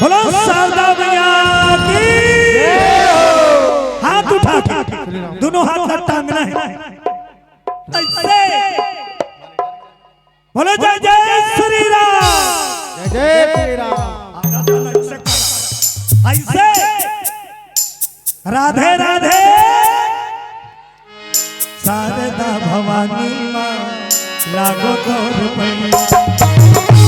बोलो शारदा मैया की हाथ उठा के दोनों हाथ में टांगना है ऐसे बोलो जय जय श्री राम जय श्री राम। ऐसे राधे राधे शारदा भवानी माँ लागो तो रुपया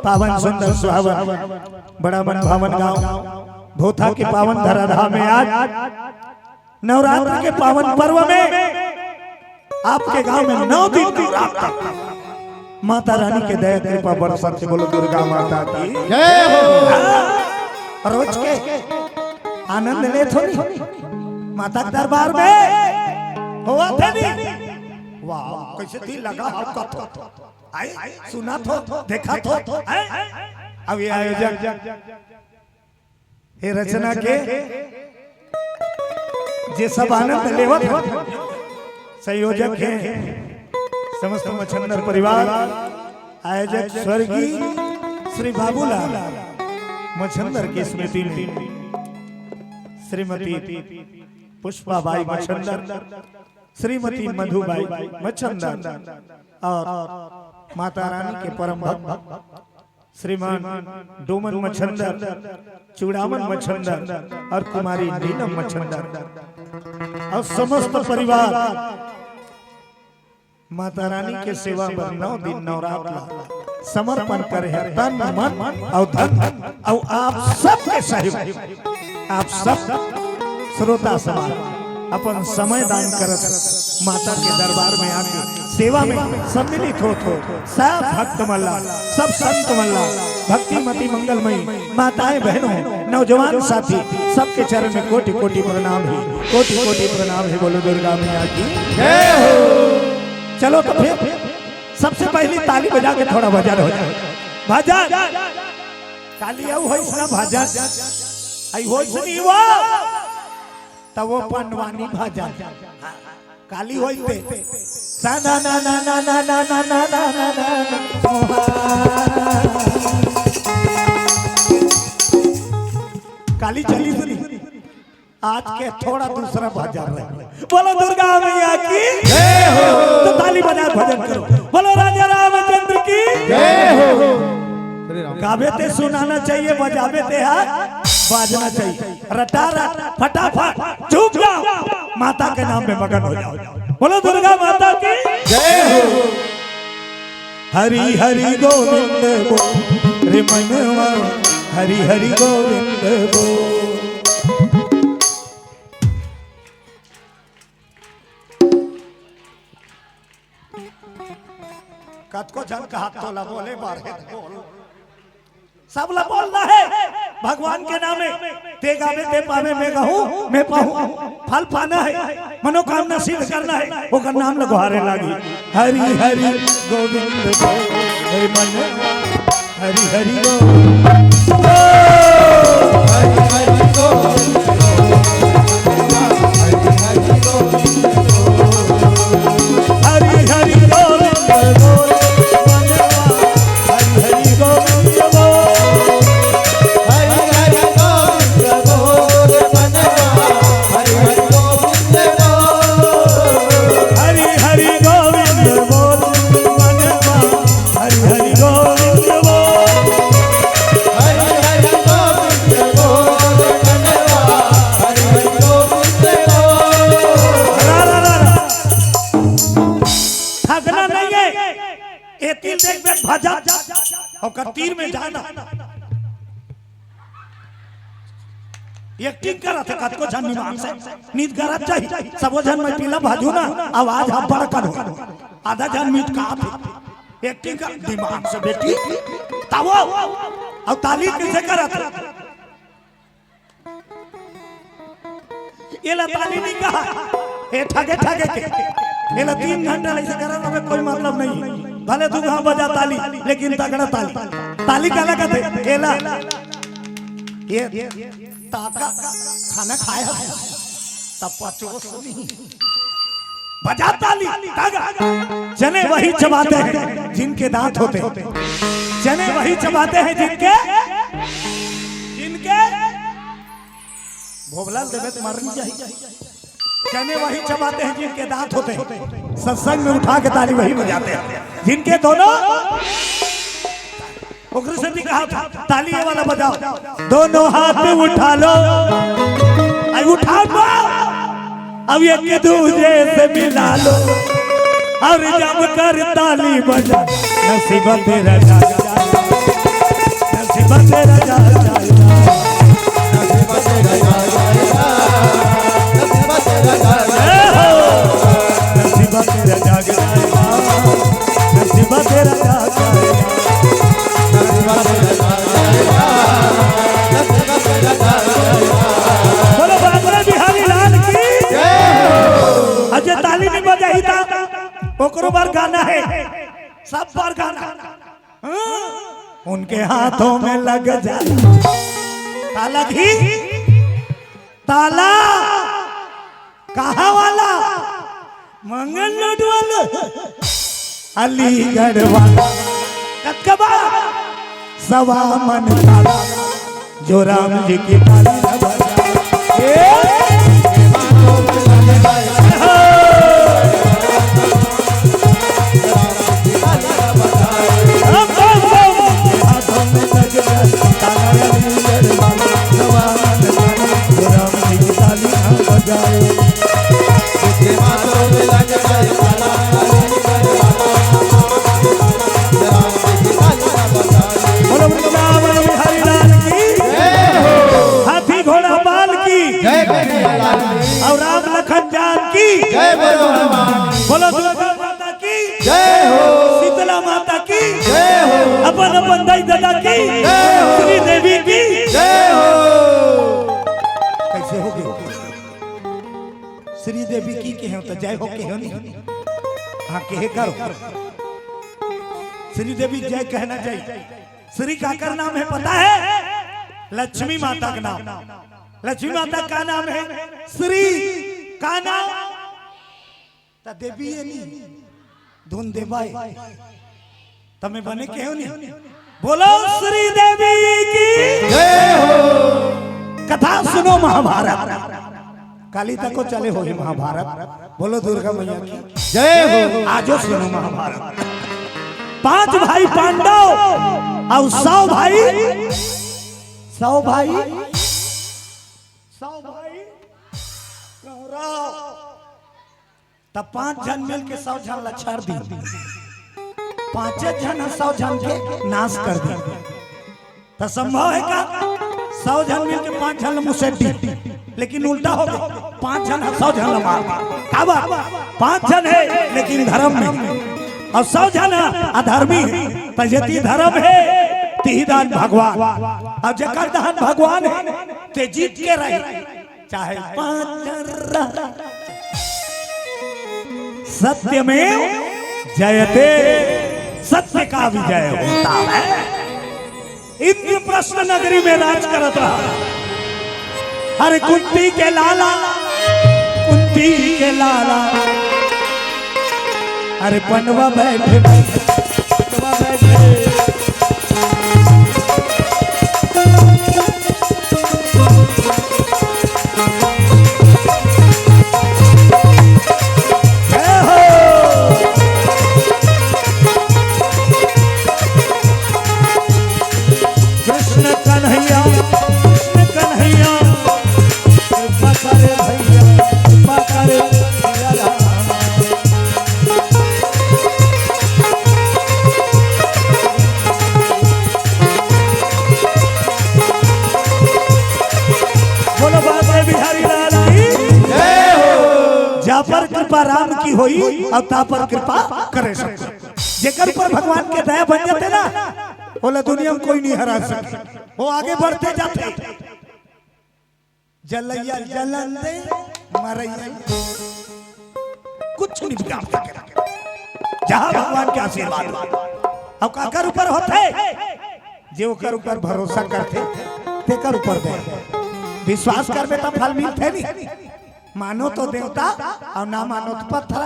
पावन सुंदर सुहावन बड़ा मन भावन गांव भोथा के पावन धराधाम में आज नवरात्र के पावन पर्व में आपके गांव में 9 दिन नवरात्र माता रानी के दया कृपा बरसात से बोलो दुर्गा माता की जय हो। रोज के आनंद ले थोड़ी माता के दरबार में हुआ थे नहीं। वाह कैसे दिल लगा आपका तो आई सुना तो देखा तो अब ये आयोजक हे रचना के जे सब आनंद लेवत संयोजक है समस्त मच्छंदर परिवार, आयोजक स्वर्गीय श्री बाबूलाल मच्छंदर की स्मृति में श्रीमती पुष्पाबाई मच्छंदर, श्रीमती मधुबाई मच्छंदर और माता रानी के परम भक्त श्रीमान डोमन मच्छंदर, चूड़ामन मच्छंदर और कुमारी नीलम मच्छंदर और समस्त परिवार माता रानी के सेवा में 9 दिन नवरात्र समर्पण करे है तन मन और धन। और आप सब के सहयोग, आप सब श्रोता समाज अपन समय दान करत माता के दरबार में आके सेवा में सम्मिलित हो सब भक्त मल्ला, सब संत मल्ला, भक्ति मती मंगलमयी माताएं बहनों नौजवान साथी सबके चरण में कोटि कोटि प्रणाम है, कोटि कोटि प्रणाम है। बोलो दुर्गा मैया की जय हो। चलो तो फिर सबसे पहली ताली बजा के थोड़ा भजन हो जाए। भजन ताली आउ होइस ना भजन आई होइस नी वो तब वो पंडवानी भजन काली होइते सा ना ना ना ना ना ना ना ना ना ना काली चली सुनी आज के थोड़ा दूसरा भजन रहे। बोलो दुर्गा मैया की जय हो। तो ताली बजा भजन करो। बोलो राजा रामचंद्र की जय हो। गावे ते सुनाना चाहिए, बजावे ते हाथ बाजना चाहिए। रटा रट फटाफट चुप जाओ, माता के नाम में मगन हो जाओ। बोलो दुर्गा माता की जय हो। हरि हरि गोविंद बोल रे मनवा, हरि हरि गोविंद बोल। कत को जन का हाथ तोला बोले बार बोल सब ला बोलना है भगवान के नामे। ते गावे ते पावे मैं कहूँ मैं पाऊँ, फल पाना है, मनोकामना सिद्ध करना है, वो का नाम लगवारे लागी। हरि हरि गोविंद हरि मन हरि हरि गोविंद हरि हरि गोविंद हरि हरि गोविंद और तीर में जाना एक्टिंग करा थे कत को जन निमान से नींद करत चाहिए सब जन में पीला भाजू ना आवाज हम बड़ कर आधा जन मीट का एक्टिंग का दिमाग से बेटी तब और ताली कैसे करा था ये ला ताली नहीं कहा ये ठगे ठगे के ये ला 3 घंटा ऐसे करा हमें कोई मतलब नहीं। भले तू कहाँ बजा ताली लेकिन तगड़ा ताली ताली क्या लगा थे केला ये ताका खाना खाया तब पचो सुनी बजा ताली तागा। चने वही चबाते हैं जिनके दांत होते, चने वही चबाते हैं जिनके जिनके भोगलाल देवे तो मरनी चाहिए। चने वही चबाते हैं जिनके दांत होते हैं, सत्संग में उठा के ताली वही बजाते हैं जिनके दोनों कृष्ण जी कहा था ताली वाला बजाओ, दोनों हाथ उठा लो उठा लो अब एक दूसरे से मिला लो और जब कर ताली बजा नसीब तेरा जा नसीब तेरा जा नसीब तेरा जा नसीब तेरा जाग नसीब तेरा जाग बोलो बाबा बिहारी लाल की अजय ताली नहीं बजाई था ओकरो बार गाना है सब बार गाना उनके हाथों में लग जाए काला घी ताला कहा वाला मंगल नोट वाला अलीगढ़ वाला कतकबा सवा मन काला जो राम जी की ताली न बजाए हाथी घोड़ा बाल की और राम लखन जान की बोलो दुर्गा माता की जय हो, शीतला माता की जय हो, अपन अपन दाई दादा की श्री देवी की जय हो। कैसे हो गए श्री देवी की के हो तो जय हो के हो नहीं हाँ के करो श्री देवी जय कहना चाहिए। श्री का कर नाम है पता है लक्ष्मी माता का नाम। लक्ष्मी माता का नाम है श्री का नाम ता देवी है नहीं धुन देवाए तमें बने के हो नहीं बोलो श्री देवी की जय हो। कथा सुनो महाभारत काली तक को चले हो महाभारत बोलो दुर्गा मैया की जय हो। आजो सुनो महाभारत 5 भाई पांडव और 100 भाई तब 5 जन मिल के 100 जन लछाड़ दी 5 जन 100 जन के नाश कर दी तो संभव है का 100 जन मिल के 5 जन मुसेट दी लेकिन उल्टा हो गया 5 जन 100 जन मार 5 जन है लेकिन धर्म में और 100 जन अधर्मी तजती धर्म है तीदान भगवान अब जकर दहन भगवान है ते जीत के रहे चाहे 5 जन सत्य में जयते सत्य का विजय होता है। इंद्रप्रस्थ नगरी में राज करता हरे कुंती के लाला अरे पनवा बैठे पर कृपा राम की होई और ता पर कृपा करे सके जेकर पर भगवान के दया बन जाते ना बोले दुनिया में कोई नहीं हरा सके वो आगे बढ़ते जाते जलैया जलन दे मरैया कुछ नहीं बिगाड़ सके जहां भगवान के आशीर्वाद अब काकर ऊपर होते जे ओकर ऊपर भरोसा करते तेकर ऊपर दे विश्वास करबे त फल मिलते नहीं मानो तो देवता और ना मानो तो पत्थर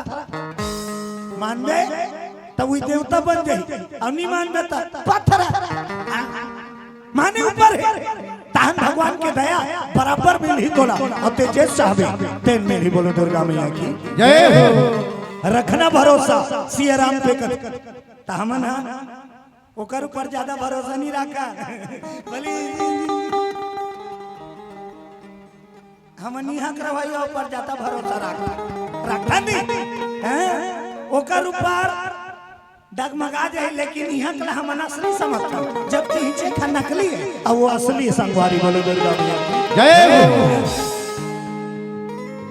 मानबे तो वही देवता बन जाए और नहीं मानबे तो पत्थर माने ऊपर है ताहन भगवान के दया बराबर मिल ही तोला और तेजे चाहबे तेन में ही बोलो दुर्गा मैया की जय हो। रखना भरोसा सिया राम पे कर ताहमन ओकर ऊपर ज्यादा भरोसा नहीं रखा भली हम निहा करवाइया ऊपर जाता भरोसा रखता नहीं ओकर ऊपर डगमगा जाए लेकिन यहाँ के हम असली समझता जब नीचे का नकली है और वो असली संगवारी बोलो दुर्गा मैया जय हो।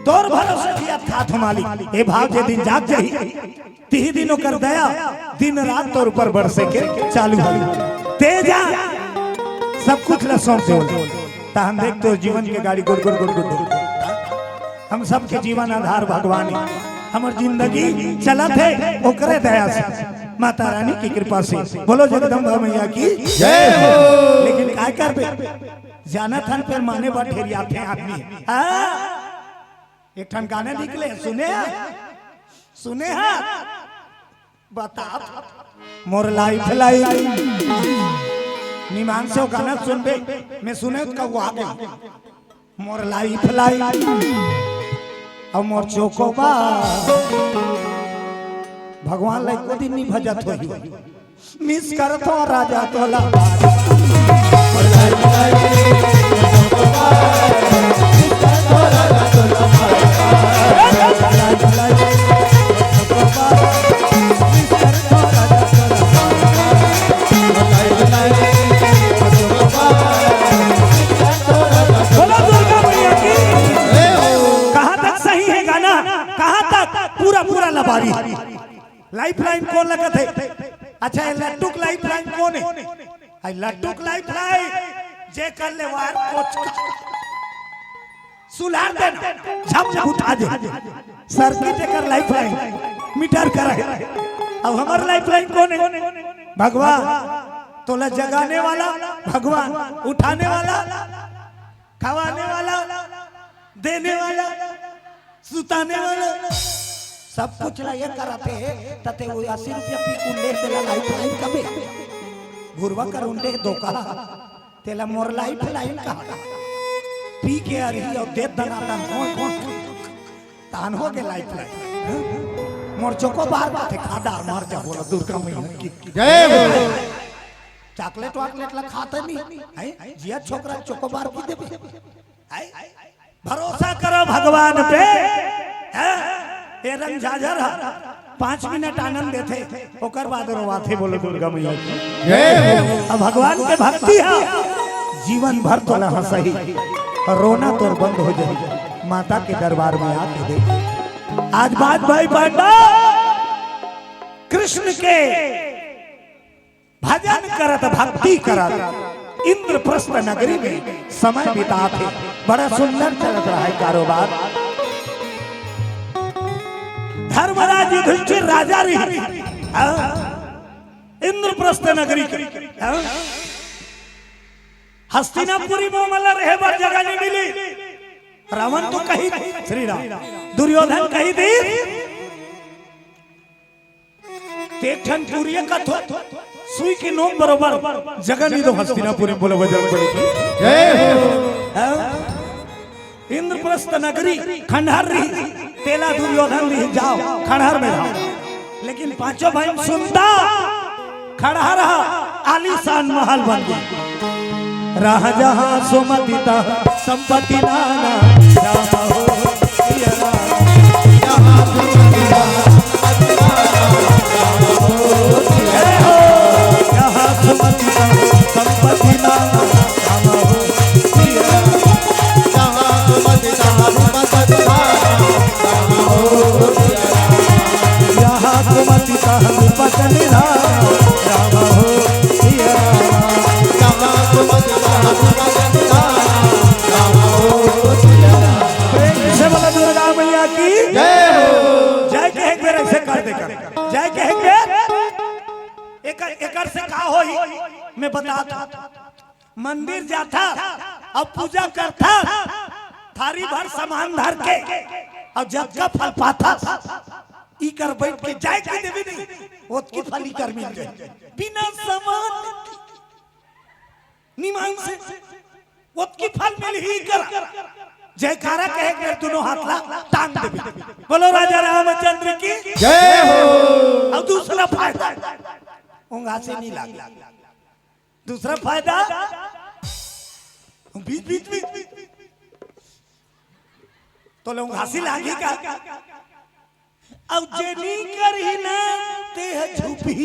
तोर भरोसे किया था तुम्हारी ए भाव जे दिन जाग जाई 3 दिनों कर दया दिन रात तोर ऊपर बरसे के चालू हो तेजा सब कुछ ल सौंप दे हम देखते हो जीवन के गाड़ी गुड़ गुड़ गुड़ गुड़ हम सबके जीवन आधार भगवान हमार जिंदगी चलत है ओकरे दया से माता रानी की कृपा से। बोलो जगदम्बा मैया की जय हो। लेकिन क्या कर बे जाना था फिर माने बा ठेरिया थे आदमी। एक ठन गाना निकले सुने बता मोर लाइफ निमान से गाना सुन बे मैं सुने उसका वो आगे मोर लाइफ और मोर चोकोबा भगवान लाई को दिन नहीं भजत होई मिस करत हो राजा तोला मोर लाइफ पूरा लबारी लाइफ लाइन कौन लगत है? अच्छा लट्टुक लाइफ लाइन कौन है? लट्टुक लाइफ लाइन जे कर ले वार कोच सुलार दे झप उठा दे सर्किट कर लाइफ लाइन मीटर कर अब हमार लाइफ लाइन कौन है? भगवान तोला जगाने वाला भगवान, उठाने वाला, खवाने वाला, देने वाला, सुताने वाला सब कुछ ला ये करते तते वो 80 रुपया पी कुंडे तेला लाइफ लाइन कबे घुरवा कर उंडे धोखा तेला मोर लाइफ लाइन का पी के आ रही और दे दनातन कौन तान हो के लाइफ लाइन मोर चोको बार बाते खादा मार जा बोला दुर्गा मैया की जय हो। चॉकलेट वाकलेट ला खाता नहीं है जिया छोकरा चोको बार की देबे भरोसा करो भगवान पे ये रंग झाझर 5 मिनट आनंद देते ओकर बाद रोवा थे बोले दुर्गा मैया की जय हो। अब भगवान के भक्ति है जीवन भर तो ना सही और रोना तो बंद हो जाए माता के दरबार में आके दे। आज बात भाई पांडा कृष्ण के भजन करत भक्ति करत इंद्रप्रस्थ नगरी में समय बिताते बड़ा सुंदर चलत रहा है कारोबार। धर्मराज युधिष्ठिर राजा रही इंद्रप्रस्थ नगरी हस्तिनापुरी में मला रहे बर जगह नहीं मिली। रावण तो कही श्री राम दुर्योधन कही थी तेठन पूरी का सुई की नोक बरोबर जगह नहीं दो हस्तिनापुरी बोले वजह पड़ेगी जय हो। इंद्रप्रस्थ नगरी खंडहर रही तेला दुर्योधन रही जाओ खंडहर में जाओ लेकिन पांचों भाई सुनता खंडहर आलीशान महल बन गया रहा जहां सुमतिता संपत्ति नाना राम हो मैं बताता मंदिर जाता अब पूजा करता थारी भर सामान धर के और जब का फल पाता ई कर बैठ के जाए के देवी नहीं वो की फली कर मिल जाए बिना सामान निमान से वो की फल मिल ही कर जयकारा कहे के दोनों हाथ ला टांग देवी बोलो राजा रामचंद्र की जय हो। अब दूसरा फायदा उंगा से नहीं लगा दूसरा फायदा बीच बीच बीच तो लोग हासिल आगे का अब जेनी करी ना ते झुपी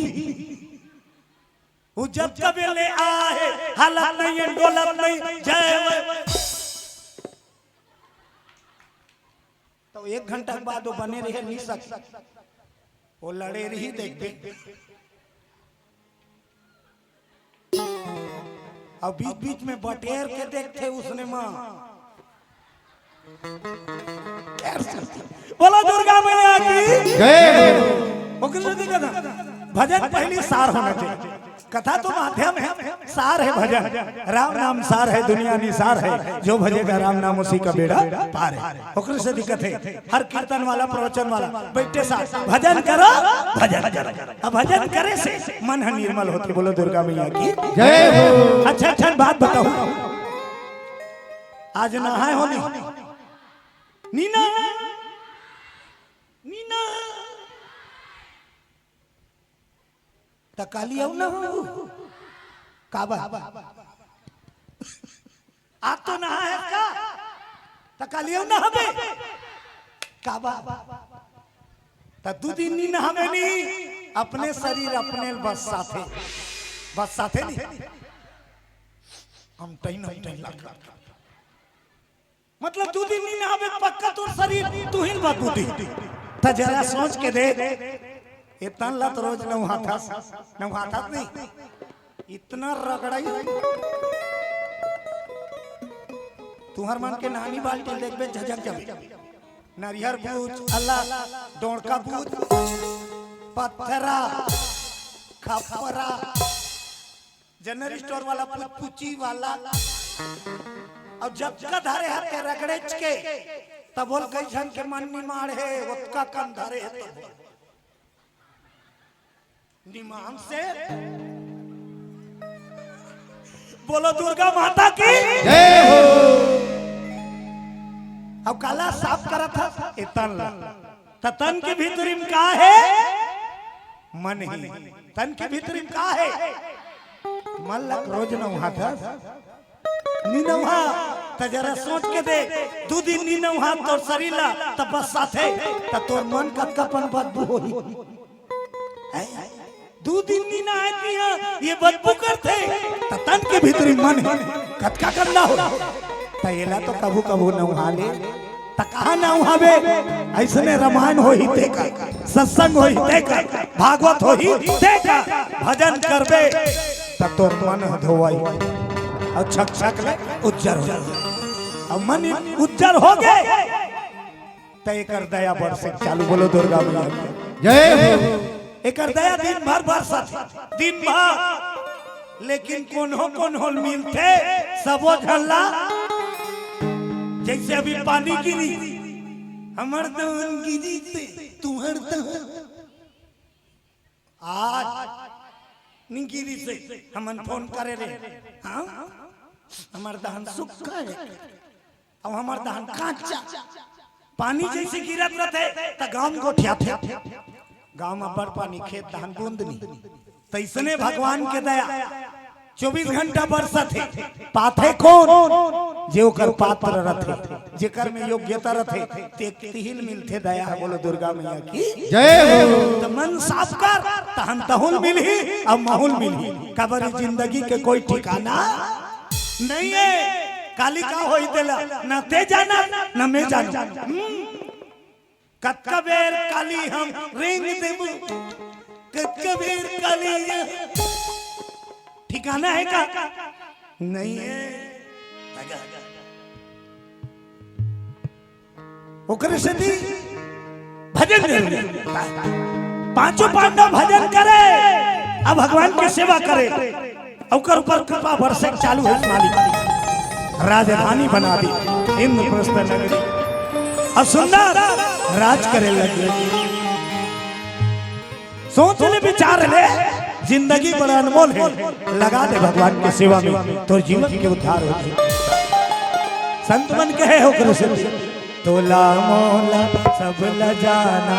वो जब कब ले आए हालत नहीं डोलत नहीं जय तो 1 घंटा के बाद वो बने रहे नहीं सकता वो लड़े रही देख अब बीच बीच में बटेर के देखते उसने माँ बोला दुर्गा मैया की जय। भजन पहली सार होना चाहिए। कथा तो माध्यम है, सार है भजन। राम नाम सार है, दुनिया निसार है, जो भजेगा राम नाम उसी का बेड़ा पार है। ओकरे से दिक्कत है। हर कीर्तन वाला, प्रवचन वाला बैठे साथ भजन करो, भजन करो। अब भजन करे से मन है निर्मल होती। बोलो दुर्गा मैया की जय हो। अच्छा अच्छा बात बताओ, आज नहाए हो नीना नीना तकाली आओ ना काबा आप तो नहा है का तकाली आओ ना हमें काबा तू दिन नहीं नहावे नहीं अपने शरीर अपने बस साथे नहीं हम टाइम लग मतलब दो दिन नहीं नहावे पक्का तो शरीर तू ही बात बुद्धि त जरा सोच के दे इतना लत रोज नहाता नहीं इतना रगड़ाई तुहर मन के नानी बाल्टी देखबे झझक जाबे नारियर बूझ अल्लाह डोड़का बूझ पत्थरा खपरा जनरल स्टोर वाला पुची वाला और जब का धारे हाथ के रगड़ेच के तब बोल कैसन के मन निमाड़ है उसका कम धारे है तब निमान से बोलो दुर्गा माता की जय हो। अब काला साफ करा था तन के भीतर में का है मन ही तन के भीतर में का है मन लग रोज न वहां था नीनवा त जरा सोच के दे दो दिन नीनवा तोर शरीला त बस साथे त तोर मन कतकापन बदबू होई दो दिन नीना आती है ये बदबू करते त तन के भीतरी मन है कतका करना हो त एला तो कबू कबू नहा ले त कहां नहावे ऐसने रामायण होई देखा सत्संग होई देखा भागवत होई देखा भजन करबे त तोर मन धोवाई और छक ले उज्जर हो और मन उज्जर हो गए तय कर दया बरसे चालू। बोलो दुर्गा मैया जय हो। एक दया दिन भर बरसत दिन भर लेकिन कौन हो मिलते सबो झल्ला जैसे अभी पानी गिरी हमर दहन गिरी तुहर दहन आज निगिरी से हमन फोन करे रे हाँ हमार दहन सूखा है और हमार दहन कांचा पानी जैसे गिरत रहते त गांव गोठिया थे गांव में बड़ पानी खेत दहन बूंद नहीं तैसने भगवान के दया 24 घंटा बरसत है पाथे कौन जे ओकर पात्र रथे जेकर में योग्यता रथे ते तिहिल मिलथे दया। बोलो दुर्गा मैया की जय हो। तो मन साफ कर तहन तहुल मिलही अब माहौल मिलही कबर जिंदगी के कोई ठिकाना नहीं है कालिका होई देला ना ते जाना ना मैं जाना कतका बेर काली हम रेंग देबू कतका बेर काली ठिकाना है का नहीं है ओकरे से भी भजन पांचों पांडव भजन करे अब भगवान की सेवा करे ओकर ऊपर कृपा बरसे चालू है मालिक राजधानी बना दी इंद्रप्रस्थ नगरी अब सुंदर राज करे लगे सोच ले विचार ले जिंदगी बड़ा अनमोल है लगा दे भगवान की सेवा में तो जीवन के उद्धार हो जाए। संत मन कहे हो कृष्ण तोला मोला सब ल जाना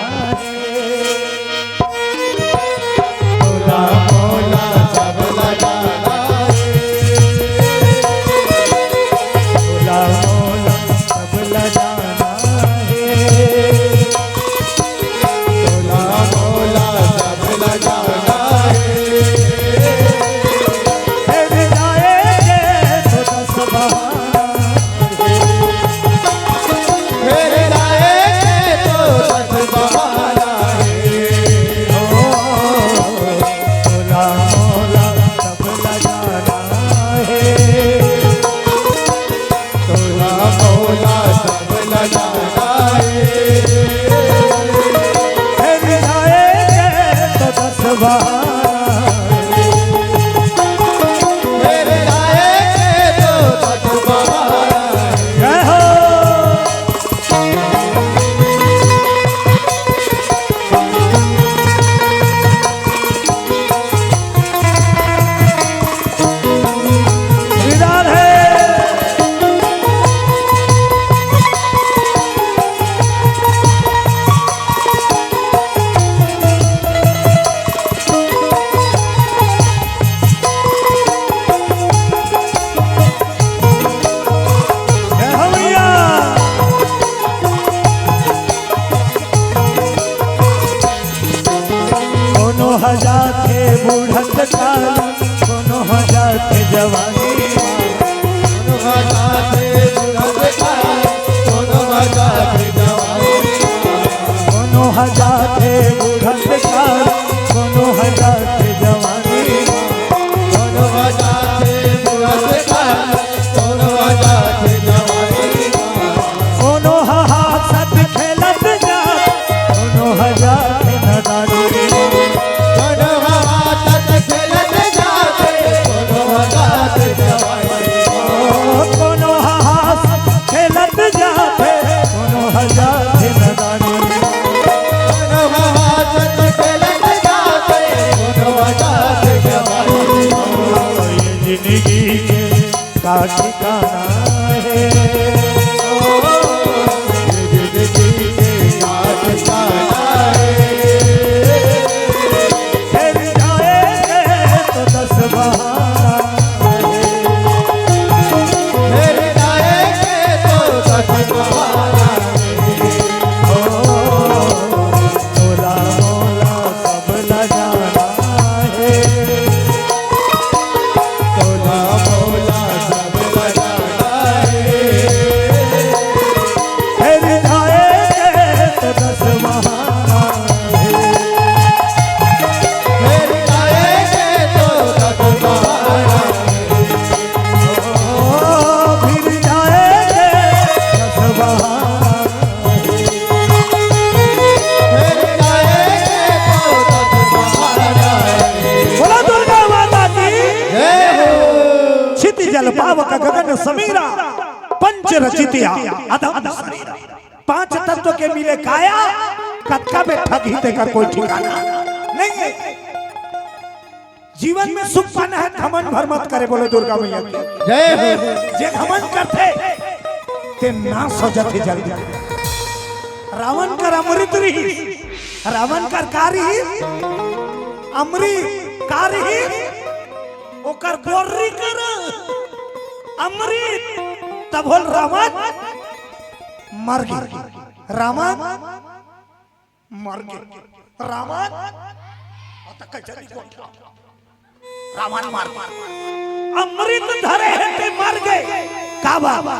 तोला मोला सब ल जाना तोला मोला सब ल जाना तोला मोला सब ल जाना गगन समीरा पंच रचितिया अदम शरीरा। पांच तत्व के मिले काया, कत्का में ठगीते का कोई ठिकाना नहीं है। जीवन में सुख पाना है, घमंड भर मत करे, बोले दुर्गा मैया की जय हो। जे घमंड करते ते नाश हो जाते जल्दी। रावण कर अमृत रही, रावण कर कारी अमृत कारी ओकर बोरी कर अमृत तब होल रावण मर गए। रावण मर गए, रावण रावण मार अमृत धरे है ते मर गए। का बाबा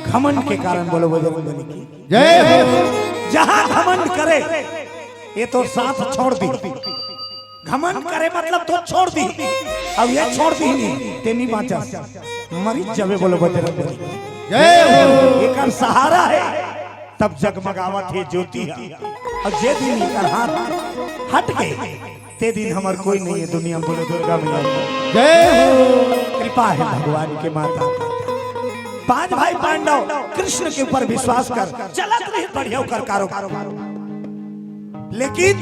घमंड के कारण, बोलो बजरंगबली की जय हो। जहां घमंड करे ये तो साथ छोड़ दी। घमंड करे मतलब तो छोड़ दी, अब ये छोड़ दी नहीं तेनी बाचा मरी जबे, बोलो बजरंगबली जय हो। एक सहारा है तब जगमगावत है ज्योति है। और जे दिन एकर हाथ हट गए ते दिन हमार कोई नहीं है दुनिया में, बोलो दुर्गा मैया जय हो। कृपा है भगवान के माता। पांच भाई पांडव कृष्ण के ऊपर विश्वास कर चलत रहे बढ़िया कर कारोबार, लेकिन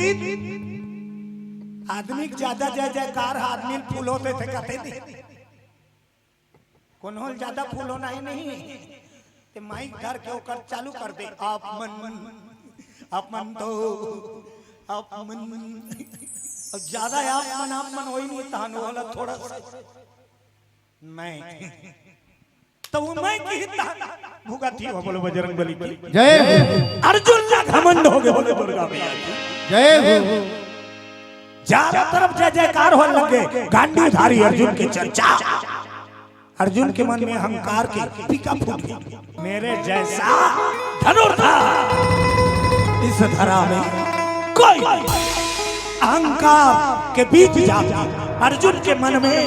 आदमी ज्यादा जय जयकार आदमी फूल होते थे कहते नहीं कौन ज्यादा फूल होना ही नहीं ते माइक धर के ओकर चालू कर दे। आप मन तो आप मन ज्यादा आप मन वही नहीं तान वाला थोड़ा मैं तो मैं की भूखा थी हो, बोलो बजरंगबली की जय हो। अर्जुन का घमंड हो गया, बोले दुर्गा मैया जय हो। चारों तरफ जय जयकार हो लगे, गांडीधारी अर्जुन की चर्चा। अर्जुन के मन में अहंकार की पीका फूट गई। मेरे जैसा धनुर्धर इस धरा में कोई अहंकार के बीच जाता। अर्जुन के मन में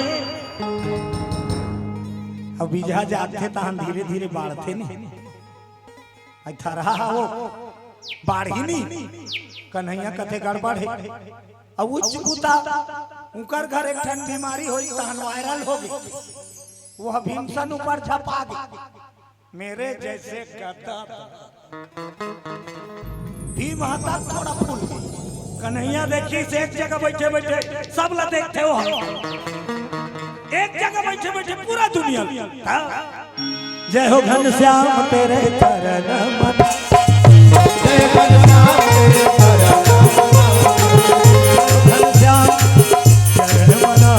अब बीजा जाते तहन धीरे धीरे बाढ़ते नहीं धरा वो बाढ़ी नहीं। कन्हैया कथे गड़बड़ है। अब उच्च कुता उनकर घर एक ठन बीमारी हुई तहन वायरल हो गई, वह भीमसन ऊपर छपा गई। मेरे जैसे गद्दा भीम हाथा थोड़ा फूल कन्हैया देखी से एक जगह बैठे बैठे सब ला देखते हो, एक जगह बैठे बैठे पूरा दुनिया। जय हो घनश्याम तेरे चरण मन, जय घनश्याम तेरे चरण घनश्याम चरण मना,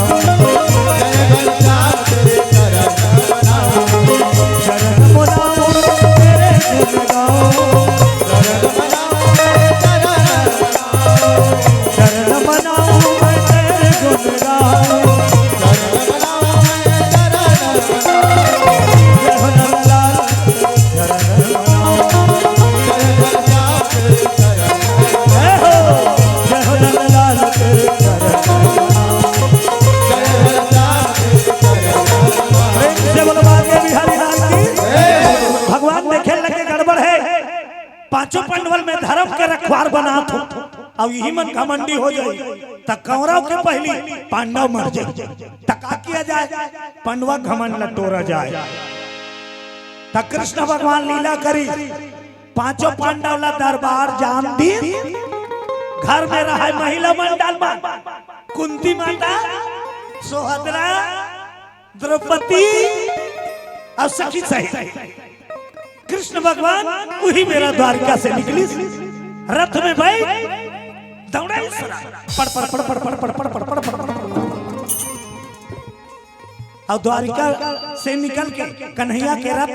जय घनश्याम तेरे चरण मना, चरण मना तेरे गुण गाओ, चरण मना चरण मना तेरे गुण गाओ। पांचों पांडवल में धर्म के रखवार बना थो अब यही मन घमंडी हो जाए तक कौरव के पहली पांडव मर जाए तका किया जाए पांडवा घमंड लटोरा जाए। तक कृष्ण भगवान लीला करी पांचों पांडव ला दरबार जाम दी घर में रहा महिला मंडल में कुंती माता सुभद्रा द्रौपदी और सखी सहित कृष्ण भगवान वही मेरा द्वारका से निकली रथ में भाई दौड़े पड़ पड़ पड़ पड़ पड़ पड़ पड़ पड़ पड़ पड़ और द्वारिका से निकल के कन्हैया के रथ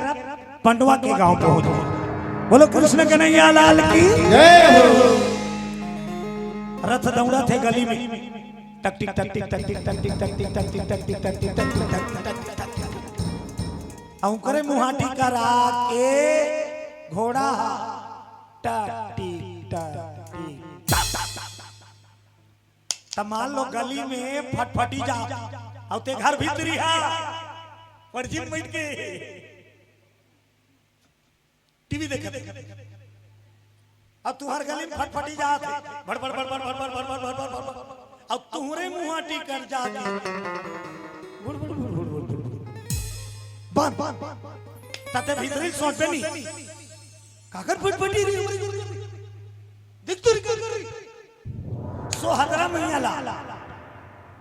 पंडवा के गांव पहुंच गए। बोलो कृष्ण कन्हैया लाल की जय हो। रथ दौड़ा थे गली में, टक टिक टक टिक टक टिक टक टिक टक टिक टक टिक टक टिक टक टिक टक टिक टक टक औकरे मुहाटी करा के घोड़ा टक टिक टक टिक तब मान लो गली में फटफटी जा और ते घर भीतरी है पर जिम बैठ के टीवी देखे अब तुम्हार गली में फटफटी जात है बड़ बड़ बड़ बड़ बड़ बड़ बड़ बड़ बड़ बड़ अब तुहरे मुहाटी कर जाके बुड़ बुड़ बुड़ बुड़ बुड़ बात ताते भीतरी सोचबे नहीं काकर फटफटी रे देख तो कर सोहदरा मैया ला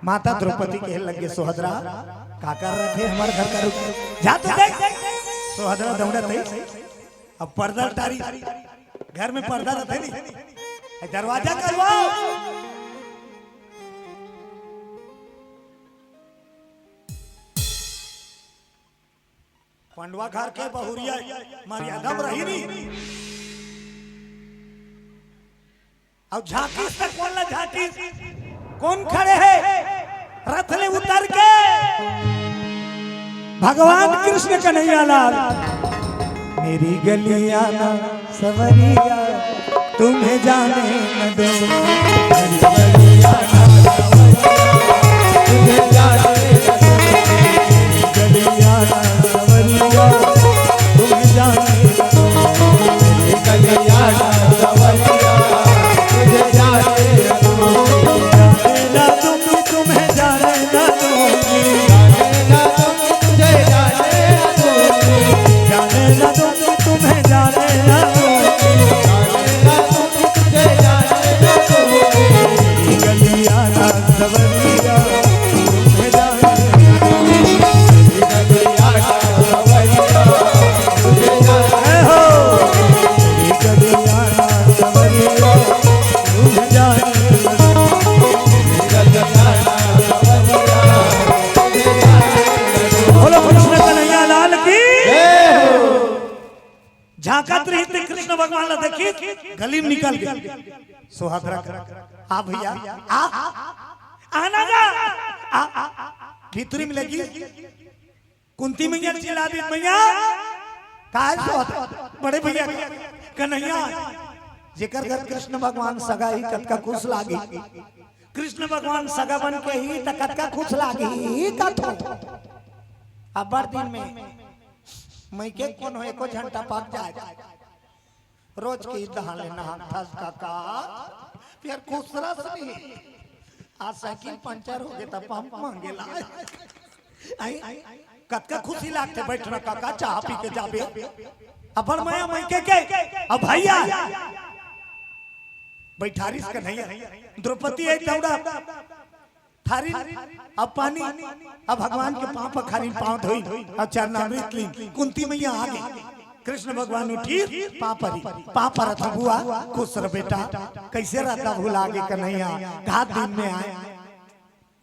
माता द्रौपदी कहे लगे सोहदरा का कर रहे थे हमारे घर का रुक जा तो देख सोहदरा दौड़ा थे अब पर्दा टारी घर में पर्दा रहते नहीं दरवाजा करवाओ पंडवा घर के बहुरिया मर्यादा में रही नहीं अब झांकी से कौन ला झांकी कौन खड़े हैं रथ ले उतर के भगवान कृष्ण कन्हैया लाल मेरी गलियां ना सवरिया तुम्हें जाने न दो मेरी गलियां ना सवरिया तुम्हें जाने न दो मेरी गलियां ना सवरिया तुम्हें जाने न दो मेरी गलियां ना सवरिया तुम्हें जाने न दो तुम्हें जाने न दूंगी तुझे जाने न दूंगी जाने न दो तुम्हें जाने न दूंगी तुझे जाने न दूंगी गलियां ना सवरिया तुम्हें जाने न दूंगी गलियां ना सवरिया तुझे जाने हो गलियां ना सवरिया तुम्हें जाने न दूंगी गलियां ना सवरिया तुम्हें जाने न दूंगी। बोलो कृष्ण कन्हैया लाल की झांकत रही थी कृष्ण भगवान ने देखी गली में निकल गए सुहागरा आ भैया आना जा भीतरी में लगी कुंती मैया चिल्ला दी मैया काहे बड़े भैया कन्हैया जेकर घर कृष्ण भगवान सगा ही कतका खुश लागी कृष्ण भगवान सगा बन के ही त कतका खुश लागी कथो अब बड़ दिन में मैं के कौन हो एको घंटा पाक जाए रोज के दहान लेना थस काका फिर खुसरा सही आज साइकिल पंचर हो गया था पंप मांगे ला आई कतका खुशी लागते बैठना काका चाह पी के जाबे अपन मैं के अब भैया बैठारिस का नहीं द्रौपदी है दौड़ा थारी अब पानी अब भगवान के पांव पर खाली पांव धोई और चरणामृत ली कुंती मैया आ गई कृष्ण भगवान उठी पापा रथ हुआ खुश रह बेटा कैसे रहता भूला आगे कन्हैया घात दिन में आए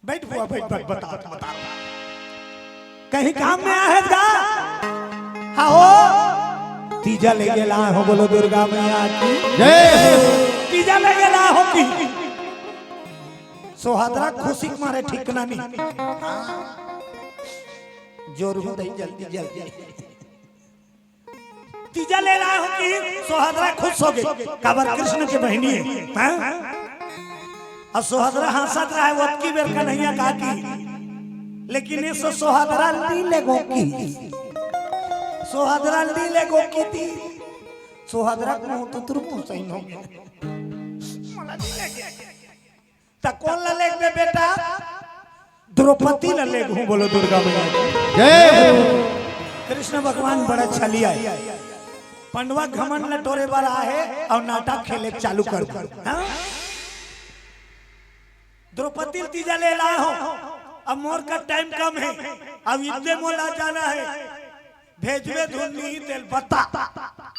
बैठ हुआ बैठ बता कहीं काम में आए गा हो तीजा ले गेला हो बोलो दुर्गा मैया की जय तीजा ले गेला हो की सोहादरा खुशी मारे ठिकना नहीं जोर हो दई जल्दी जल्दी तीजा ले रहा हो कि सोहादरा खुश हो गई काबर कृष्ण के बहनी है और सोहादरा हंसत रहा है वो की बेर कन्हैया का की लेकिन ये सोहादरा लीले गो की सोहादरा लीले गो की थी सोहादरा को तो तुरंत सही हो गया कौन ललेग में बेटा द्रौपदी ललेग हूँ बोलो दुर्गा मैया जय हो कृष्ण भगवान बड़ा छलिया पंडवा घमंड लटोरे वाला है और नाटक खेले चालू कर द्रौपदी तीजा ले लाए हो अब मोर का टाइम कम है अब इतने मोला जाना है भेजवे धुनी तेल बता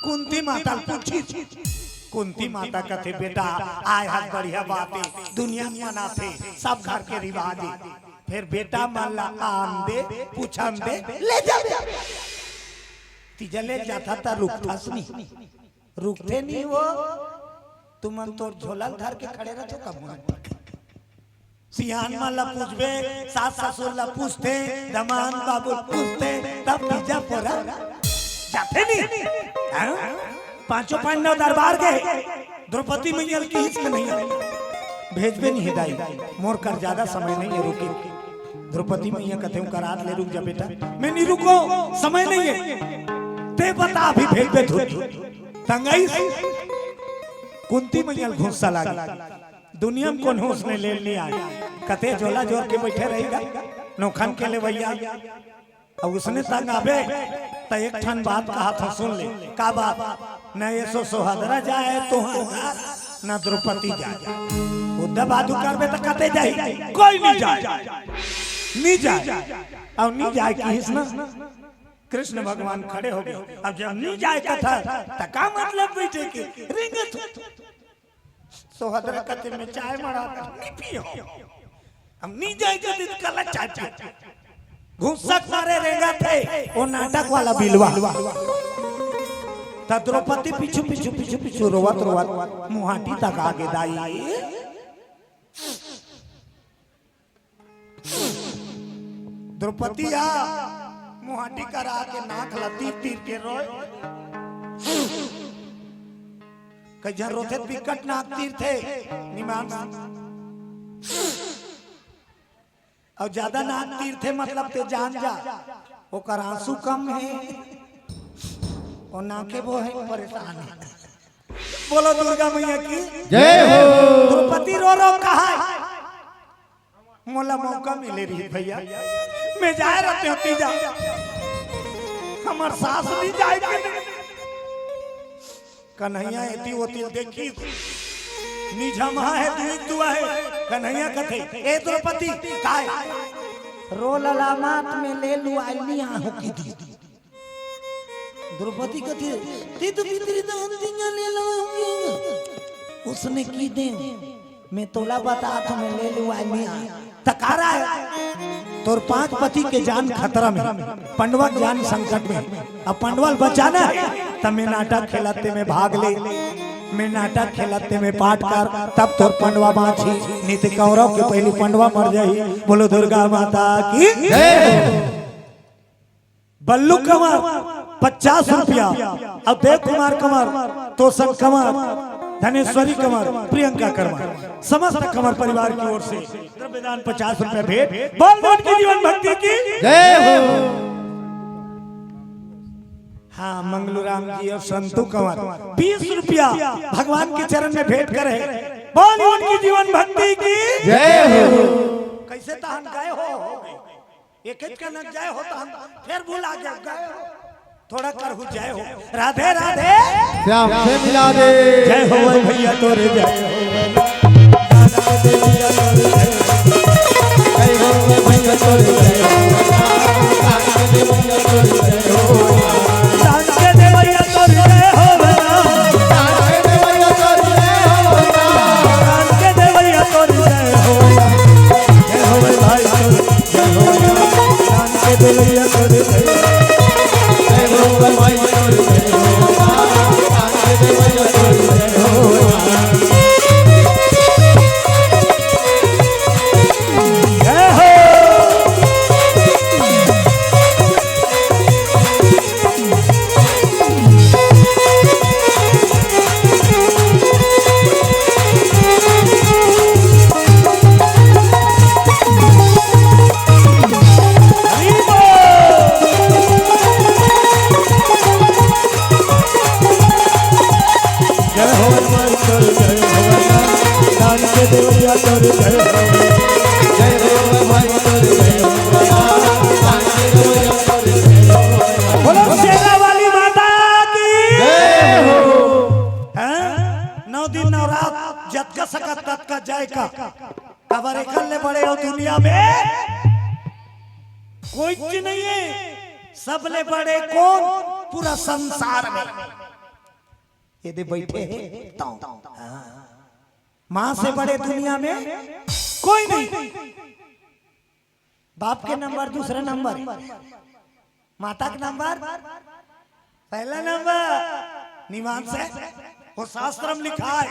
कुंती माता पूछी कुंती माता कहते बेटा आय हाथ बढ़िया बातें दुनिया में मनाते सब घर के रिवाज फिर बेटा मान ला आम दे पूछम दे ले जा तिजले जाता था रुकतास नहीं, रुकते नहीं वो। तुम तो झोला धर के खड़े रहते कब सियान माला पूछबे, सास ससुर ला पूछते, दमान बाबू पूछते, तब तीजा पोरा जाते नहीं। पांचों पांडव दरबार गए, द्रौपदी मैया की हिस्क नहीं भेजबे नहीं दाई, मोर कर ज्यादा समय नहीं है, रुकी। द्रौपदी मैया कहते हूँ करात ले, रुक जा बेटा। मैं नहीं रुको, समय नहीं है, ते बता अभी भेजबे धुत तंगाई। कुंती मैया घुस्सा लगा, दुनिया में कौन उसने ले लिया, कते झोला जोर के बैठे रहेगा नौखन के ले भैया। अब उसने तंग आबे तो एक ठन बात कहा था, सुन ले। का बात? न ये सोहदरा जाए तो न द्रौपदी जाए, उद्धव बादू करबे तो कते जाए, कोई नहीं जाए, नहीं जाए। अब नहीं जाए किस ना, कृष्ण भगवान खड़े हो गए। अब जब नहीं जाए कथा तो का मतलब बैठे के रिंगत सोहदरा कते में चाय मरा नहीं पियो, हम नहीं जाए जब कला चाचा घुसक मारे रेंगा थे वो नाटक वाला बिलवा। तब द्रौपदी पीछू पीछू पीछू पीछू रोवत रोवत मुहाटी तक आगे दाई। द्रौपदी आ मुहाटी करा के नाक लती तीर के रोए, कहीं रोते विकट नाक तीर थे निमान, और ज्यादा नाक तीर थे मतलब ते जान जा ओकर आंसू कम है और नाके वो है परेशान है। बोलो दुर्गा मैया की जय हो। द्रौपदी रो रो कहा मोला मौका मिले रही भैया, मैं जाए रहते होती जा, हमार सास नहीं जाए के कन्हैया एती होती देखी निझमा है दुई दुआ है कन्हैया कथे ए द्रौपदी काय रो ललामात में ले लू आईनी आहो की दी। द्रौपदी कथे ती तो भीतरी दान दिया ले लो, उसने की दे मैं तोला बता तो मैं ले लू आईनी तकारा है। तोर 5 पति के जान खतरा में, पंडवा जान संकट में, अब पंडवा बचाना है तब मैं नाटक खेलते में भाग ले, मैं नाटक खेलते में पाठ कर, तब तोर पंडवा बाँची नीति कौरव के पहली पंडवा मर जाई। बोलो दुर्गा माता की बल्लू कंवर 50 रुपया, अब देव कुमार कंवर, तोसन कंवर, धनेश्वरी कंवर, प्रियंका कंवर, समस्त कंवर परिवार की ओर से द्रव्यदान 50 रुपया भेंट। बोल बोल की जीवन भक्ति की जय हो। हाँ मंगलू राम जी और संतू कंवर 20 रुपया भगवान के चरण में भेंट करे। बोल उनकी जीवन भक्ति की जय हो। कैसे तहन गए हो एक एक का न जाए हो तहन फिर भूला गए हो, थोड़ा कर हो जाए हो। राधे राधे श्याम से मिला दे। जय हो भैया तोरे जय हो, जय हो भैया तोरे जय हो, बड़े हो दुनिया में कोई चीज नहीं है, सबले बड़े कौन पूरा संसार में यदि बैठे माँ से बड़े दुनिया में कोई नहीं। बाप के नंबर दूसरा नंबर, माता के नंबर पहला नंबर निवान से वो शास्त्र में लिखा है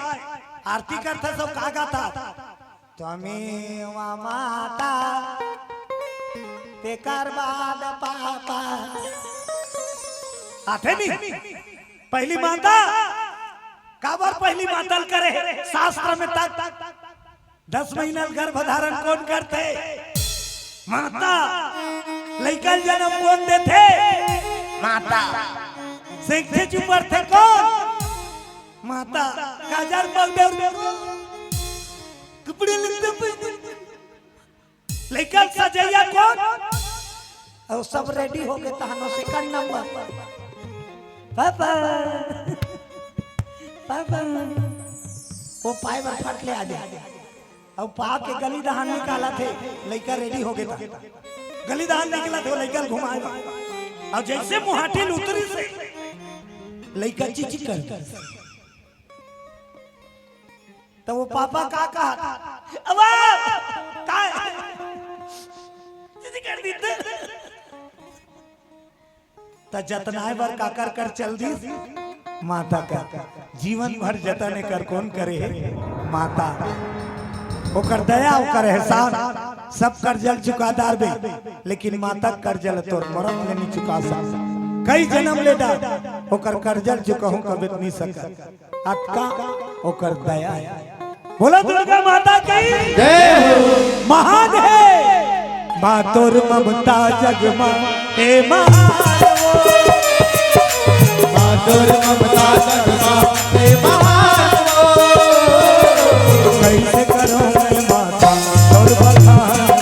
आरती करता सब कागा था त्वमेव माता तेकर बाद पापा आते नहीं पहली माता काबर पहली मातल करे शास्त्र में तक 10 महीना गर्भ धारण कौन करते माता लड़का जन्म कौन देते माता सीखते चुपर थे कौन माता काजल पगडे कपड़े लगते लड़का सजैया कौन और सब रेडी हो गए तहनो सेकंड नंबर पापा पापा वो पाए पर फट ले आ जाए अब पा के गली दहान निकाला थे लड़का रेडी हो गया था गली दहान निकला थे लड़का घुमाए और जैसे मुहाटिल उतरी से लड़का चिची कर तो वो पापा का कहा अब का चिची कर दी तो जतनाए बार काकर कर चल दी माता का जीवन भर जतने कर कौन करे माता ओकर दया ओकर एहसान सब कर्जल चुकादार बे लेकिन माता कर्जल तोर मरम ले नहीं चुका सक कई जन्म ले दा ओकर कर्जल चुकाहूं कभी नहीं सका अतका ओकर दया बोला दुर्गा माता की जय हो महान है मां तोर ममता जग मां हे महान मां तोर ममता जग मां हे महान कैसे करो मैं माता और बखानो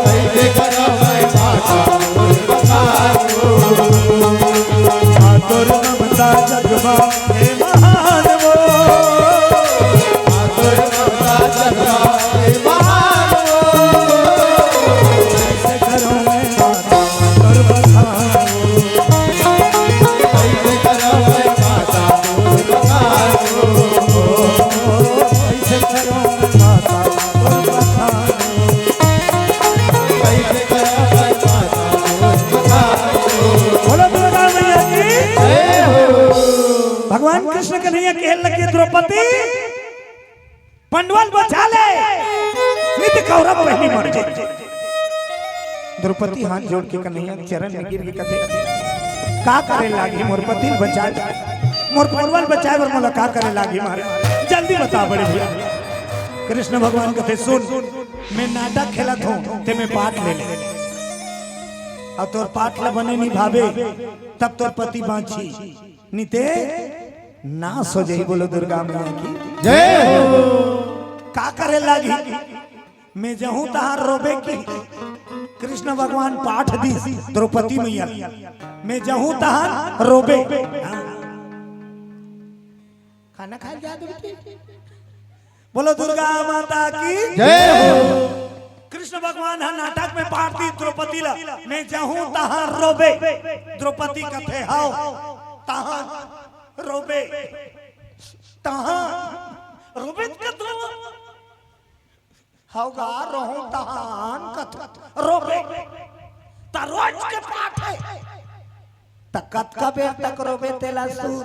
कैसे करो मैं माता और बखानो मां तोर ममता जग मां हे महान वो मां तोर ममता जग मां हे महान कैसे करो मैं माता और बखानो कैसे करो मैं माता और बखानो कैसे करो मैं माता और बखानो कैसे करो मैं माता और बखानो बोलो दुर्गा मैया की जय हो भगवान कृष्ण कन्हैया कहने लगे द्रौपदी पंडवाल बचा ले नित्य कौरव पहली मर जाए द्रौपदी हाथ जोड़ के कन्हैया के चरण में गिर के कथे का करे लागी मोर पति बचा मोर पंडवाल बचाए बर मोला का करे लागी मारे जल्दी बता बड़े भैया कृष्ण भगवान कथे सुन मैं नाटक खेलत हूं ते मैं पाठ ले ले और तोर पाठ ला बने निभावे तब तोर पति बांची निते ना सो जाई बोलो दुर्गा मैया की जय हो का करे लागी मैं जहूं तहार रोबे की कृष्ण भगवान पाठ दी द्रौपदी मैया मैं जहूं तहार रोबे खाना खा जा बोलो दुर्गा माता की जय हो कृष्ण भगवान हा नाटक में पाठ दी द्रौपदी ला मैं जहूं तहार रोबे द्रौपदी कथे हाओ तहां रोबे तहां रोबे कथो हाउगा रहूं तहां कथो रोबे ता रोज के पाठ है तकत का बेर तक रोबे तेला सूर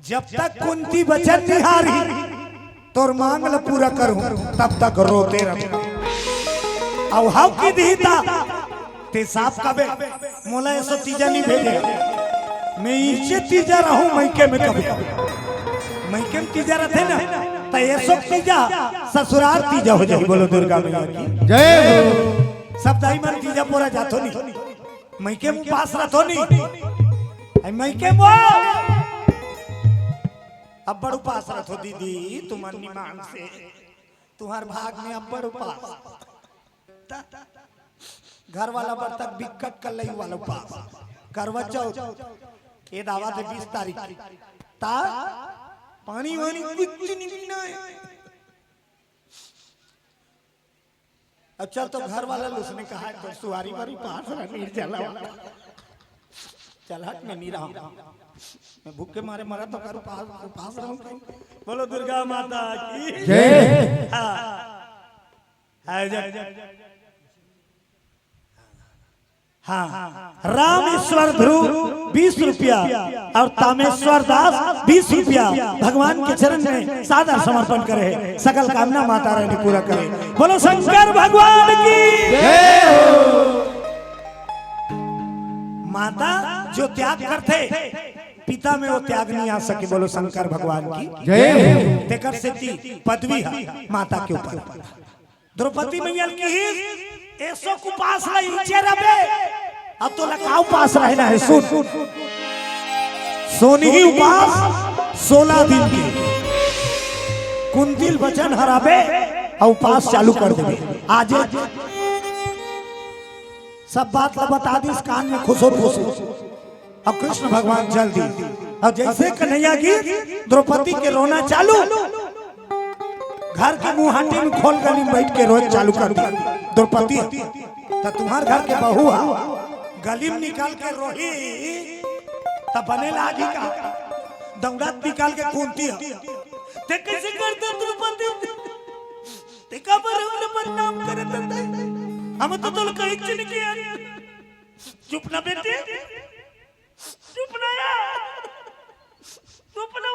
जब तक कुंती वचन निहारी तोर मांग ल पूरा करूं तब तक रोते रहो अब हाउ की दीता ते साफ कबे मोला ऐसा तीजा नहीं भेजे मैं इसे तीजा रहूं मैके में कभी मैके में तीजा रहते ना तो ऐसा तीजा ससुराल तीजा हो जाए बोलो दुर्गा मैया की जय हो सब दाई मन तीजा पूरा जातो नहीं मैके में पास रहतो नहीं मैके में अब बड़ उपास रखो दीदी तुम निमान से तुम्हार भाग में अब बड़ उपास घर वाला बर्तक बिकट कर लई वाला उपास करवा चौथ ये दावा थे 20 तारीख ता पानी वानी कुछ नहीं पीना है अच्छा तो घर वाला उसने कहा तो सुहारी वारी पास नीर चला चल हट में नहीं रहा मैं भूख के मारे मरा तो करूं पास रहूं बोलो दुर्गा माता की जय हां हाँ, रामेश्वर ध्रुव 20 रुपया और तामेश्वर दास 20 रुपया भगवान के चरण में सादर समर्पण करे, सकल कामना माता रानी पूरा करे। बोलो शंकर भगवान की जय हो। माता जो त्याग करते पिता में वो त्याग नहीं आ सके। बोलो शंकर भगवान की जय हो। तेकर से पदवी है माता के ऊपर। द्रौपदी मैया की ऐसो को पास रही चेहरा अब तो लकाऊ पास रहना है। सुन सोनी ही उपास 16 दिन की कुंतिल वचन हराबे और उपास चालू कर देवे। आज सब बात बता दी, इस कान में खुशो खुशो। अब कृष्ण भगवान चल दी और जैसे कन्हैया की द्रौपदी के रोना चालू, घर के मुंह हांडी में खोल गली में बैठ के रोज चालू कर दी। द्रौपदी तो तुम्हार घर के बहू है, गली में निकाल के रोही तब बने लागी का दौड़त निकाल के कूदती है। ते कैसे करते द्रौपदी, ते का बरहम बदनाम करे तंदे हम तो तोल कहीं चिन किया। चुप ना बेटे, चुप ना यार, चुप ना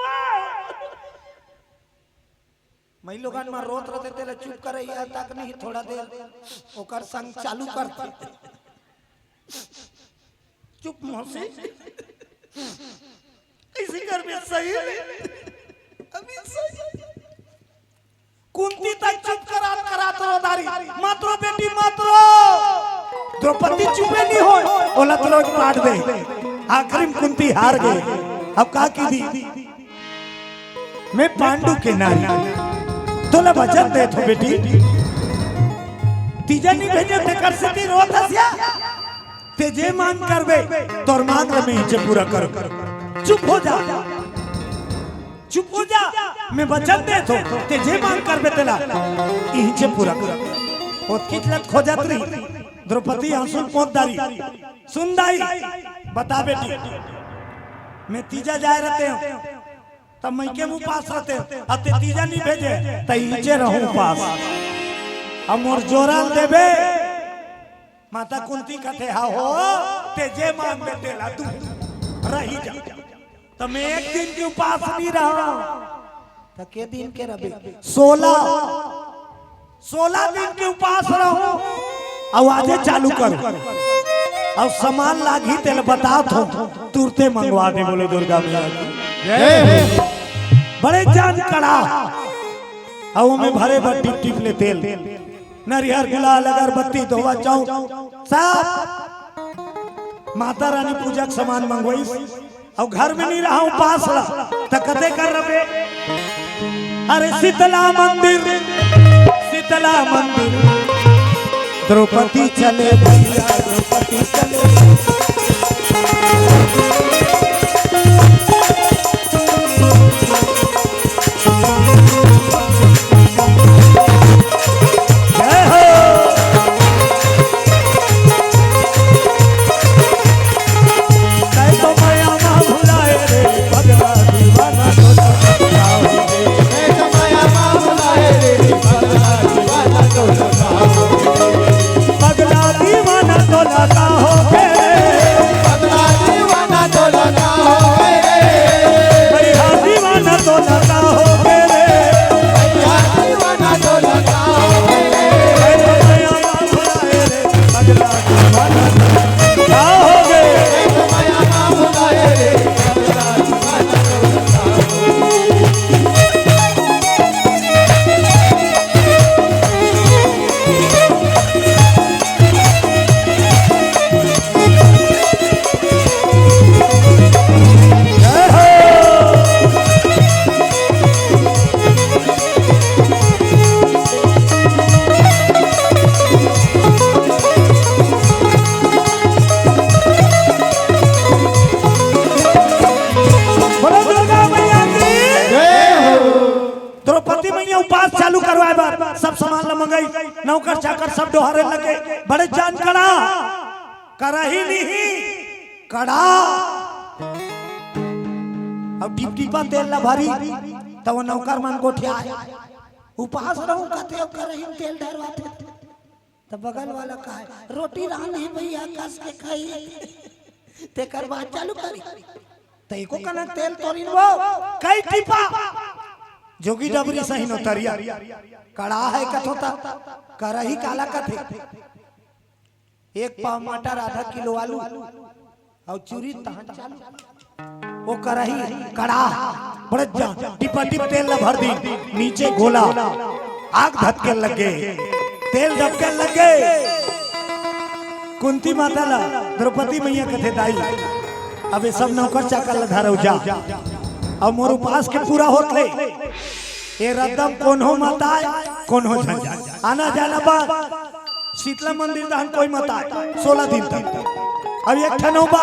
मैं लोगन में रोत रहते तेरे चुप करे या तक नहीं थोड़ा देर ओकर संग चालू करते। चुप मौसी, इसी घर में सही अभी सही कुंती तक चुप करा तो दारी मात्रो बेटी मात्रो। द्रौपदी चुपे नहीं हो ओला तो लोग काट दे। आखिर में कुंती हार गई। अब का की दी मैं पांडु के नारी तोला वचन दे तो बेटी तीजा नहीं भेजे थे कर सकी रोत हसिया ते जे मान करबे तोर मांग में ही पूरा कर। चुप हो जा, चुप हो जा, मैं वचन दे तो ते जे मान करबे तेला यही से पूरा कर। ओत कितलत खोजत रही द्रौपदी आंसू पोतदारी सुनदाई बता बेटी मैं तीजा जाए रहते हूं तब मैं के मुंह पास रहते अब ते तीजा नहीं भेजे त नीचे रहूं पास। अब मोर जोराल देबे माता कुंती कथे हा हो ते जे मान बेटे ला तू रही जा। तो मैं एक दिन के उपास नहीं रहा तो के दिन के रबे 16 दिन के उपास रहो। आवाजें चालू कर और सामान लागी तेल बता थो तुरते मंगवा दे। बोले दुर्गा मैया की बड़े जान कड़ा और में भरे भर टिप टिप ले तेल नरियर गुलाल अगरबत्ती धोवा चाऊ सब माता रानी पूजा का सामान मंगवाई और घर में नहीं रहा हूं पास तो कदे कर रहे। अरे शीतला मंदिर द्रौपदी चले भैया द्रौपदी चले। सब सामान ला मंगाई नौकर चाकर सब डोहारे लगे बड़े जान कड़ा करा ही नहीं कड़ा। अब टिप टिपा तेल ला भारी तब वो नौकर मन गोठिया उपवास रहूं कहते अब कर ही तेल धरवाते तो बगल वाला कहा रोटी रानी भैया कस के खाई तेकर बात चालू करी तईको कना तेल तोरिन वो कई टिपा जोगी डबरी सही नो तरिया कड़ा है कथोता करही काला कथे एक पाव मटर आधा किलो आलू और चूरी तहन चालू वो करही कड़ा बड़े जा टिपा टिप तेल ला भर दी नीचे गोला आग धक्के लगे तेल धक्के लगे कुंती माता ला द्रौपदी मैया कथे दाई अबे सब नौकर चाकर ला धारो जा अब मोर उपास के पूरा होत ले ये रदम कौन हो माता कौन हो झंझा आना जाना बा शीतला मंदिर दहन कोई माता 16 दिन तक अब एक ठनो बा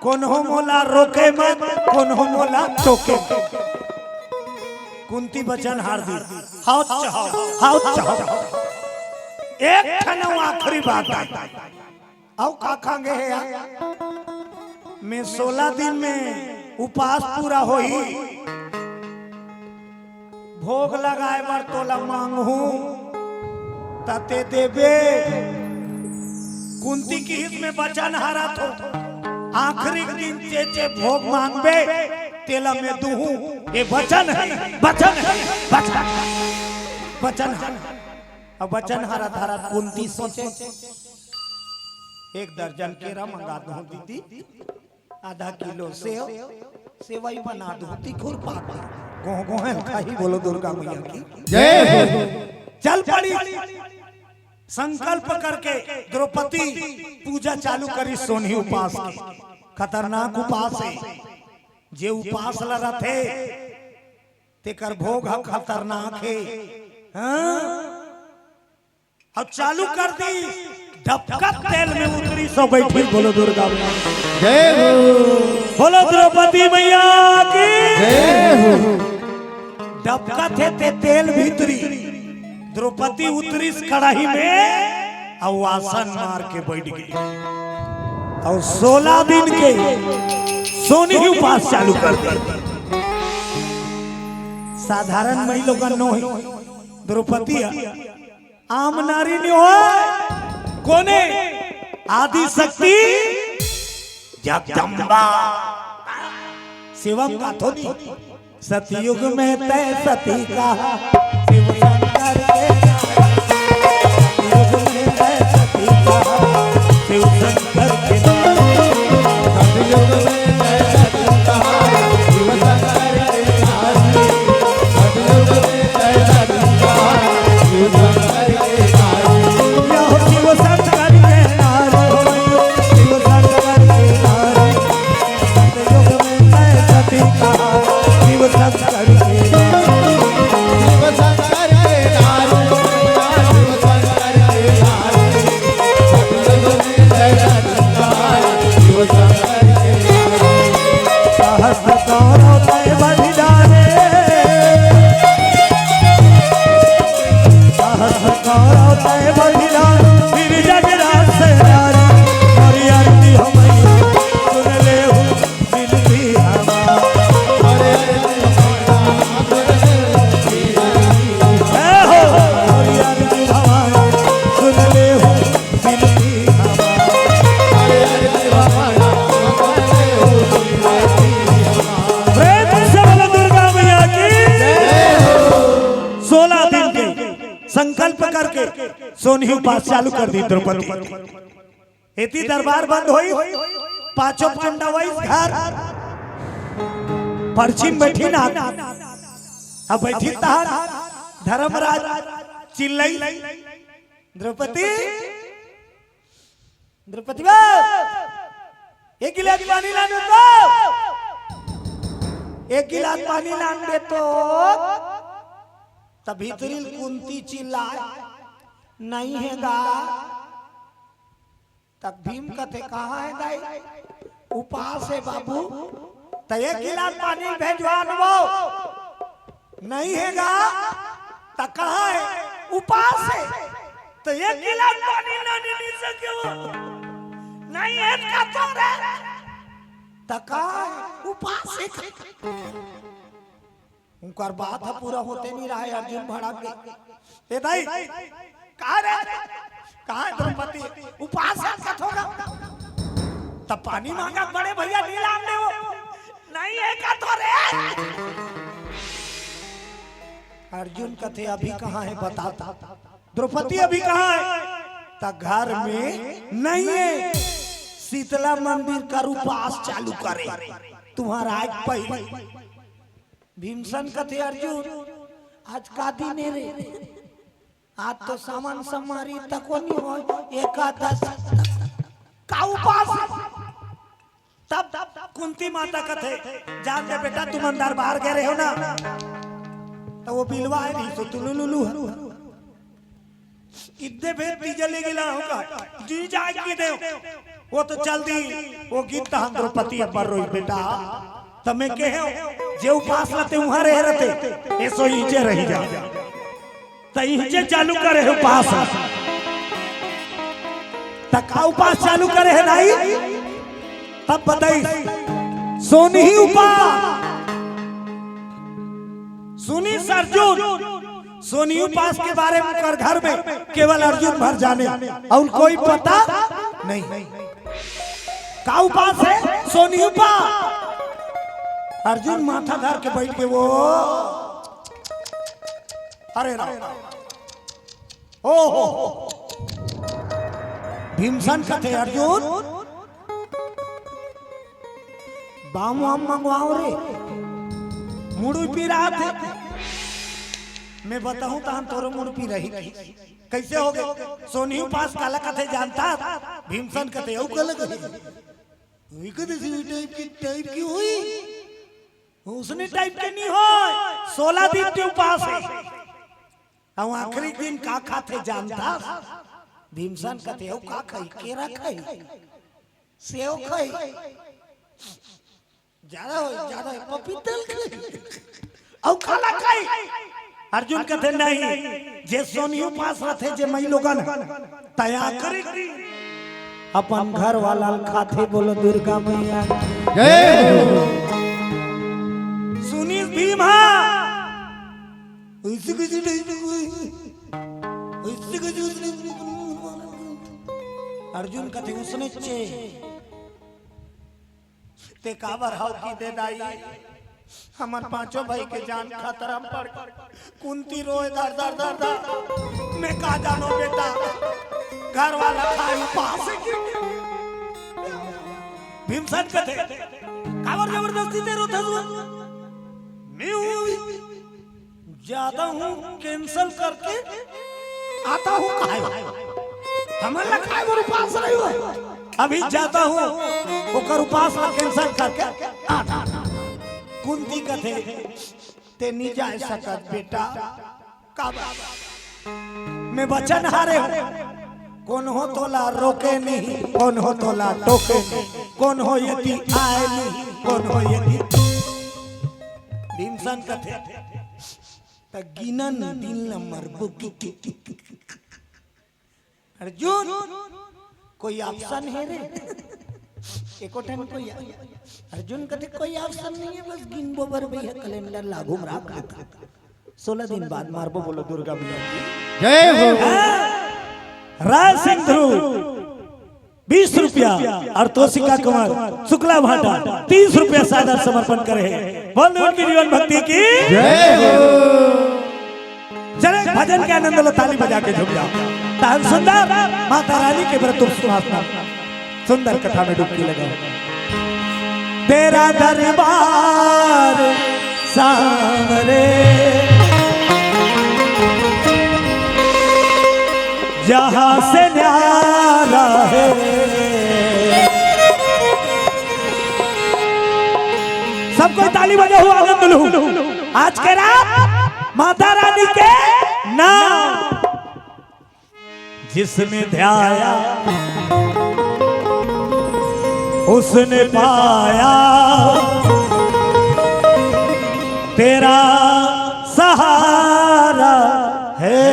कौन हो मोला रोके मत कौन हो मोला टोके कुंती बचन हार दी हाउ चाहो एक ठनो आखिरी बात आओ का खांगे है यार मैं 16 दिन में उपास पूरा होई भोग लगाए बर तोला मांगू तते देवे कुंती की हित में बचन हारा तो आखिरी दिन चेचे भोग मांगबे तेला में दूहू ये वचन है वचन अब वचन हारा धारा कुंती सोचे एक दर्जन केरा मंगा दो दीदी आधा किलो सेवई बना दो तिखुर पाक गोहन खाई बोलो दुर्गा मैया की जय हो चल पड़ी संकल्प करके द्रौपदी पूजा चालू करी सोनी उपास की खतरनाक उपास है जे उपास ला रथे तेकर भोग खतरनाक है हाँ? अब चालू कर दी ढपका तेल में उतरी सो बैठी बोलो दुर्गा मैया जय हो बोलो द्रौपदी मैया की जय हो ढपका थे ते तेल भीतरी द्रौपदी उतरी कढ़ाई में और आसन मार के बैठ गई और 16 दिन के सोनी की उपास चालू कर दी साधारण महिला नो द्रौपदी आम नारी नहीं हो कोने आदि शक्ति जगदम्बा शिवम का थोड़ी सतयुग में तय सती का शिव शंकर के सतयुग में तय सती का शिव शंकर के सतयुग में तय सती का शिव शंकर के सतयुग में तय सती का शिव शंकर के शिव शंकर के नारी शिव शंकर के नारी सतयुग में तय सती का शिव शंकर के शिव शंकर के नारी शिव शंकर के नारी सतयुग में तय सती का शिव शंकर के सहस्र कौरव तय बलिदाने सहस्र कौरव तय बलिदान फिर जगराज से नारी हरि आरती हमई सुन ले हो दिल की हवा हरे हो हरि आरती भवानी सुन ले हो दिल की हवा प्रेम से बोलो दुर्गा मैया की 16 दिन के संकल्प करके सोनी उपास चालू कर दी द्रौपदी इतनी दरबार बंद हुई पांचों चंडा वही घर पश्चिम बैठी ना अब बैठी तहार धर्मराज चिल्लाई द्रौपदी द्रौपदी एक गिलास पानी लाने दो एक गिलास पानी लान दे तो तभी भीतरी कुंती चिल्लाए नहीं है गा तक भीम कथे कहाँ है गाय उपास है बाबू तो एक गिलास पानी भेजवा दो नहीं है गा तक कहाँ है उपास है तो एक गिलास पानी ना नहीं सके वो नहीं है का तो रे तका उपास है उनकर बात है पूरा होते नहीं रहा है अर्जुन भड़क गए ए भाई कहा रे कहाँ है द्रौपदी? उपास कथ होगा तब पानी मांगा बड़े भैया नीलाम दे वो नहीं है का तो रे। अर्जुन कथे अभी कहाँ है बताता। द्रौपदी अभी कहाँ है? ता घर में नहीं है। शीतला मंदिर का उपास चालू करे तुम्हारा आज पहले। भीमसन कथे अर्जुन आज का दिन है रे? आज तो सामान समारी तक नहीं हो एकादश का उपास। तब कुंती माता कथे जान दे बेटा तुम अंदर बाहर गए रहे हो ना तो वो बिलवा है नहीं तो तुलुलुलु इतने भेद डीजे ले गिला होगा जी जाए की दे वो तो चल दी वो गीत हम द्रौपदी पर रोई बेटा तमे के हो जे उपास लते वहां रह रहते ऐसो ईचे रही जा तईचे चालू करे हो उपास तका उपास चालू करे है नहीं तब बताई सोनी ही उपास सुनी अर्जुन सोनी उपास के बारे में कर घर में केवल अर्जुन भर जाने और कोई पता नहीं। का उपास है? सोनी उपास। अर्जुन माथा धर के बैठ के वो अरे राम ओ हो भीमसन कथे अर्जुन बाम वाम मंगवाओ रे मुड़ू पी रहा थे मैं बताऊं तो हम तोरो मुड़ पी रही कैसे हो गए? सोनी उपास काला कथे जानता भीमसन कथे ओ काला कथे हुई कथे टाइप की हुई उसने टाइप के नहीं हो 16 दिन के उपास है और आखिरी दिन का खाते जानता भीमसन कथे ओ का खाई केरा खाई सेव खाई ज्यादा पपीतल खाई और खाला खाई। अर्जुन कथे नहीं जे सोनी उपास रथे जे मई लोगन तया करे अपन घर वाला खाते बोलो दुर्गा मैया जय सुनी भीमा अर्जुन कथे उसने चे ते काबर हाउ की दे दाई हमार पांचों भाई के जान खातर हम पड़ कुंती रोए दर दर दर दर मैं का जानो बेटा घर वाला खाई पास भीमसन कथे काबर जबरदस्ती दे रोता मैं ज्यादा हूँ कैंसल करके आता हूँ खाए हमारा खाए वो उपास नहीं हुआ अभी जाता हूँ ओकर उपास कैंसल करके आता कुंती कथे ते नहीं जा सकत बेटा का मैं वचन हारे हूँ कौन हो तोला रोके नहीं कौन हो तोला टोके नहीं कौन हो यदि आए नहीं कौन हो यदि भीमसन कथे त गिनन दिन नंबर बुकी अर्जुन कोई ऑप्शन है रे एको टाइम कोई अर्जुन कथे कोई ऑप्शन नहीं है बस गिनबो बर भैया कैलेंडर लागू राख लेता 16 दिन बाद मारबो बोलो दुर्गा मैया जय हो राज सिंह ध्रुव 20 रुपया और तोशिका कुमार शुक्ला भाटा 30 रुपया सादर समर्पण करे बोल उनकी जीवन भक्ति की जय हो चले भजन के आनंद लो ताली बजा के झूम जाओ तान सुंदर माता रानी के व्रत सुहासना सुंदर कथा में डुबकी लगाओ तेरा दरबार सामने जहां से न्यारा है सब कोई ताली बजा हुआ आनंद लो आज के रात माता रानी के नाम जिसने ध्याया उसने पाया तेरा सहारा है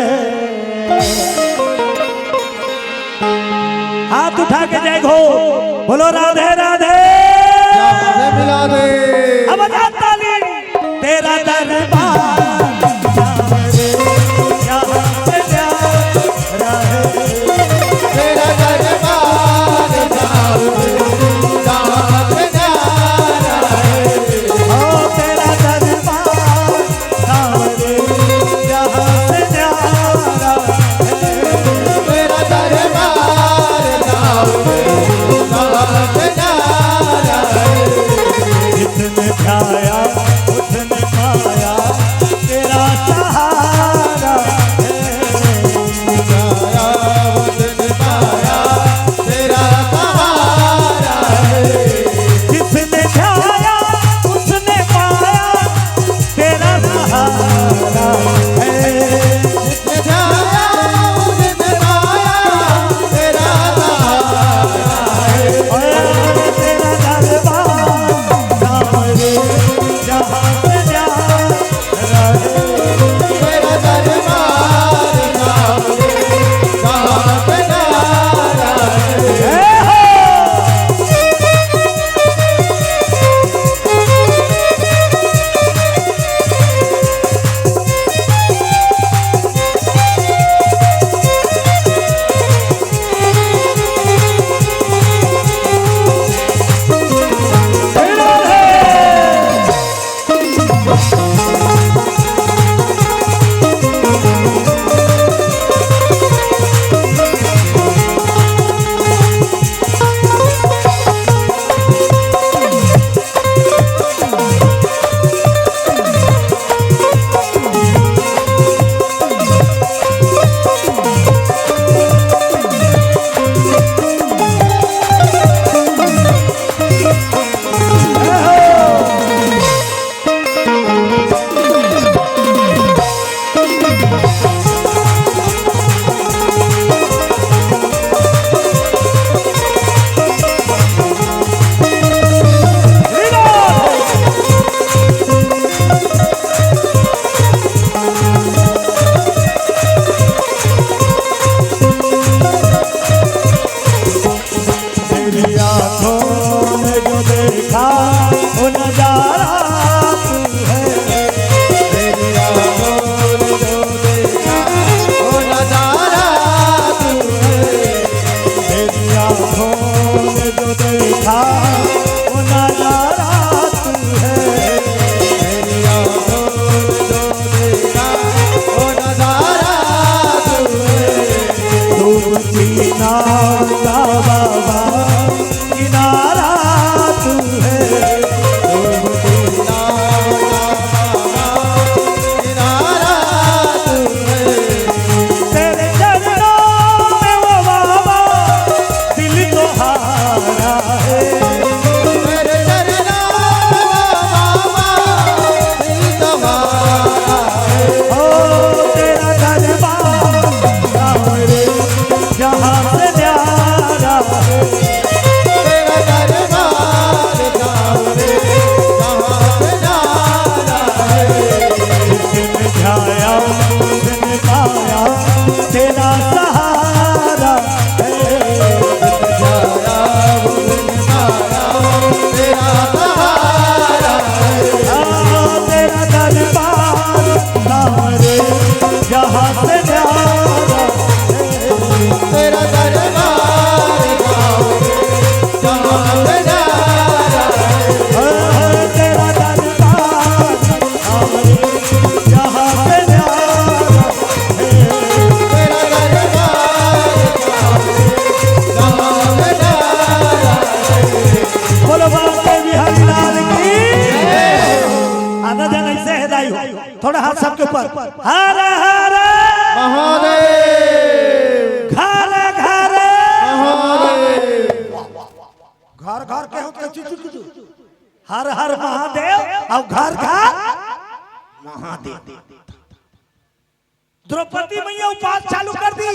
हाथ उठा के जय घो बोलो राधे राधे मिला दे अब ताली तेरा दरबार ध्याया उसने पाया तेरा सहारा है। ध्याया उसने पाया तेरा सहारा है। जिसने ध्याया उसने पाया तेरा सहारा है। जिसने ध्याया उसने पाया तेरा सहारा है। तेरा दरबार सामने जहाँ से न्यारा है। तेरा दरबार सामने जहाँ पे न्यारा है। तेरी आँखों ने जो देखा वो नजारा तू है। तेरी आँखों ने जो देखा वो नजारा तू है। तेरी आँखों ने जो देखा वो नजारा तू है। तेरी आँखों ने जो देखा वो नजारा तू है। डूबती नाव का बाबा किनारा तू है। डूबती नाव का बाबा किनारा तू है। तेरे चरणों में वो बाबा दिल तो हारा है। तेरे चरणों में वो बाबा दिल तुम्हारा है। ओ तेरा दरबार सामने जहाँ से न्यारा है। तेरा दरबार सामने जहाँ पे न्यारा है। जिसने ध्याया उसने पाया तेरा सहारा है। ध्याया उसने पाया तेरा सहारा है। तेरा दरबार सामने जहाँ से न्यारा है। तेरा दरबार सामने जहाँ पे न्यारा है। तेरा दरबार सामने जहाँ से न्यारा है। तेरा दरबार सामने जहाँ पे न्यारा है। बोलो बाबा बिहारी लाल की। आधा जन ऐसे है दाई हो, थोड़ा हाथ सबके ऊपर। हर हर महादेव घर घर महादेव घर घर के हो के चुचु चुचु हर हर महादेव और घर घर महादेव। द्रौपदी मैया उपास चालू कर दी।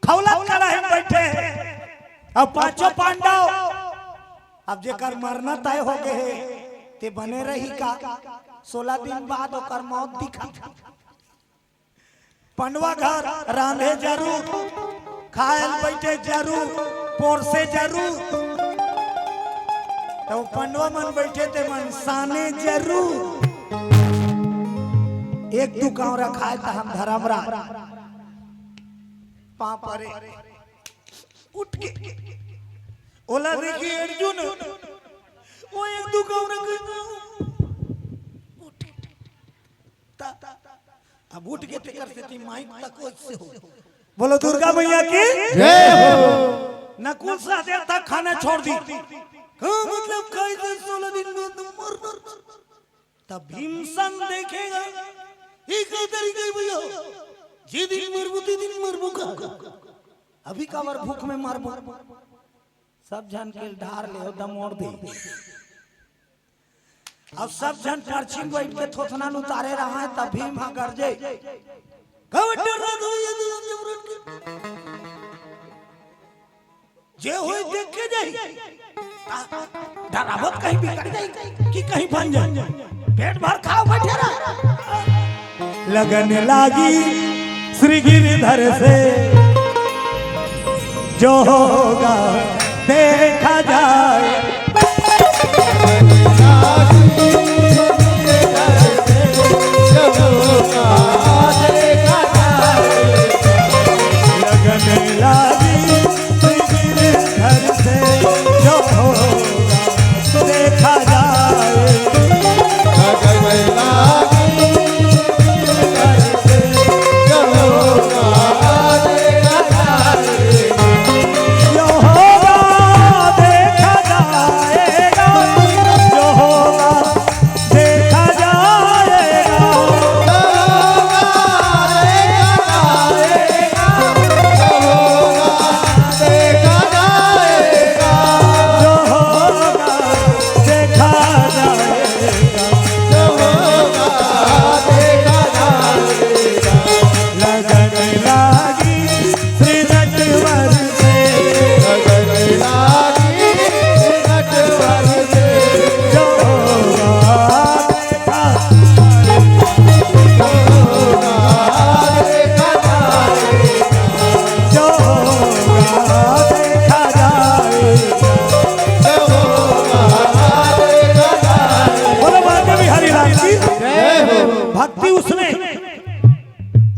खौला कड़ा है बैठे अब पांचों पांडव अब जेकर मरना तय हो गए ते बने रही का 16 दिन बाद ओकर मौत दिखा। पंडवा घर रांधे जरूर, खायल बैठे जरूर, पोरसे जरूर। तो पंडवा मन बैठे ते मन साने जरूर। एक दू कावरा खाए तो हम धर्मरा पापरे उठ के ओला देखी अर्जुन वो एक दू कावरा अब उठ के ते कर से माइक तक से हो। बोलो दुर्गा मैया की जय हो। नकुल सहदेव तक खाना छोड़ दी। हाँ मतलब कैसे 16 दिन में तुम मरना। तब भीमसन देखेगा ये क्या तरीका है भैया, जे दिन मरबू ते दिन मरबू का अभी कावर भूख में मरबू। सब जन के ढार ले हो दम ओढ़ दे। अब सब जन पर्ची बैठ के थोथना उतारे रहा है तब भीम हाँ गरजे जे होई देख के जाई डरावत कहीं बिगड़ जाई कि कहीं बन जाए पेट भर खाओ बैठे रह। लगन लागी श्री गिरिधर से जो होगा देखा जाए। लगन लागी श्री गिरिधर से जो होगा देखा जाए।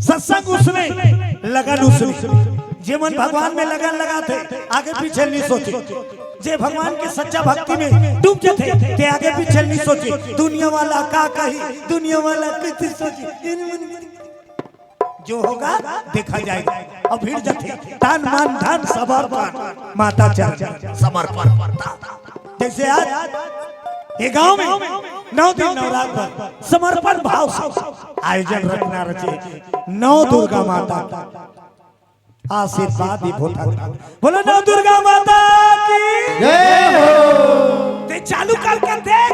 सत्संग उसने लगन उसने जीवन भगवान में लगन लगाते आगे पीछे नहीं सोचे। जे भगवान के सच्चा भक्ति में डूब जाते ते आगे पीछे नहीं सोचे। दुनिया वाला का कही दुनिया वाला किसी सोचे जो होगा देखा जाएगा। और भीड़ जाते तन मन धन समर्पण माता चरण समर्पण। जैसे आज ये गांव में 9 दिन नवरात्र समर्पण भाव से आयोजन रखना रचे। 9 दुर्गा माता आशीर्वाद ही बोलो 9 दुर्गा माता की जय हो। ते चालू करके देख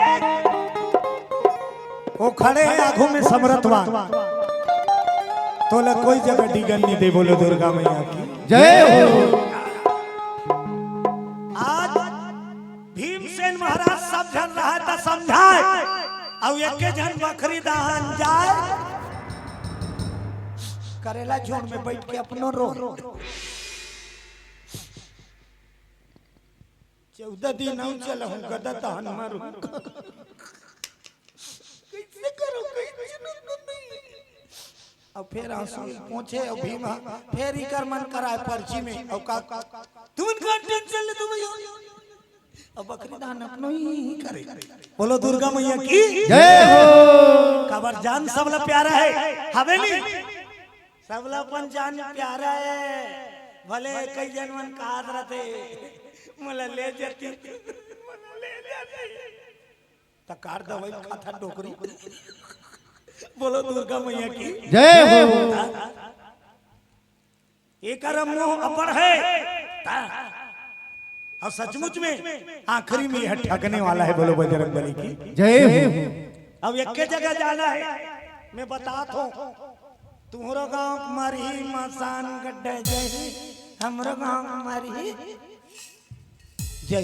वो खड़े हैं आंखों में समरथवान तो लग कोई जगह डिगन नहीं दे। बोलो दुर्गा मैया की जय हो। आज भीमसेन महाराज सब जन रहा था समझाए और एक जन बकरी दहन जाए करेला झोंड में बैठ के अपनो रो 14 दिन हम चल हूं गदा दहन मारू कैसे करो कैसे नहीं। अब फिर आंसू पहुंचे और भीमा फिर ही कर मन कराए पर्ची में और का तुम इनका टेंशन ले तुम अब बकरी दान अपनो ही करे। बोलो दुर्गा मैया की जय हो। खबर जान सबला प्यारा है हवेली सबला अपन जान प्यारा है। भले कई जन मन कहा रहते मला ले जाती तकार दवाई खाता डोकरी। बोलो दुर्गा मैया की जय हो। एक मुंह अपर है और सचमुच में आखिरी में यह ठगने वाला है। बोलो बजरंगबली की जय हो। अब एक जगह जाना है मैं बताता हूँ। तुम्हारा गांव मरही मसान गड्ढे जय हमरो गांव मरही जय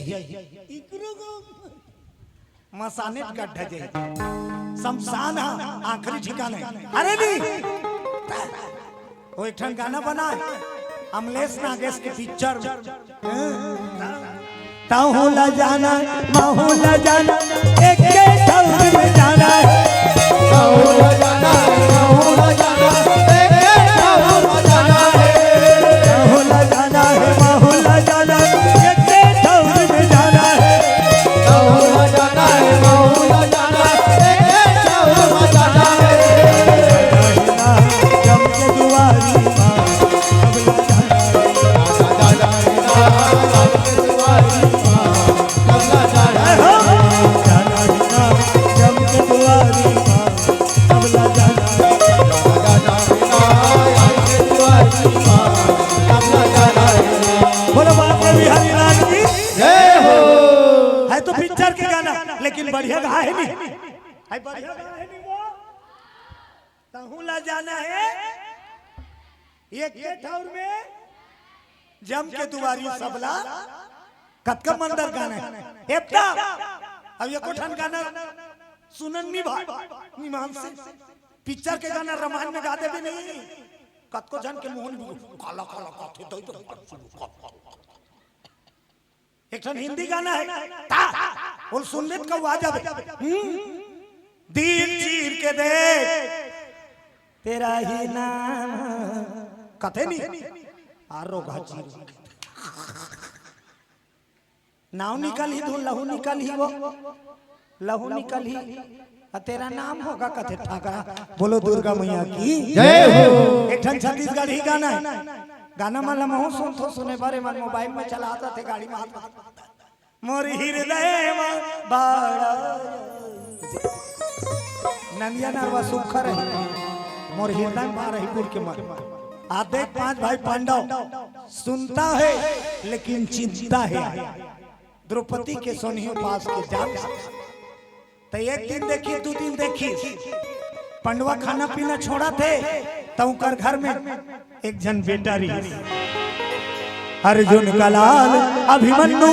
इकरो गांव मसाने गड्ढे जय शमशान आखिरी ठिकाना है। अरे नहीं वो एक ठन गाना बना है अमलेश नागेश के पिक्चर ताहुला जाना माहुला जाना एक के ठौर में जाना है। ताहुला जाना माहुला जाना एक के ठौर में जाना है। ताहुला जाना है माहुला जाना एक के ठौर में जाना है। ताहुला जाना है माहुला जाना एक के ठौर में जाना है। जब के दुआरी दादा दादा दादा के दुआरी मां बढ़िया गा है नहीं, आई बढ़िया गा है नहीं वो तहू ला जाना है ये के ठाउर में जम के दुआरी सबला कतका मंदर गाना है एप्ता अब ये कोठन गाना सुनन नहीं भाई निमान से पिक्चर के गाना रामायण में गा दे भी नहीं कतको जन के मोहन काला काला काथे दई तो एक ठन हिंदी गाना है ता और सुनलेत का आवाज आवे दिल चीर के देख तेरा ही नाम कथे नहीं आरो गाची नाव निकल ही तो लहू निकल ही वो लहू निकल ही तेरा नाम होगा कथे ठाकरा बोलो दुर्गा मैया की जय हो। एक ठन छत्तीसगढ़ ही गाना है गाना माला महू सुन तो सुने बारे मन मोबाइल में चलाता थे गाड़ी में मोर हृदय में बाड़ा नंदिया नरवा सुखर है मोर हृदय में बाड़ा ही पुर के मर आधे 5 भाई पांडव सुनता है लेकिन चिंता है द्रौपदी के सोनियों पास के जान तो एक दिन देखी 2 दिन देखी पंडवा खाना पीना छोड़ा थे तो कर घर में एक जन बेटा रही अर्जुन का लाल अभिमन्यु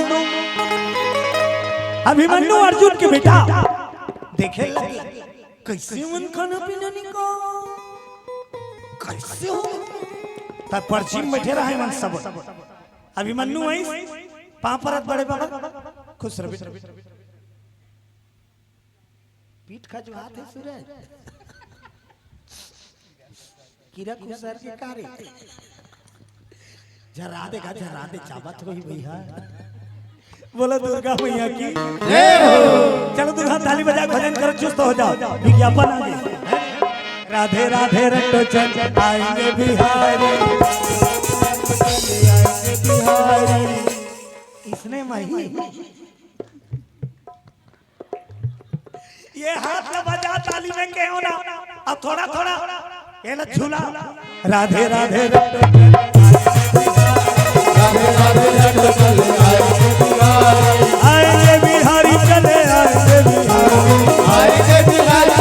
अभिमन्यु अर्जुन के बेटा देखे लगे कैसे मन खाना पीना निको कैसे हो तब पर्ची में बैठे रहे मन सब अभिमन्यु वहीं पापरत बड़े बाबा खुश रहे पीठ खजवात है सूरज कीरा खुसर के कारे जरा दे चाबत होई भैया बोलो दुर्गा मैया की जय हो। चलो दुर्गा ताली बजा भजन करो चुस्त हो जाओ विज्ञापन आगे राधे राधे रटो चल आएंगे बिहारी आएंगे बिहारी इसने माही ये हाथ में बजा ताली में के होना अब थोड़ा थोड़ा ये ना झूला राधे राधे आएंगे बिहारी चले आएंगे बिहारी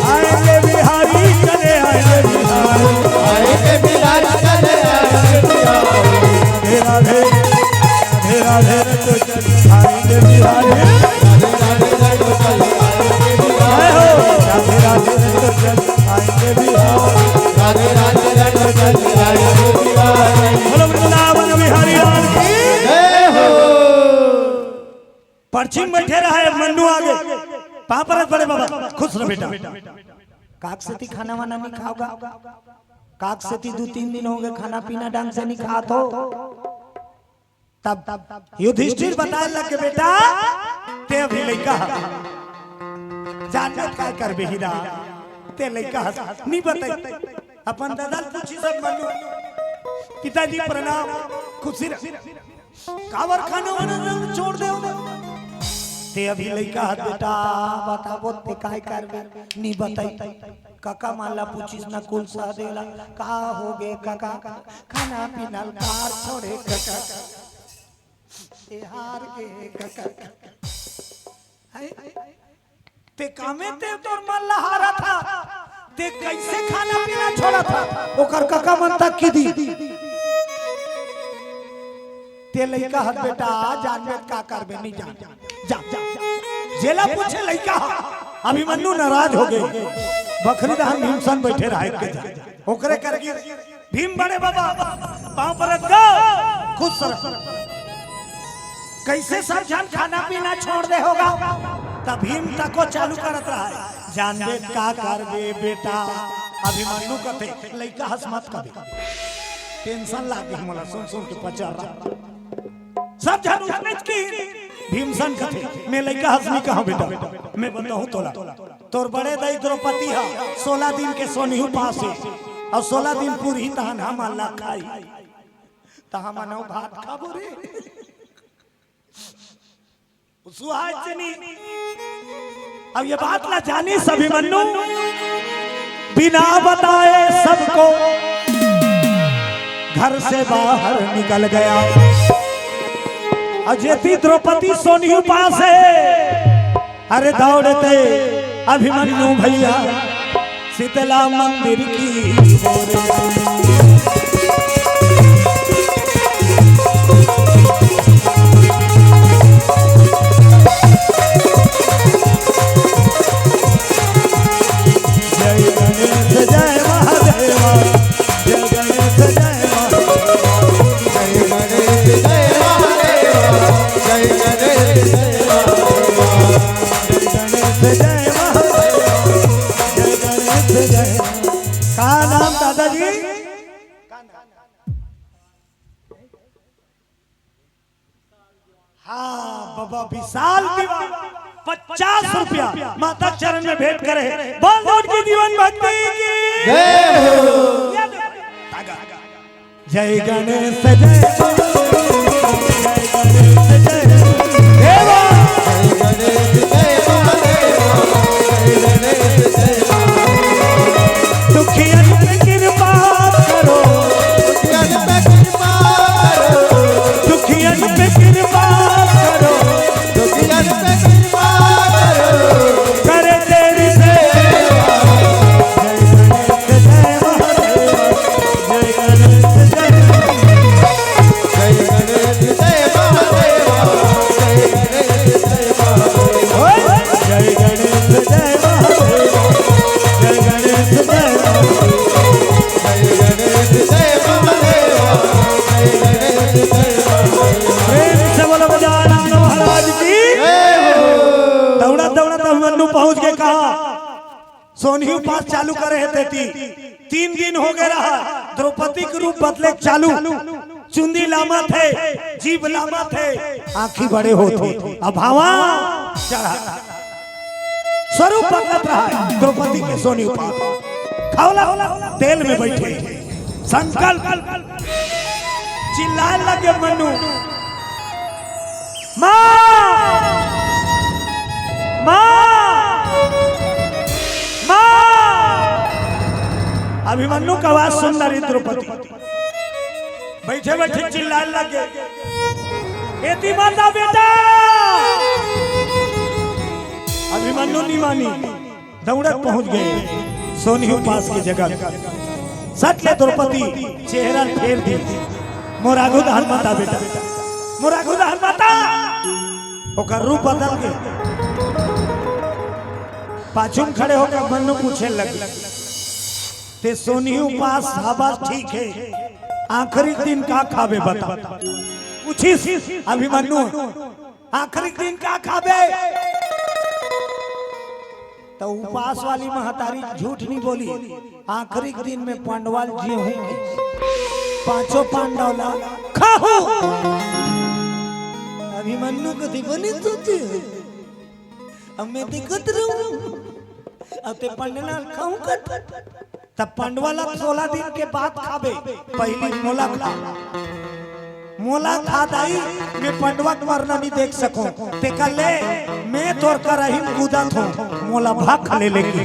आएंगे बिहारी चले आएंगे बिहारी राधे राधे राधे आएंगे बिहारी पश्चिम बैठे रहा मन्नू आगे पापरत बड़े बाबा खुश रह बेटा काक से खाना वाना नहीं खाओगा काक से 2-3 दिन हो गए खाना पीना ढंग से नहीं खात हो तब युधिष्ठिर बताए लगे बेटा ते अभी लइका जानत काय कर बेहिरा ते लइका नहीं बताई अपन दादा पूछी सब मन्नू पिताजी प्रणाम खुशी कावर खाना वाना छोड़ दे ते अभी लइका बेटा बताबो ते काय करबे नहीं बताई काका माला पूछिस ना कुल सा देला का हो गे काका खाना पीना कार छोड़े काका ते हार गे काका ते कामे ते तोर मल्ला हारा था ते कैसे खाना पीना छोड़ा था ओकर काका मनता की दी ते लइका हद बेटा जानबे का करबे नहीं जान जा जेला पूछे लइका अभिमन्यु नाराज हो गए बकरी दहन भीमसन बैठे रहे के ओकरे करगी भीम बड़े बाबा पांव पर रख खुद सर कैसे सब जान खाना पीना छोड़ दे होगा तब भीम तको चालू करत रहा है जानबे का करबे बेटा अभिमन्यु कथे लइका हंस मत कभी टेंशन लागे हमरा सुन सुन के पचार रहा सब जानू समझ की भीमसन कथे मैं लइका हंसनी कहा बेटा मैं बताऊं तोला तोर बड़े दई द्रौपदी हा 16 दिन के सोनिहु पास है और 16 दिन पूरी तहन हम अल्लाह खाई त हम नौ भात खाबो रे सुहाज चनी अब ये बात ना जानी सभी मन्नू बिना बताए सबको घर से बाहर निकल गया अजेती द्रौपदी सोनी पास है। अरे दौड़ते अभिमन्यु भैया शीतला मंदिर की जय गणेश जय महादेवा जय गणेश जय का नाम दादाजी? हाँ बाबा विशाल 50 रुपया माता चरण में भेंट करे। बोल दो उनकी जीवन भक्ति की जय गणेश जय दुखियन पे कृपा करो दुखियन पे कृपा करो करे तेरी सेवा जय गणेश जय गणेश जय जय गणेश जय जय गणेश प्रेम से बोलो गजानन महाराज की। दौड़ा दौड़ा तब मन्नू पहुंच के कहा सोनी पास चालू करे है 3 दिन हो गए रहा। द्रौपदी के रूप बदले चालू चुंदी लामा थे जीभ लामा थे आंखी बड़े होते अभावा चढ़ा स्वरूप बदलत रहा। द्रौपदी के सोनी पास खौला तेल में बैठे संकल्प चिल्लाने लगे मन्नू माँ माँ माँ। अभिमन्यु का आवाज सुन रही द्रौपदी बैठे बैठे चिल्लाने लगे एती माता बेटा। अभिमन्यु नहीं मानी दौड़क पहुंच गए सोनी पास की जगह सच ले द्रौपदी चेहरा फेर दी मोरागु दहन माता बेटा मोरागु दहन माता ओकर रूप बदल के पाछुम खड़े होकर मन्नू पूछे लगे ते सोनी पास आवाज ठीक है आखिरी दिन का खाबे बता पूछी अभिमन्यु आखिरी दिन का खाबे तो उपास वाली महतारी झूठ नहीं बोली। आखिरी दिन में पांडवाल जी होंगे 5 पांडव ला खाओ। अभिमन्यु को दीवानी सोचे अब मैं दिक्कत रहूं अब ते पांडवाल खाऊं कर तब पांडवाला 16 दिन के बाद खाबे पहली मोला खा मोला खादाई मैं पंडवा मरना नहीं देख सकूं ते कले मैं तोर कर रही कूदा थो मोला भाग खले लेके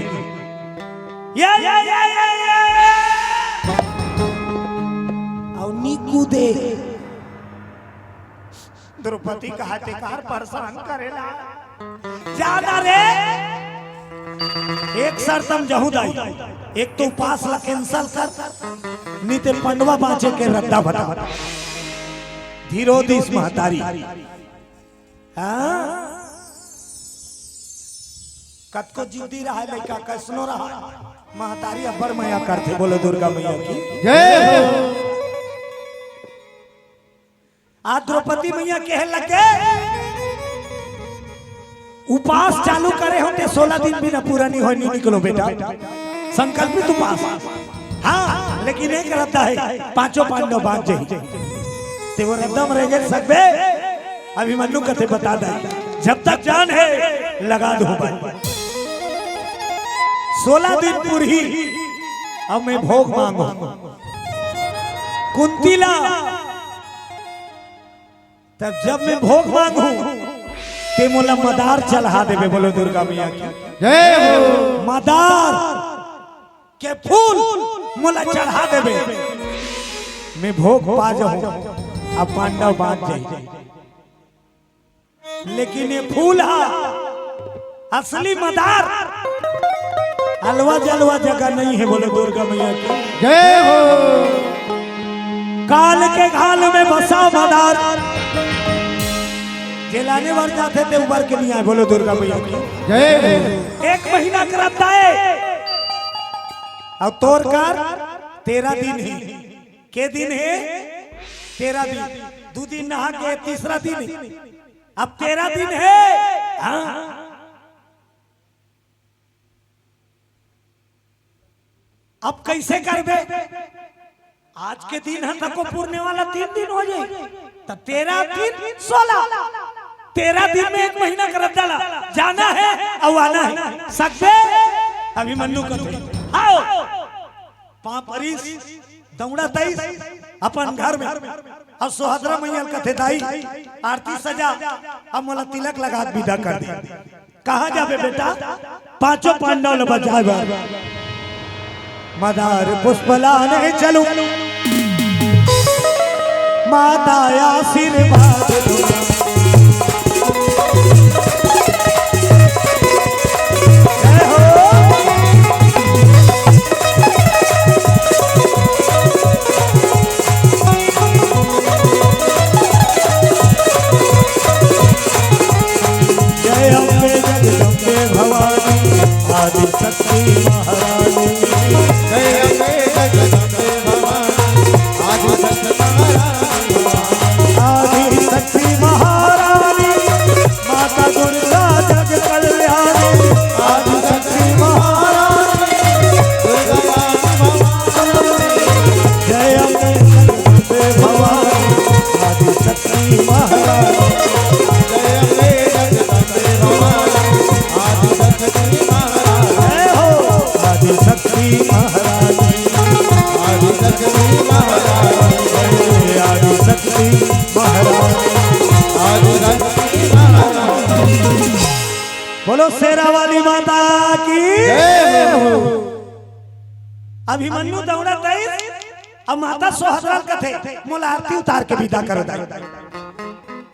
या और नी कूदे द्रौपदी का हाथे कार परेशान करेला ज्यादा रे एक शर्तम जहुदाई एक तो उपास ला कैंसल कर नहीं ते पंडवा बाँचे के रद्दा बता धीरोदिस महतारी कत को जिद्दी रहा लड़का कैसनो रहा महतारी अब्बर मैया करते बोलो दुर्गा मैया की जय हो। आज द्रौपदी मैया कह लगे उपास चालू करे होते 16 दिन भी ना पूरा नहीं हो नहीं निकलो बेटा संकल्पित उपास हाँ लेकिन एक रहता है 5 पांडव बांध जाए ते वो एकदम रह गए सकबे। अभिमन्यु कथे बता दे जब तक जान है लगा दो भाई 16 दिन पूरी अब मैं भोग मांगू कुंतीला तब जब मैं भोग मांगू ते मोला मदार चढ़ा देवे बोलो दुर्गा मैया की जय हो। मदार के फूल मोला चढ़ा देवे मैं भोग पा जाऊं अब पांडव बांध जाए लेकिन ये फूल है असली मदार। हलवा जलवा जगह नहीं है बोले दुर्गा मैया की जय हो। काल के घाल में बसा मदार, जलाने भर जाते थे उबर के नहीं आए बोलो दुर्गा मैया की जय हो। 1 महीना करता है अब तोर कर 13 दिन है। के दिन है 13 दिन, 2 दिन नहा के 3रा दिन है। अब 13 दिन है। हाँ अब कैसे कर दे? आज के दिन है तक को पूरने वाला 3 दिन हो जाए तो 13 दिन 16, 13 दिन में 1 महीना कर डाला। जाना है और आना है सकते अभिमन्यु कथे आओ 5 परिस दौड़ा 23 अपन घर में और सुभद्रा मैया कथे दाई आरती सजा अब मोला तिलक लगा विदा कर दी। कहाँ जाबे बेटा? 5 पांडव बचाए मदार पुष्पलाने चलू माता आशीर्वाद दूंगा। जय हो। जय अम्बे जगदम्बे भवानी आदि शक्ति महारानी। जय अम्बे जगदम्बे भवानी आदि शक्ति महारानी। आदि शक्ति महारानी माता दुर्गा जग कल्याणी। आदि शक्ति महारानी दुर्गा जय अम्बे जगदम्बे भवानी आदि शक्ति महारानी। जय अम्बे जगदम्बे भवानी आदि शक्ति महारानी। जय हो आदि शक्ति महारानी। आदि शक्ति महारानी। जय आदि शक्ति महारानी। आदि शक्ति महारानी। बोलो शेरा वाली माता की जय हो। अभिमन्यु दौड़ा 23 अब माता सुभद्रा कथे मोला आरती उतार के विदा कर दाई।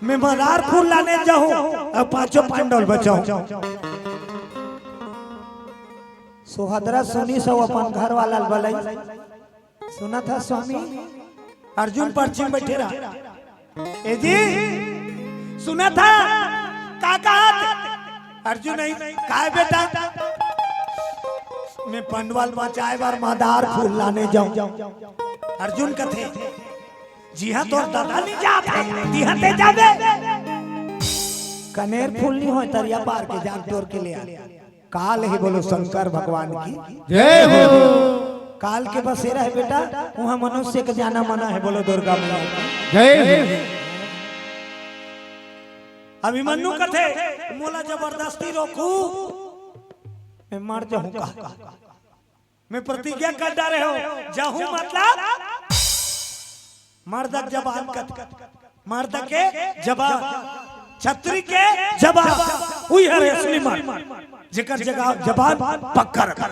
मैं मदार फूल लाने जाऊं अब 5 पांडव बचाऊं। सुभद्रा सुनी सब अपन घर वाला बोलाई सुना था स्वामी अर्जुन पश्चिम बैठे रहा। ए जी सुना था का कहा अर्जुन नहीं का बेटा? मैं पंडवाल बचाए बार मदार फूल लाने जाऊं। अर्जुन कथे जी हाँ तोर दादा नहीं जाते जी हाँ ते जाबे। कनेर फूल नहीं हो तरिया पार के जान तोड़ के ले आ। काल ही बोलो शंकर भगवान की जय हो। काल के बसेरा है बेटा वहाँ मनुष्य के जाना मना है बोलो दुर्गा मैया की जय हो। अभिमन्यु कथे मोला जबरदस्ती रोकू मैं मर जाऊं का? मैं प्रतिज्ञा कर डाले हो जाऊं मतलब मर्द जबान मर्द के जबान छतरी के जबान हुई है असली मर्द जेकर जगह जबान पक्का रखा।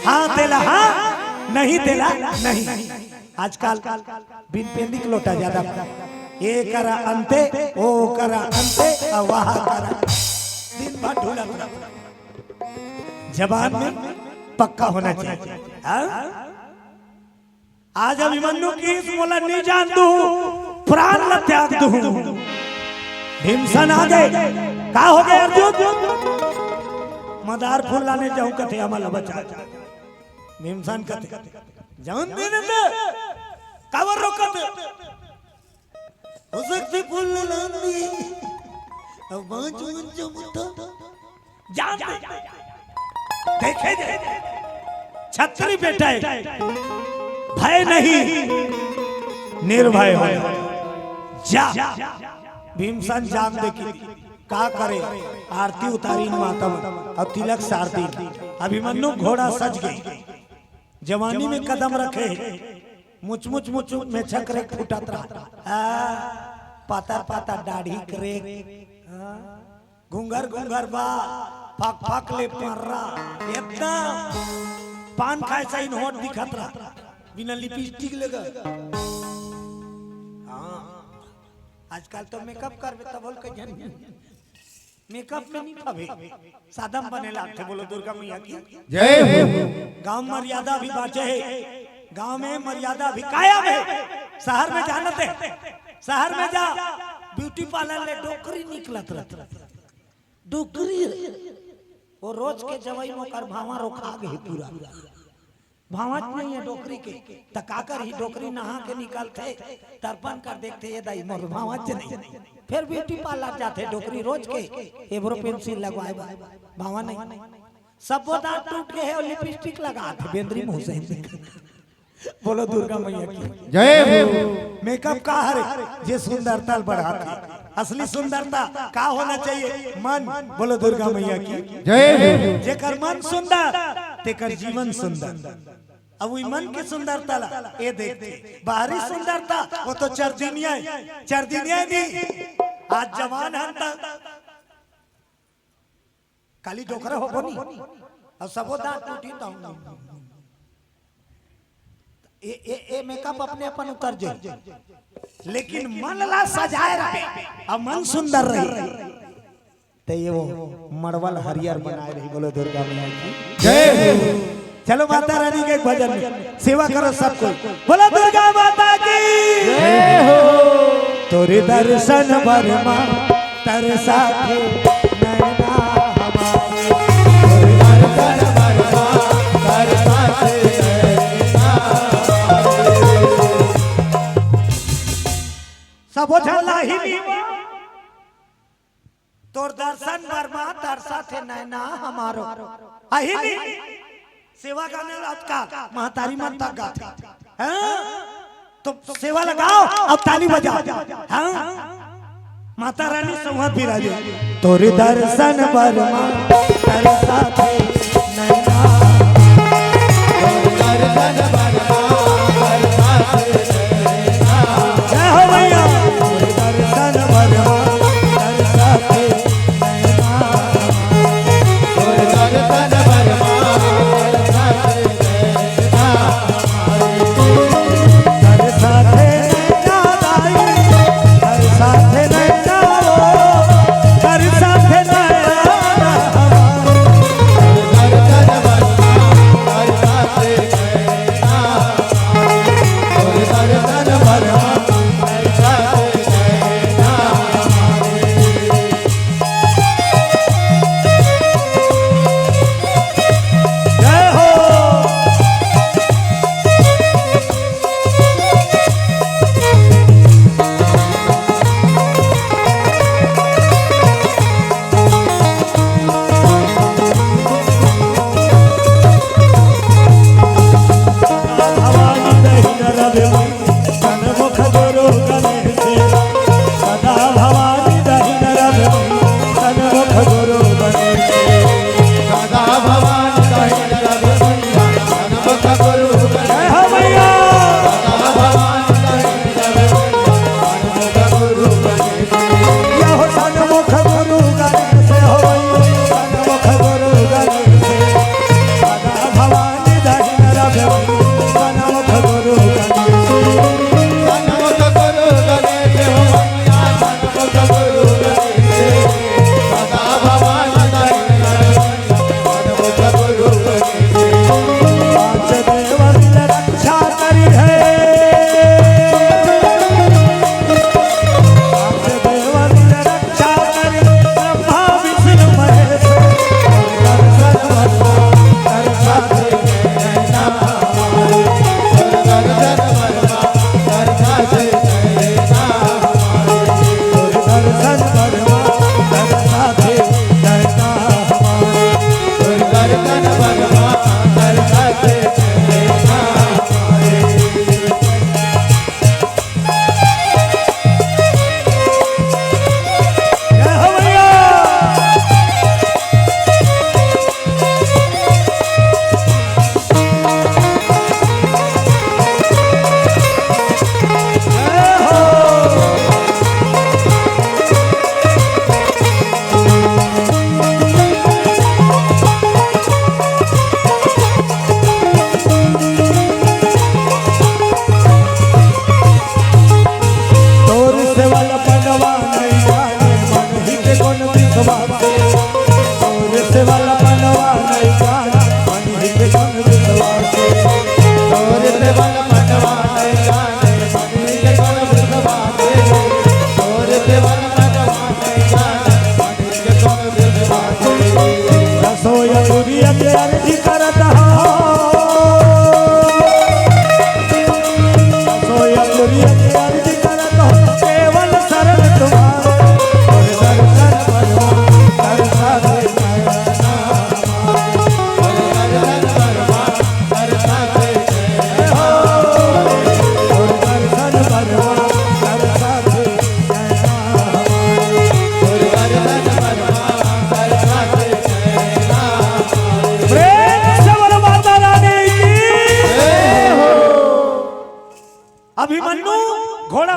हाँ तेला हाँ नहीं तेला नहीं। आजकल बिन पेंदी के लोटा ज्यादा ये करा अंते ओ करा अंते और वहा करा दिन भर ढूंढा जबान में पक्का होना चाहिए। हाँ? आज अभिमन्यु की मोला नहीं जान दू प्राण न त्याग दू। भीमसन आ गए का हो गए अर्जुन मदार फूल लाने जाऊं कथे हमारा बचा। भीमसन कथे जान देने दे कावर रोकत हो सकती फूल लानी अब बांचो मुट्ठा जान दे देखे छतरी बेटा है भय नहीं निर्भय हो जा। भीमसन जान देखी का करे आरती उतारी माता और तिलक सारती। अभिमन्यु घोड़ा सज गई जवानी में कदम रखे मुच मुच मुच में छकरे फुटत रहा। पाता पाता दाढ़ी करे घुंगर घुंगर बा फक फक ले पर्रा इतना पान खाए सही होठ दिखत रहा बिना लिपस्टिक लगा। आजकल तो मेकअप करबे तब बोल के मेकअप में नहीं फबे सादम बने लाते बोलो दुर्गा मैया की जय हो गांव मर्यादा भी बाचे है गांव में मर्यादा भी कायम है शहर में जानते शहर में जा ब्यूटी पार्लर ले डोकरी निकलत रहता डोकरी वो रोज के जवाई मोकर भावा रोखा गई पूरा भावत नहीं है डोकरी के तकाकर ही डोकरी नहा के निकलते तर्पण कर देखते ये दाई मोर भावत नहीं फिर ब्यूटी पार्लर जाते डोकरी रोज के एब्रो पेंसिल लगवाए भावा नहीं सब वो दांत टूट गए और लिपस्टिक लगाते बेंद्री मुंह से बोलो दुर्गा मैया की जय हो मेकअप का हर ये सुंदरता बढ़ाती असली सुंदरता का होना चाहिए मन बोलो दुर्गा मैया की जय हो जेकर मन सुंदर तेकर जीवन सुंदर अब वही मन की सुंदरता ला ये देखते बाहरी सुंदरता वो तो चरदिनिया नहीं आज जवान हंता काली डोकरा हो बोनी और सबो दांत टूटी तो ए मेकअप अपने अपन उतर जाए लेकिन मन ला सजाए रहे अब मन सुंदर रहे तो ये वो मड़वल हरियर बनाए रही बोलो दुर्गा मैया की जय हो चलो माता रानी के एक भजन में सेवा करो सबको बोलो दुर्गा माता की जय हो तोरे दर्शन वर्मा तरसा के नैना हमारे सब झल्ला ही तोर दर्शन वर्मा तरसा थे नैना हमारो अहिनी सेवा गाने रात का महतारी मन तक गाते हैं तो सेवा लगाओ अब ताली बजाओ हाँ माता रानी संवाद भी राजे तोरे दर्शन वर्मा तरसा थे नैना दर्शन वर्मा तरसा थे जय हो भैया तोरे दर्शन वर्मा तरसा थे नैना दर्शन वर्मा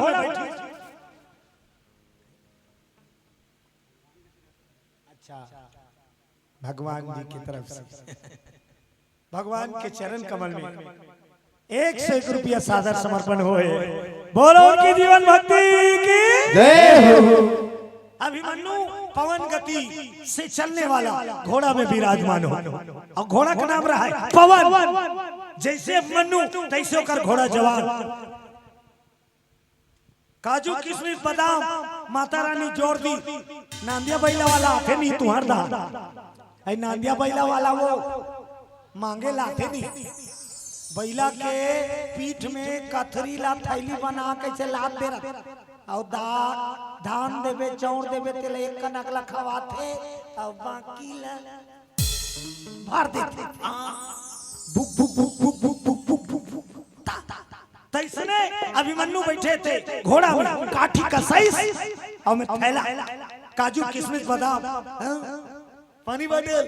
में बैठी। अच्छा, भगवान जी की तरफ से भगवान के चरण कमल में 101 रुपया सादर समर्पण होए। बोलो उनकी जीवन भक्ति की जय हो। अभिमन्यु पवन गति से चलने वाला घोड़ा में विराजमान हो, और घोड़ा का नाम रहा है पवन। जैसे अभिमन्यु तैसे होकर घोड़ा जवान। काजू किशमिश बादाम माता रानी जोड़ दी। नांदिया बैला वाला आते नहीं तुहार दा, नांदिया बैला वाला वो मांगे लाते नहीं। बैला के पीठ में कथरी ला थैली बना कैसे लाद दे रहा, और धान देवे चौड़ देवे तेल एक कनक ला खवाते, और बाकी ला भर देते। Book book book book book book book book book तैसने अभिमन्यु बैठे थे घोड़ा में, काठी का साइज और में थैला, काजू किशमिश बादाम, पानी बॉटल।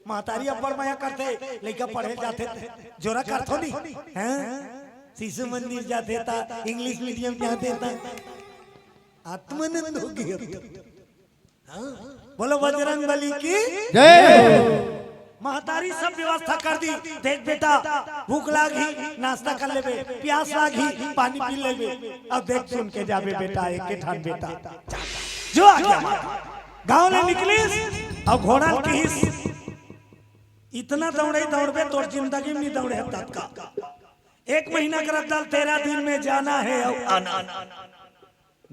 मातारी अब्बड़ माया करते, लड़का पढ़े जाते थे, जोरा करथो नहीं हैं, शिशु मंदिर जाते था, इंग्लिश मीडियम जाते था, आत्मानंद हो गया। बोलो बजरंग बली की जय। महतारी सब व्यवस्था कर दी। देख बेटा भूख लागी नाश्ता कर लेबे, प्यास लागी पानी पी लेबे, अब देख सुन के जाबे बेटा एक ठान बेटा जो आ गया। गांव में निकली और घोड़ा की इतना दौड़े दौड़बे तोर जिंदगी में नहीं दौड़े तक का। 1 महीना का रद्दल 13 दिन में जाना है और आना।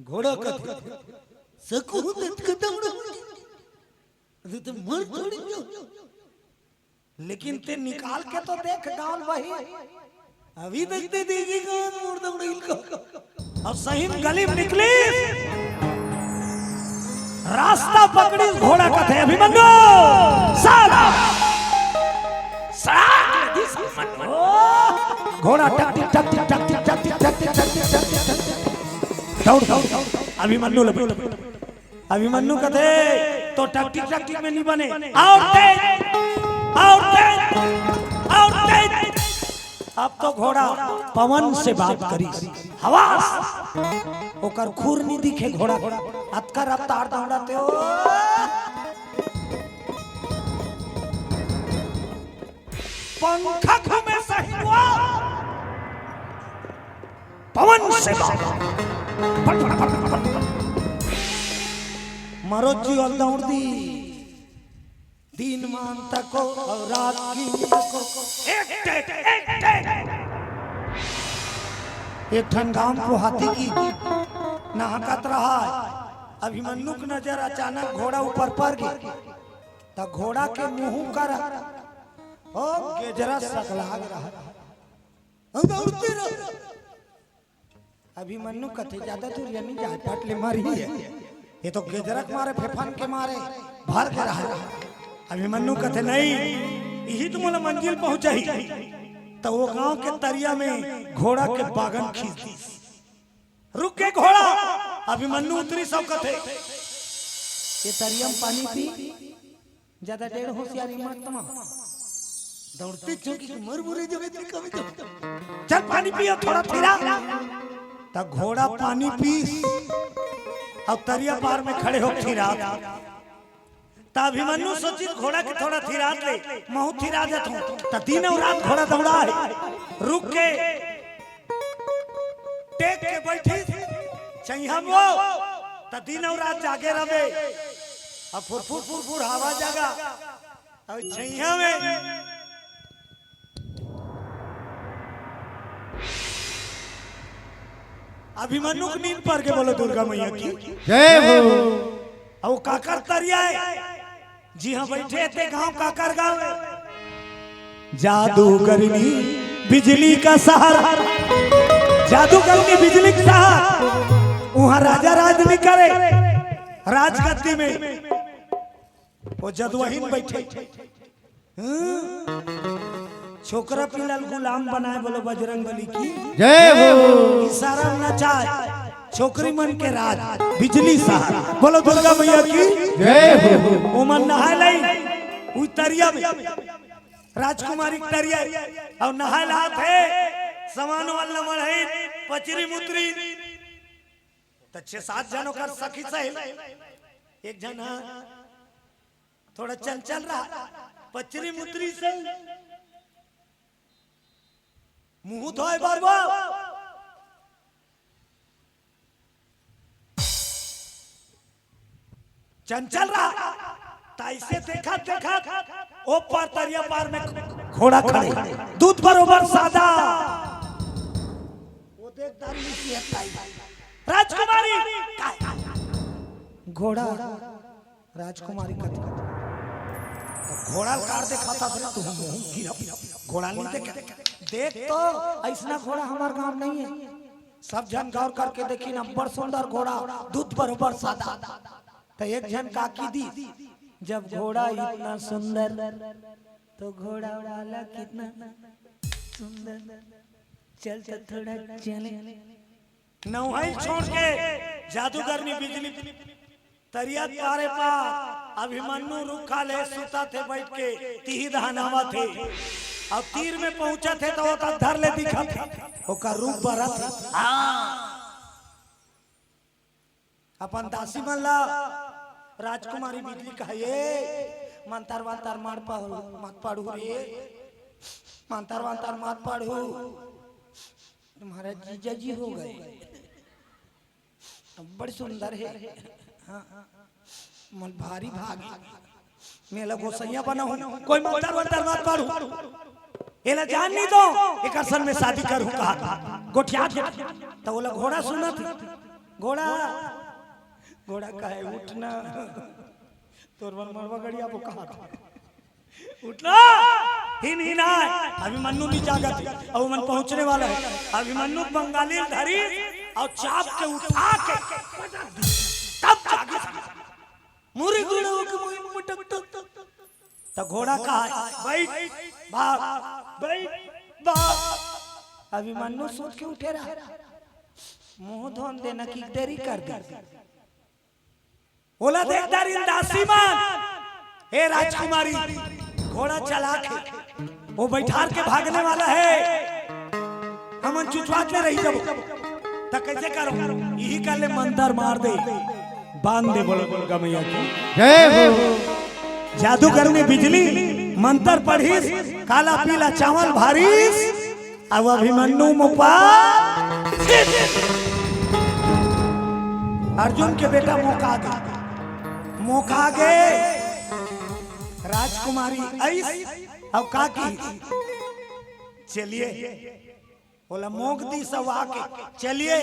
घोड़ा का लेकिन ते निकाल के तो देख गांव वही अभी देखते देगी और सही गली में निकली, रास्ता पकड़ी घोड़ा का थे अभिमन्यु साला घोड़ा टक टक टक टक टक टक टक टक दौड़ अभिमन्यु अभिमन्यु का थे तो टक टक टक टक में नहीं बने, और अब तो घोड़ा पवन से बात करी, हवा ओकर खूर नहीं दिखे घोड़ा अतकर रफ्तार दौड़ाते हो। पंखा घूमे सही हुआ पवन से मरो जी और दौड़ दी दिन मान तको और रात की तको एक ठन गांव को हाथी की नहाकत रहा। अभिमन्यु की नजर अचानक घोड़ा ऊपर पड़ गई, तो घोड़ा के मुंह कर ओ गेजरा सकला रहा दौड़ते रहा। अभिमन्यु कथे ज्यादा दूर नहीं जा टाटले मारी है, ये तो गेजरक मारे फेफन के मारे भर के रहा। अभिमन्यु कथे नहीं यही तो मोला मंजिल पहुंचाई, तो वो गांव के तरिया में घोड़ा के बागन खींच दी। रुक के घोड़ा अभिमन्यु उतरी सब कथे ये तरिया में पानी पी ज्यादा देर होशियारी मत तमा दौड़ते चौकी मर बुरे जगह कभी चल पानी पियो थोड़ा थिरा। तब घोड़ा पानी पी अब तरिया पार में खड़े हो थिरा। तब अभिमन्यु सोची घोड़ा के थोड़ा थिरा ले महू थिरा जात हूं, तब दिन और रात घोड़ा दौड़ा है। रुक के टेक के बैठी चाहिए हम वो तब दिन और रात जागे रहे। अब फुर फुर फुर फुर हवा जागा अब छैया में अभिमन्यु की नींद पर के बोलो दुर्गा मैया की जय हो। अब काकर तरिया है जी हाँ बैठे थे गांव काकर गांव जादू करनी बिजली का सहारा, जादू करनी बिजली का सहारा। वहां राजा राज नहीं करे राजगद्दी में वो जदवहीन बैठे छोकरा पिलल गुलाम बनाए बोलो बजरंग बली की जय हो। इशारा नचाए छोकरी मन के राज बिजली सहारा बोलो दुर्गा मैया की जय हो। उमन नहाय लाई उतरिया में राजकुमारी तरिया और नहाय लात है समान वाला मढ़ई पचरी मुतरी तो 6-7 जनों का सखी सहेल एक जन थोड़ा चल रहा पचरी मुतरी से मुंह धोए बारबा चंचल रहा ताइसे देखा ओ पार तरिया पार में घोड़ा खड़े दूध बरोबर सादा वो देखदार राजकुमारी घोड़ा राजकुमारी का घोड़ा कार देखा था तू घोड़ा नहीं देख तो ऐसा घोड़ा हमारे गांव नहीं है सब जन गौर करके देखी ना बड़ सुंदर घोड़ा दूध बरोबर सादा तो एक जन काकी दी जब घोड़ा इतना सुंदर तो घोड़ा वाला कितना सुंदर चल तो थोड़ा चले नौहाई छोड़ के जादूगरनी बिजली तरिया पारे पार अभिमन्यु रुखा ले सुता थे बैठ के तीही दहनावा थे अब तीर में पहुंचा थे तो वो धर ले दिखा था ओका रूप बड़ा था अपन दासी मल्ला राजकुमारी बिजली कहे मंतर वांतर मार पाहु मत पढ़ू रे मंतर वांतर मत पढ़ू तुम्हारा जीजा जी हो गए बड़ी सुंदर है हाँ मन भारी भागी मेला गोसैया बना हूँ कोई मंतर वांतर मत पढ़ू एला जान नहीं दो एक असल में शादी करूँ कहा गोठिया तो बोला घोड़ा सुना था घोड़ा घोड़ा कहे उठना तोर मन मरवा गड़िया वो कहा उठना ही ना अभिमन्यु नहीं जागत अब मन पहुंचने वाला है अभिमन्यु बंगाली धरी और चाप के उठा के तब जागे मुरी गुड़ो के मुई मुटक तो घोड़ा कहा बैठ भाग अभिमन्यु सोच के उठे रहा मुंह धोन देना की देरी कर दी बोला देखदार दासी मान हे राजकुमारी घोड़ा चला के वो बैठार के भागने वाला है हमन चुचवात में रही जब तक कैसे करो यही कर ले मंतर मार दे बांध दे बोलो दुर्गा मैया की जय हो जादूगर ने बिजली मंत्र पढ़ी काला पीला चावल भारीस अब अभिमन्यु मुपा अर्जुन के बेटा मौका गे राजकुमारी ऐस अब काकी चलिए बोला मोक दी सब आके चलिए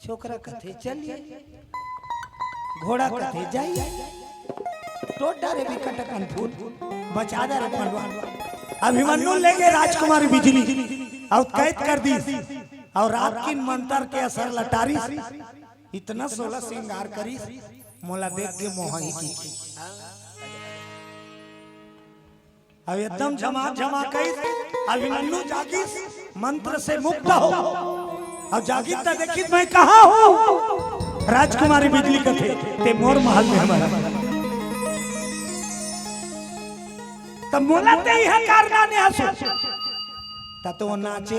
छोकरा कथे चलिए घोड़ा कथे जाइए टोट डारे भी कटकन फूल बचा दे रे पंडवा अभिमन्यु ले गए राजकुमारी बिजली और कैद कर दी और रात की मंत्र के असर लटारी इतना 16 श्रृंगार करी मोला देख के मोही की अब एकदम झमा कई अभिमन्यु जागी मंत्र से मुक्त हो अब जागी तो देखी मैं कहा हूँ राजकुमारी बिजली कथे ते मोर महल में हमारा तब मोला ते यह कारना ने हंसो तो नाचे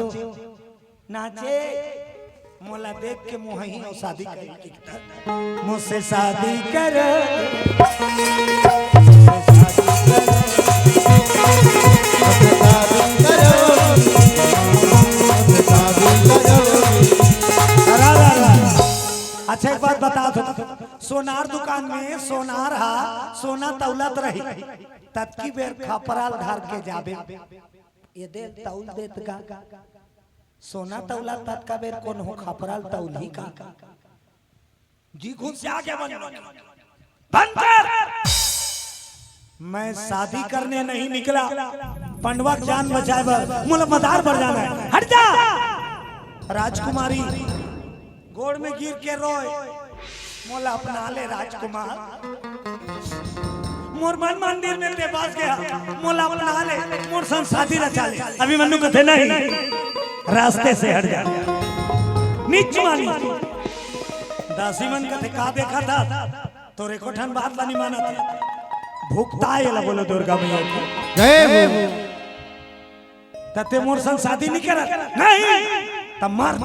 मोला देख के मोही और शादी कर मुझसे शादी कर अच्छा एक बात बता दो सोनार दुकान में सोनार हा सोना तौलत रही तत्की बेर खपराल धार के जाबे ये दे तौल देत का सोना तौला तत का बेर कौन हो खपराल तौल ही का जी घुस जाके बंद कर मैं शादी करने नहीं निकला पंडवा जान बचाए मुला मदार बढ़ जाना है हट जा राजकुमारी गोड़ में गिर के रोए मोला अपना ले राजकुमार मोर मन मंदिर में ते पास गया मोला अपना ले मोर संग शादी रचा ले अभिमन्यु कथे नहीं रास्ते से हट जा नीच मानी दासी मन कथे का देखा था तोरे कोठन बात बानी माना था भुगता ये ला बोलो दुर्गा मैया की जय हो तते मोर संग शादी नहीं करत नहीं तब मार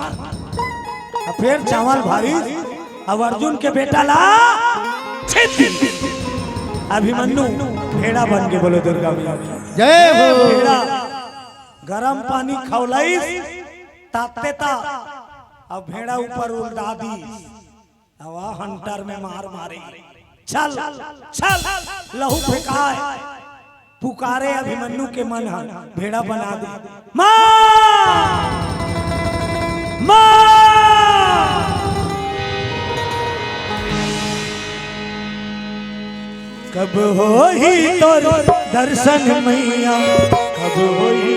फिर चावल भारी अब अर्जुन के बेटा ला अभिमन्यु भेड़ा बन के बोलो दुर्गा मैया जय हो। भेड़ा गरम पानी खौलाई ताते ता अब भेड़ा ऊपर उल्टा दी अब हंटर में मार मारे चल चल लहू फेंकाए पुकारे अभिमन्यु के मन है भेड़ा बना दे मां मां कब हो ही तो दर्शन मैया कब हो ही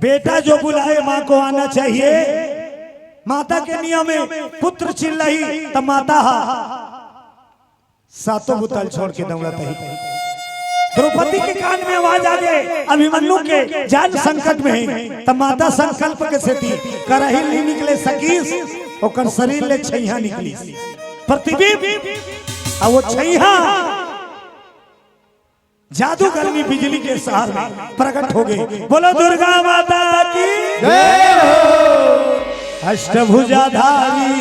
बेटा जो बुलाए माँ को आना चाहिए। माता के नियम में पुत्र चिल्लाई तब माता सातों बुतल छोड़ के दौड़त ही। द्रौपदी के कान में आवाज आ गए अभिमन्यु के जान संकट में है तब माता संकल्प के से थी करही नहीं निकले सकीस ओकर शरीर ले छैया निकली प्रतिबिंब आ वो छैया जादूगर में बिजली के सहारे में प्रकट हो गए। बोलो दुर्गा माता की जय हो। अष्टभुजाधारी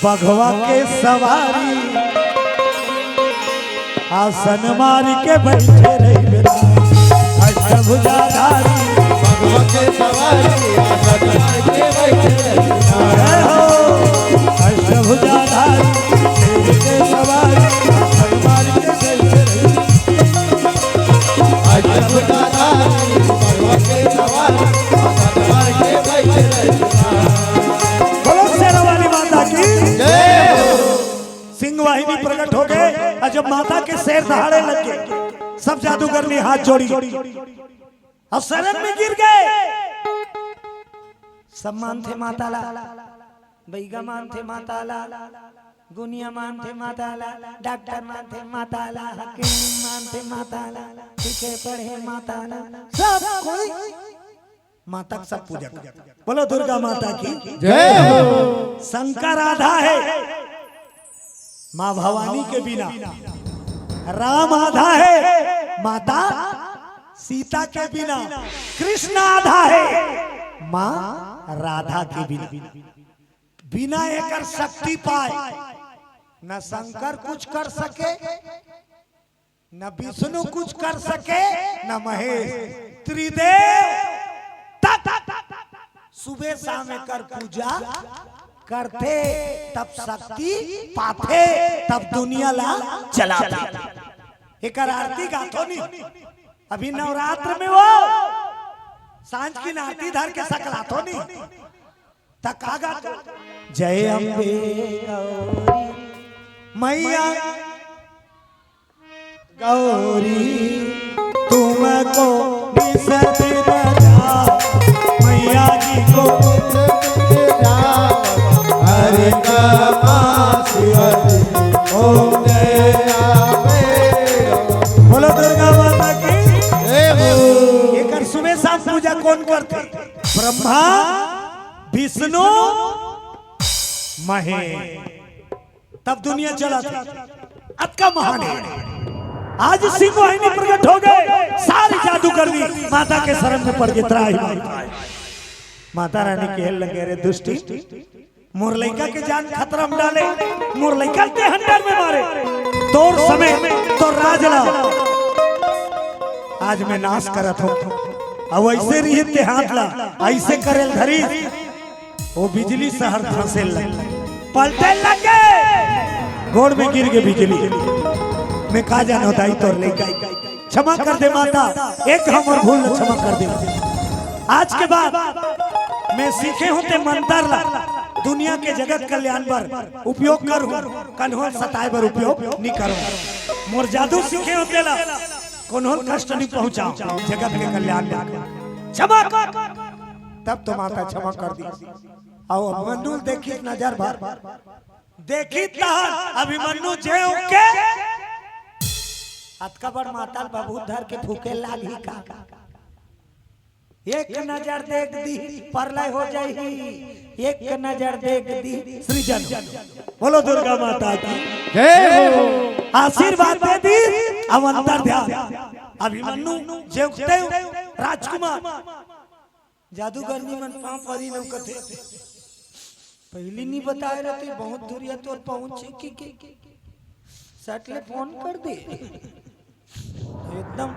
बघवा के सवारी आसन मार के बैठे रही। अष्टभुजाधारी बघवा के सवारी आसन मार के बैठे रही। जय हो। अष्टभुजाधारी के सवारी आसन मार के बोलो शेरा वाली माता की जय हो। सिंह वाहिनी प्रकट हो गए और जब माता के शेर दहाड़े लगे सब जादूगर ने हाथ जोड़ी और शरण में गिर गए। सब मानते माता ला बैगा मानते माता ला गुनिया मानते माता ला डॉक्टर मानते माता ला हकीम मानते माता ला लिखे पढ़े माता ला सब कोई माता का सब पूजा कर। बोलो दुर्गा माता की जय हो। शंकर आधा है माँ भवानी के बिना, राम आधा है माता सीता के बिना, कृष्ण आधा है माँ राधा के बिना। बिना एकर शक्ति पाए न शंकर कुछ कर सके न विष्णु कुछ कर सके न महेश त्रिदेव सुबह शाम कर पूजा करते तब शक्ति पाते तब दुनिया ला चलाते। एक आरती गातो नहीं अभी नवरात्र में वो सांझ की आरती धर के सकलातो नहीं तका गातो जय अम्बे गौरी मैया गौरी तुमको विसर्जन मैया जी को हरे ओम बोलो दुर्गा माता की जय। एक सुबह शाम पूजा कौन करते? ब्रह्मा विष्णु महेश। तब दुनिया चला था अत का महान है आज सिंह वाहिनी प्रकट हो गए, सारी जादू कर दी, माता के शरण में पड़ गए त्राही माई। माता रानी के लगे रे दुष्टी, मोर लइका के जान खतरा में डाले, मोर लइका के हंडर में मारे, तोर समय तो राजला आज मैं नाश करत हूं। अब ऐसे रही ते हाथ ला ऐसे करेल धरी, वो बिजली शहर धंसे लगे, पलटे लगे, गोड़ में गिर के बिजली। मैं कहा जान होता ही तोर लइका, क्षमा कर दे माता, एक हम और भूल क्षमा कर दे। आज के बाद मैं सीखे हूं ते मंत्र ला दुनिया के जगत कल्याण पर उपयोग करूं, कन्हों सताए पर उपयोग नहीं करूं। मोर जादू सीखे होते ला कन्हों कष्ट नहीं पहुंचाओ, जगत के कल्याण में क्षमा कर। तब तो माता क्षमा कर दी। आओ अभिमन्यु देखी नजर भर, देखी अभिमन्यु जे के हाथ का बड़ माता बाबू धर के फूके लाल ही का, एक नजर देख दी परलय हो जाएगी, एक नजर देख दी सृजन। बोलो दुर्गा माता की जय हो। आशीर्वाद दे दी। अब अंतर ध्यान, अभिमन्यु जेवते राजकुमार जादूगर नी मन पांव परी न कथे, पहली नहीं बताए रहते, बहुत दूरिया तो पहुंचे की सटले फोन कर दे एकदम।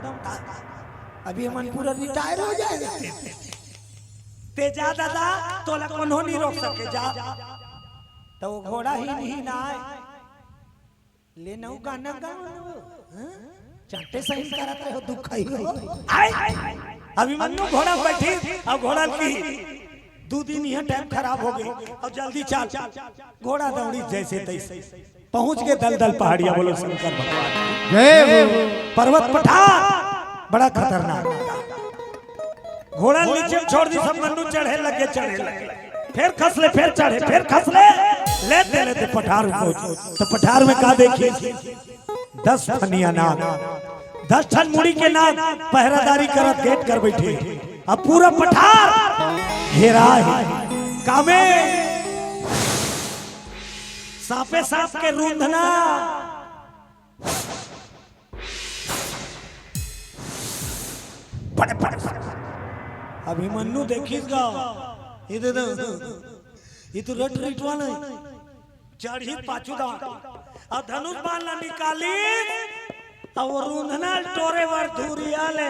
अभी हम पूरा रिटायर हो जाएगा, ते जा दादा तो लखन हो नहीं रोक सके, जा तो वो घोड़ा ही नहीं ना आए ले नौ गाना गाओ, चाटे सही करत रहो, दुख ही हो। अभिमन्यु घोड़ा बैठी, अब घोड़ा की 2 दिन यह टाइम खराब हो गई, और जल्दी चल। घोड़ा दौड़ी जैसे तैसे पहुंच गए दलदल पहाड़िया। बोलो शंकर भगवान जय हो। पर्वत पठार बड़ा खतरनाक, घोड़ा नीचे छोड़ दी, सब मन्नू चढ़े लगे, फिर खसले, फिर चढ़े, फिर खसले, लेते लेते पठार पहुंचे। तो पठार में का देखिए 10 फनिया नाग, 10 ठन मुड़ी के नाग पहरादारी करत गेट कर बैठे। अब पूरा पठार घेरा है, कामे सांपे सांप के रूंधना, बड़े बड़े अभिमन्यु देखिएगा, ये तो रट रिटवा नहीं, चढ़ी पाछुदा और धनुष बाण निकाली, और रूंधना टोरे वर धूरिया ले,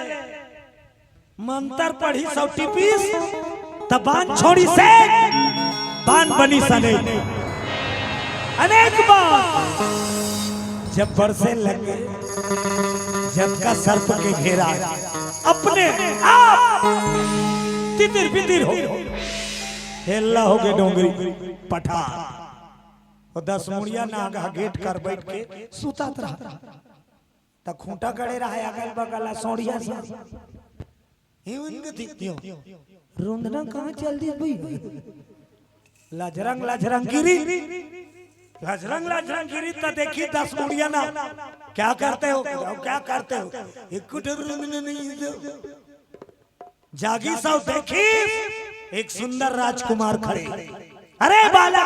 मंत्र पढ़ी 100 पीस, तब बाण छोड़ी से बाण बनी सने अनेक बार। जब बरसे लगे, जब का सर्प के घेरा, अपने आप तितिर बितिर हो हेला हो गए डोंगरी पठार। और 10 मुड़िया नागा गेट कर बैठ के सुतात रहा, तब खूंटा गड़े रहा, अगल बगल सोड़िया सा रूंधना कहाँ चल दी भाई, लजरंग लजरंग गिरी, लजरंग लजरंग गिरी। तो देखी 10 मुड़िया ना क्या करते हो, क्या करते हो, एक नहीं जागी सब देखी, एक सुंदर राजकुमार खड़े। अरे बाला,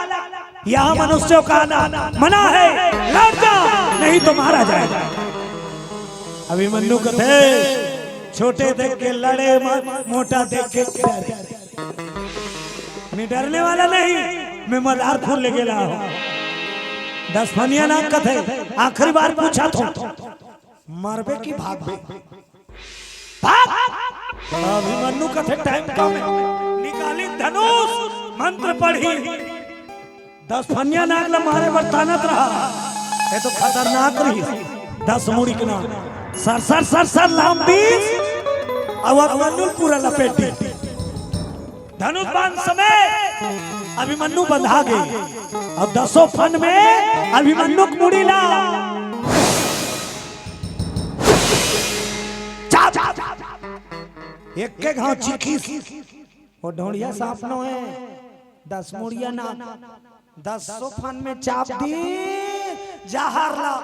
यहाँ मनुष्यों का आना मना है, लौट जा नहीं तो मारा जाएगा। अभिमन्यु कथे छोटे देख के लड़े, मोटा देख के डरे। मैं डरने वाला नहीं, मैं मदारपुर ले गया हूँ। 10 फनिया ना कथे, आखिरी बार पूछा तो मरबे की भागबे, भाग। अभिमन्यु कथे टाइम कम है, निकाली धनुष, मंत्र पढ़ी, 10 फनिया नाग ला मारे बरतानत रहा, ये तो खतरनाक रही। 10 मुड़ी के नाम सर सर सर सर लाम 20, अब अभिमन्यु पूरा लपेटी, धनुष बाण समय अभिमन्यु बंधा गई, और 10 फन में अभिमन्यु मुड़ी ला एक के घाव चीखी, वो ढोड़िया सांप नो है, 10 मुड़िया ना 10 फन में चाप दी, जहर ला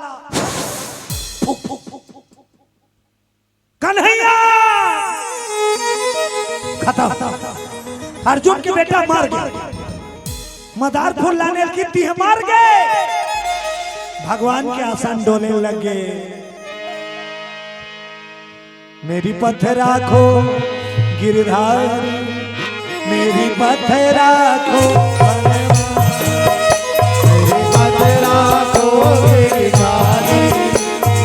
कन्हैया खत्म। अर्जुन के बेटा मार गए, मदारपुर लाने की थी मार गए, भगवान के आसन डोले लगे। मेरी पथ राखो गिरधारी, मेरी पथ राखो, मेरी पथ राखो गिरधारी,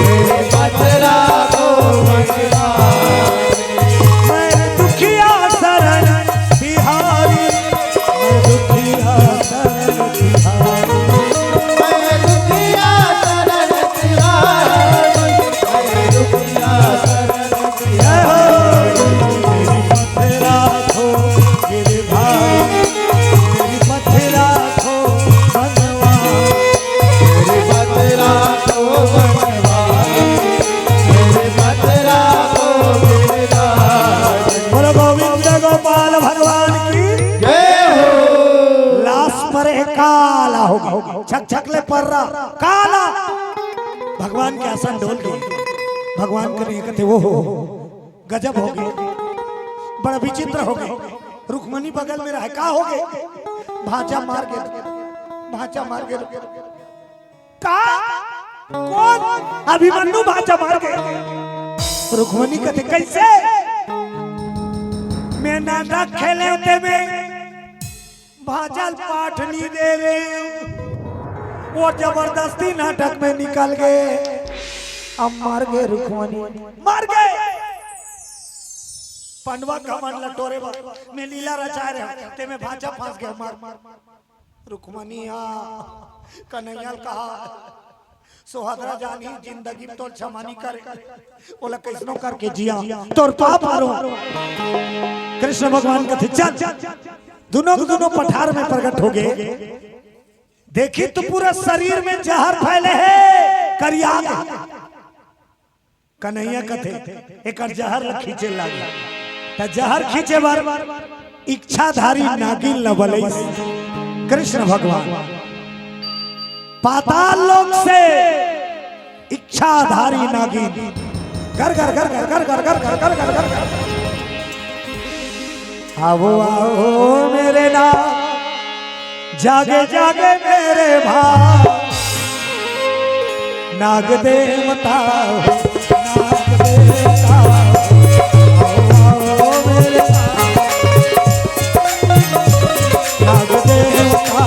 मेरी पथ राखो गिरधारी। मैं दुखिया शरण बिहारी, मैं दुखिया शरण बिहारी, मैं दुखिया शरण तिहारी, मैं दुखिया शरण तिहारी। मेरी पथ राखो गिरधारी, मेरी पथ राखो भगवान, मेरे पथ राखो बनवारी, मेरे पथ राखो गिरधारी। बोलो गोविंद गोपाल भगवान की जय हो। लाश पर एक काला होगा, छक छकले पर रहा काला, भगवान के आसन डोल गए, भगवान के नहीं कहते वो हो गजब हो गए, बड़ा विचित्र हो गए। रुक्मणी बगल में रहे, का हो गए, भाचा मार गए, भाचा मार गए, का कौन, अभिमन्यु भाचा मार गए। रुक्मणी कहते कैसे, मैं नाटक खेले होते में भाजल पाठ नहीं दे रहे, वो जबरदस्ती नाटक में निकल गए, अब मार गए रुक्मणी, मार गए। पंडवा का मन लटोरे में लीला रचा रहे ते में भाजा फंस गया, मार रुक्मणी कन्हैया कहा सोहदरा जानी जिंदगी तो क्षमानी करे, बोला कैसनो करके जिया तोर पाप मारो। कृष्ण भगवान कहते चल, दोनों के दोनों पठार में प्रकट हो गए। देखी तो पूरा शरीर में जहर फैले है, करिया कन्हैया कथे एक जहर खींचे लगे, त जहर खींचे बार इच्छाधारी नागिन लबले कृष्ण भगवान पाताल लोक से इच्छाधारी नागिन घर घर घर घर घर घर घर घर घर घर घर आओ आओ मेरे नाम, जागे जागे मेरे भाव, नाग देवता नाग देवता, आओ आओ मेरे नाग देवता,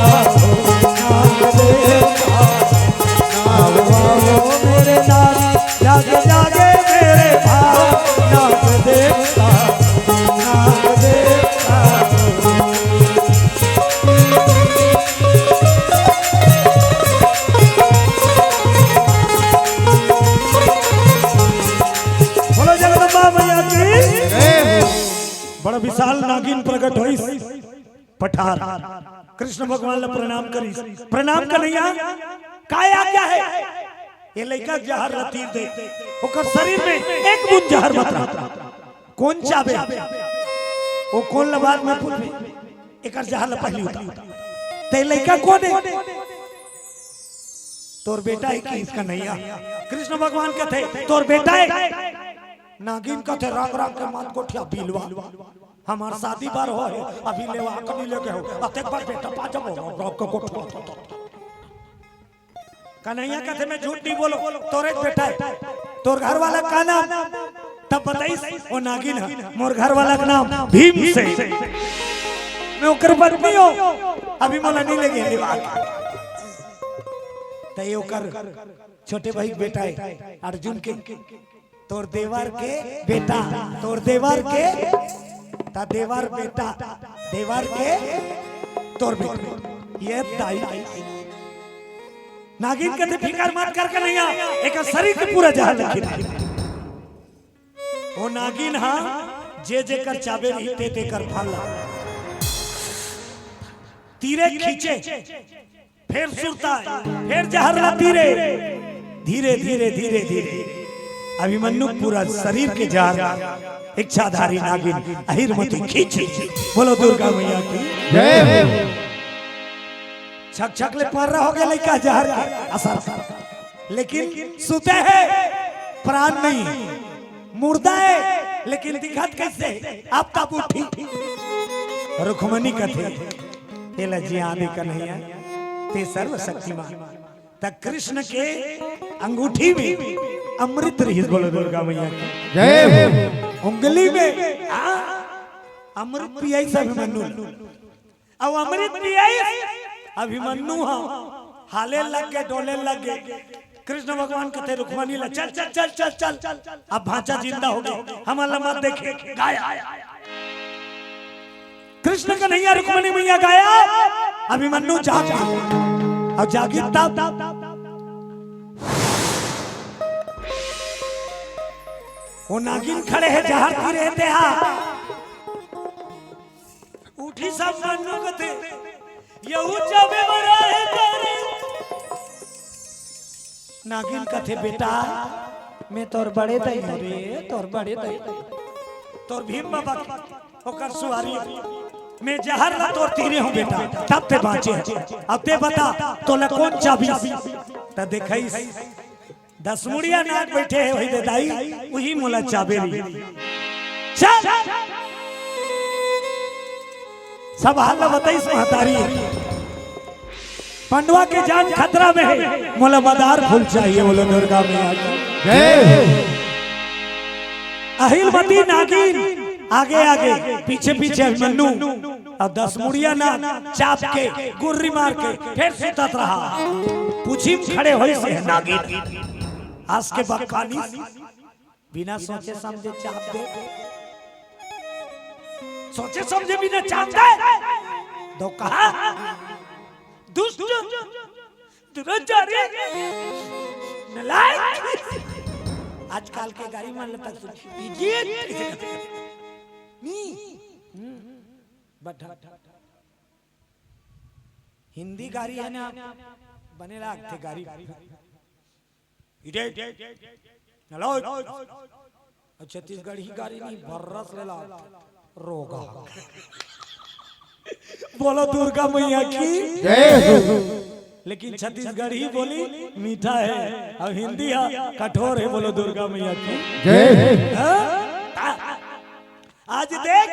नाग देवता, आओ आओ मेरे नाग, जागे जागे मेरे भाव, नाग देवता नाग देवता। बोलो जगदम्बा मैया की बड़ा विशाल नागिन प्रकट हुई पठार, कृष्ण भगवान ने प्रणाम करी, प्रणाम कन्हैया काय आज्ञा है, ये लड़का जहर लतीर दे, ओकर शरीर में एक बूंद जहर मत रहा, कौन चाबे वो कौन लबाद में पूछे एकर जहर ल पहली उतार, ते लड़का कौन है, तोर बेटा है कि इसका नैया। कृष्ण भगवान कहते तोर बेटा है, नागिन कहते राग राग के मान कोठिया बिलवा, हमार शादी बार हो है अभी लेवा कभी लेके हो, अतेक बार बेटा पाजब हो राग का कोठिया। कन्हैया कहते मैं झूठ नहीं बोलो, तोरे बेटा है, तोर घर वाला का नाम, तब बताइस वो नागिन है, मोर घर वाला का नाम भीम से, मैं ओकर पत्नी हो, अभी मोला नहीं लगे लेवा तय ओकर छोटे भाई बेटा है अर्जुन के, तोर देवर के बेटा, तोर देवर के ता देवर बेटा, देवर के तोर बेटा, ये दाई नागिन कहते फिकर मत कर कन्हैया, एक शरीर के पूरा जहर लखी, वो नागिन हा जे जे कर चाबे रही ते ते कर फल, तीरे खींचे फिर सुरता है, फिर जहर ला तीरे, धीरे धीरे धीरे धीरे अभिमन्यु पूरा शरीर के जहर इच्छाधारी नागिन अहिरमती खींची। बोलो दुर्गा मैया की जय हो। छक छक ले पर रहा हो गया लड़का जहर का असर, लेकिन सुते है प्राण नहीं, मुर्दा है लेकिन दिखत कैसे आप तब उठी। रुक्मणी कथे तेला जी आदि कन्हैया ते सर्वशक्तिमान, तक कृष्ण के अंगूठी में अमृत रही बोलो दुर्गा मैया की जय हो। उंगली में अमृत पियाई से अभिमन्यु अब अमृत पियाई अभिमन्यु हाले लग गए डोले लग गए। कृष्ण भगवान कहते रुक्मणी ला चल चल चल चल चल चल अब भांचा जिंदा हो गया हमारा मत देखे गाया कृष्ण का नैया रुक्मणी मैया गाया अभिमन्यु जाग और जागी तब वो नागिन खड़े हैं जहर पी रहे थे उठी सब मन्नू कथे यहू चाबे मरा है तारे नागिन कथे बेटा मैं तोर बड़े दई रे तोर बड़े दई तोर भीम बाबा होकर सुहारी मैं जहर ला तोर तीरे हूं बेटा तब ते बाँचे अब ते बता तो ला कौन चाबी त देखई 10 मुड़िया नाग बैठे है वही दे दाई वही मोला चाबेरी चल सब हाल बताई महतारी पंडवा के जान खतरा में है मोला मदार फूल चाहिए बोलो दुर्गा मैया जय अहिलमती नागिन आगे आगे पीछे पीछे अभिमन्यु और 10 मुड़िया ना चाप के गुर्री मार के फिर सुतत रहा पूछी खड़े होई से नागिन आज के बखानी बिना सोचे समझे चाप दे सोचे समझे बिना चाप दे तो कहा दुष्ट दुराचारी नालायक आजकल के गाड़ी मान लेता इडियट बट हिंदी गाड़ी है ना बनेला थे गाड़ी हेलो छत्तीसगढ़ ही गाड़ी नहीं भर्रस लेला रोगा बोलो दुर्गा मैया की जय हो। लेकिन छत्तीसगढ़ ही बोली मीठा है और हिंदी है कठोर है बोलो दुर्गा मैया की जय हो। आज देख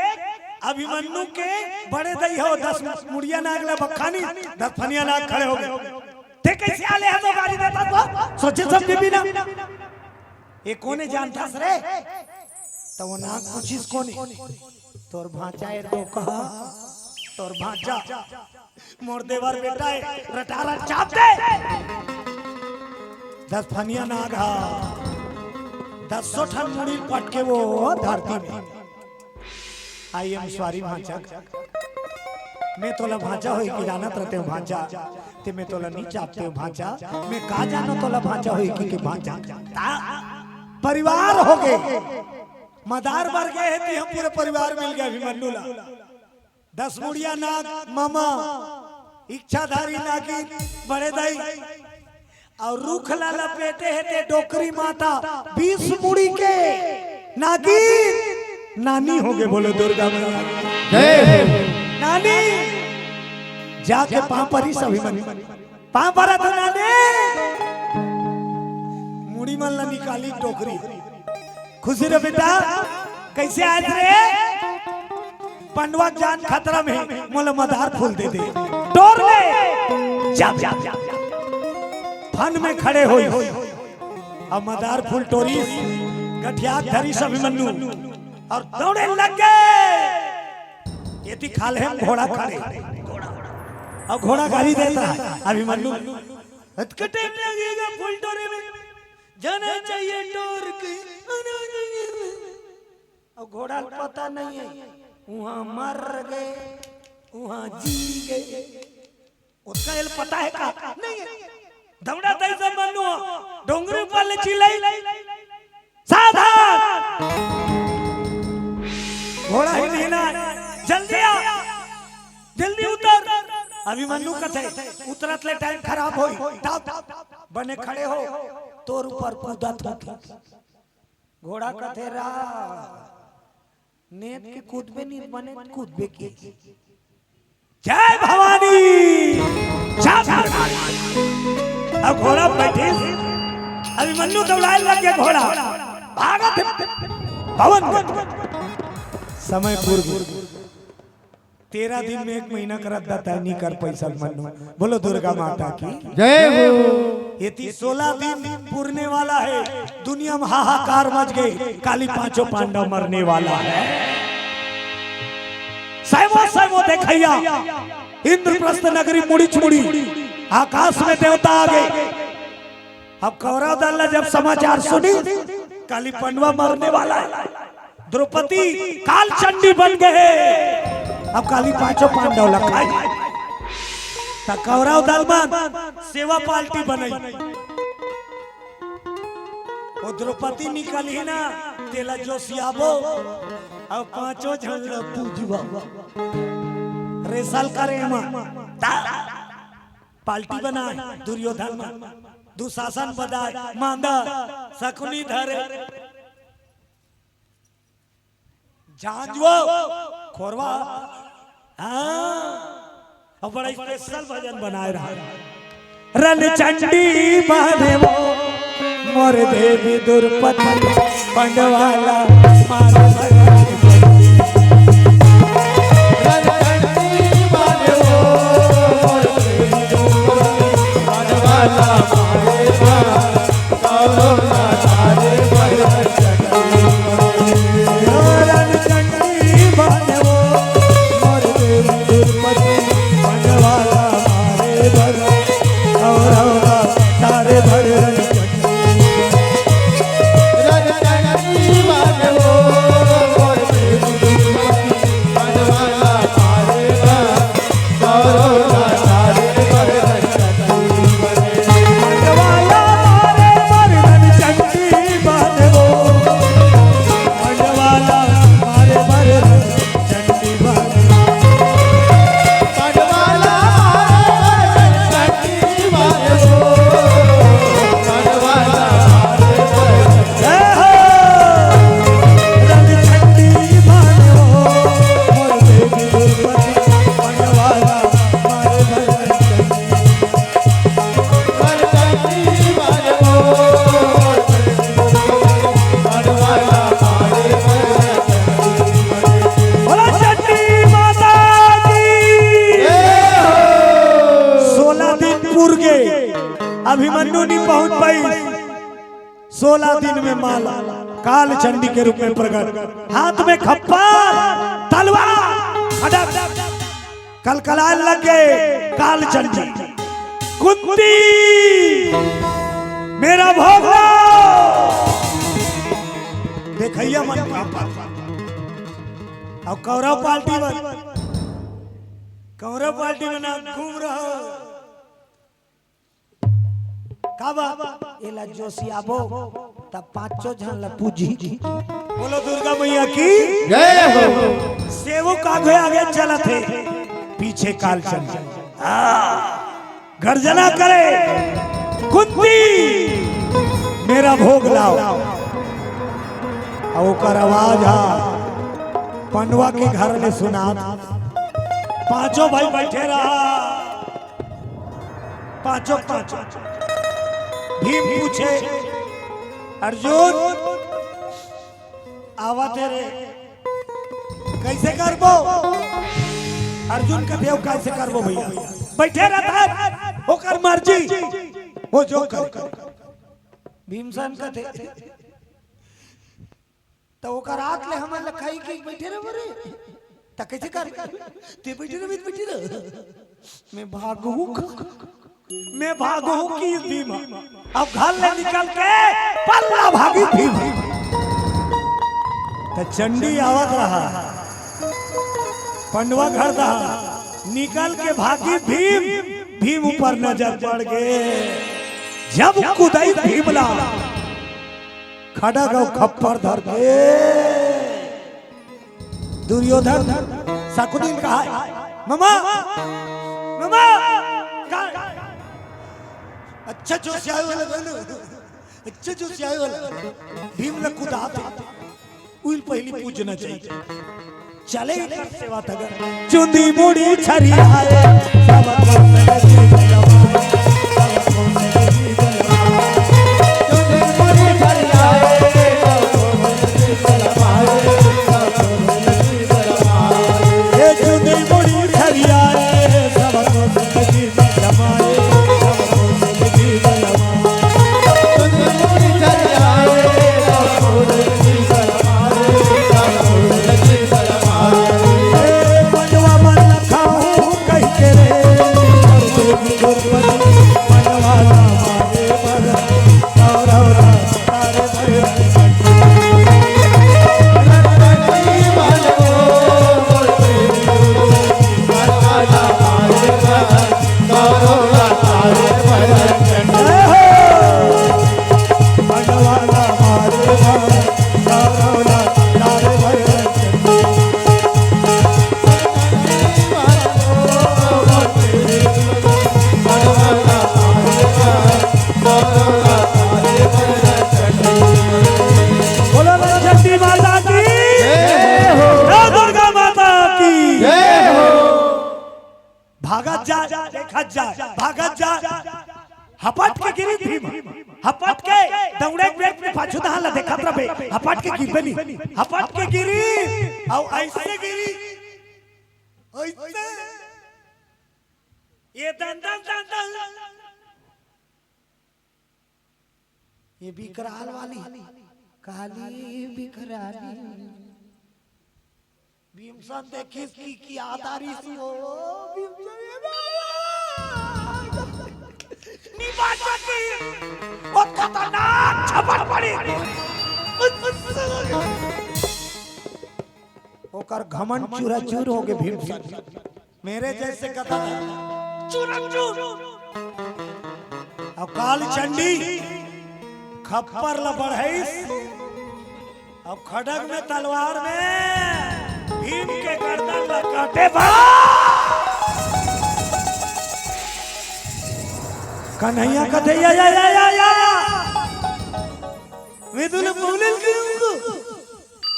अभिमन्यु के बड़े दई हो 10 मुड़िया नाग ला बखानी 10 फनिया नाग खड़े हो गए ते कैसे आले है तो गाड़ी देता तो सोचे समझे भी ना ये कोने जानता रे तो वो नाग पूछिस कोने तोर भांचा है तो कहा तोर भांचा मोर देवर बेटा है रटारा चाप दे 10 फनिया नाग हा 10 ठन मुड़ी पट के वो धरती में आई एम सॉरी भांचा मैं तोला भांचा होई कि जानत रहते हो भांचा ते मैं तोला नहीं चाहते हो भांचा मैं का जानो तोला भांचा होई कि भांचा परिवार हो गए मदार भर गए हैं हम पूरे परिवार मिल गए अभिमन्यु ला 10 मुड़िया नाग मामा इच्छाधारी नागिन बड़े दाई और रूख ला लपेटे है ते डोकरी माता 20 मुड़ी के नागिन नानी हो गए बोलो दुर्गा मैया जय हो। नानी जाके पांव पर ही सभी मन पांव पर तो नानी मुड़ी मल्ला निकाली टोकरी खुशी रे बेटा कैसे आए रे पंडवा जान खतरा में मोला मदार फूल दे दे टोर ले जा जा फन में खड़े होई अब मदार फूल टोरी गठिया धरी सभी मन्नू और दौड़े लग गए ये दिखा ले हम घोड़ा खड़े और घोड़ा गाड़ी देता है अभिमन्यु हथकटे लगेगा फुल टोरे में जाना चाहिए टोर के और घोड़ा पता नहीं है वहां मर गए वहां जी गए उसका ये पता है का नहीं दौड़ा दई मन्नू डोंगरी पर ले चिल्लाई सावधान घोड़ा ही नहीं ना जल्दी आ जल्दी उतर अभिमन्यु कथे उतरत ले टाइम खराब होई बने खड़े हो तोर ऊपर कूदत हो घोड़ा कथे रा नेत के कूदबे नहीं बने कूदबे की जय भवानी अब घोड़ा बैठे अभिमन्यु दौड़ाए लग गया घोड़ा भागत भवन समय पूर्व 13 दिन में 1 महीना कर नहीं कर पैसा मनु बोलो दुर्गा माता की जय हो। ये 16 दिन पूरने वाला है। दुनिया में हाहाकार मच गई, काली पांचों पांडव मरने वाला है। सैवो सैवो देखैया इंद्रप्रस्थ नगरी मुड़ी चुड़ी, आकाश में देवता आ गए। अब कौरव दल ने जब समाचार सुनी काली पांडवा मरने वाला है, द्रौपदी काल चंडी बन गए। अब काली पांचों पांडव लखाई, कौरव दल में सेवा पार्टी बनाई। वो द्रौपदी निकल ही ना तेला जोशियाबो, अब पांचों झगड़ा पूजवा रेसल करे पार्टी बनाए। दुर्योधन दुशासन बदाय मांदा शकुनी धरे जांजो खोरवा। और बड़ा स्पेशल भजन बनाए रहा। रण चंडी महादेवो मोर देवी द्रौपदी पंडवाला मारे अभिमन्यु नहीं पहुंच पाई। 16 दिन में माला काल चंडी के रूप में प्रकट, हाथ में खप्पर तलवार खड़क कलकलाने लगे। काल चंडी कुंती मेरा भोग देखैया मन कांपा। अब कौरव पार्टी में ना घूम रहा एला जोशियाबो तब पांचों झन ला पूजी। बोलो दुर्गा मैया की जय हो। सेवक आगे आगे चला थे, पीछे काल चंडी गर्जना करे कुंती मेरा भोग लाओ। और आवाज पंडवा के घर में सुना। पांचों भाई बैठे रहा, पांचों भीम पूछे अर्जुन आवा तेरे कैसे करबो? अर्जुन का देव कैसे करबो भैया? बैठे रहता ओकर मर्जी, वो जो कर। भीमसेन का थे तो ओकर हाथ ले हमन लखाई के बैठे रह रे त कैसे कर ते बैठे रह मैं भागू की भीम। अब घर ले निकल के पल्ला भागी भीम। तो चंडी आवत रहा, पंडवा घर रहा, निकल के भागी भीम। भीम ऊपर नजर पड़ गए, जब कुदाई भीमला खड़ा गौ खप्पर धर के। दुर्योधन शकुनी कहा मामा अच्छा जो स्याय वाला बनो, अच्छा जो स्याय वाला भीम ने खुद आते उल पहली पूजना चाहिए। चले सेवा तक चुंदी मुड़ी छरिया सब हपट के गिर बनी, हपट के गिरी और ऐसे गिरी, ऐसे ये दंदन दंदन, ये बिकराल वाली काली बिकराली भीमसन देखी की आदारी सी हो निवाचकी वो खतरनाक छपट पड़ी ओकर घमंड चूरा-चूर हो गए भीमसन मेरे जैसे कथा चूरा-चूर और काल चंडी खप्पर ल बढ़ाइस अब खड़ग में तलवार में भीम के गर्दन ल काटे कन्हैया कथे या विदुल बोलल करूंगा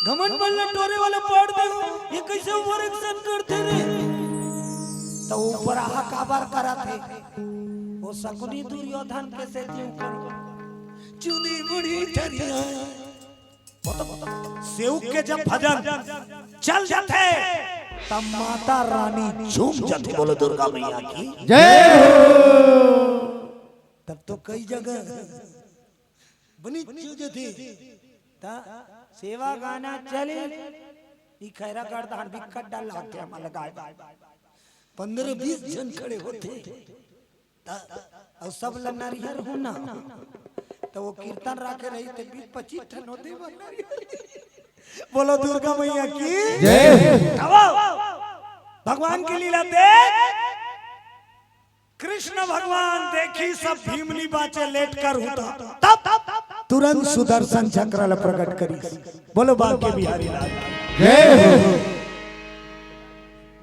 घमंड बल्ला टोरे वाले पड़ दे ये कैसे ओवर एक्शन करते रे तो ऊपर आहा काबर करा थे वो शकुनी दुर्योधन के से क्यों करो चुनी मुड़ी ठरिया सेव के जब भजन चल जाते तब माता रानी झूम जाती बोलो दुर्गा मैया की जय हो। तब तो कई जगह बनी चीज थी ता सेवा गाना चले ई खैरा गर्दन भी कड्डा लाके हम लगाए 15-20 जन खड़े होते और सब लनारियर होना तो वो कीर्तन रखे रही थे 20-25 टन होते बोलो दुर्गा मैया की जय हो। भगवान की लीला देख कृष्ण भगवान देखी सब भीमनी बाचे लेट कर होता तब तुरंत सुदर्शन चक्र प्रकट करी बोलो बांके बिहारी लाल जय हो।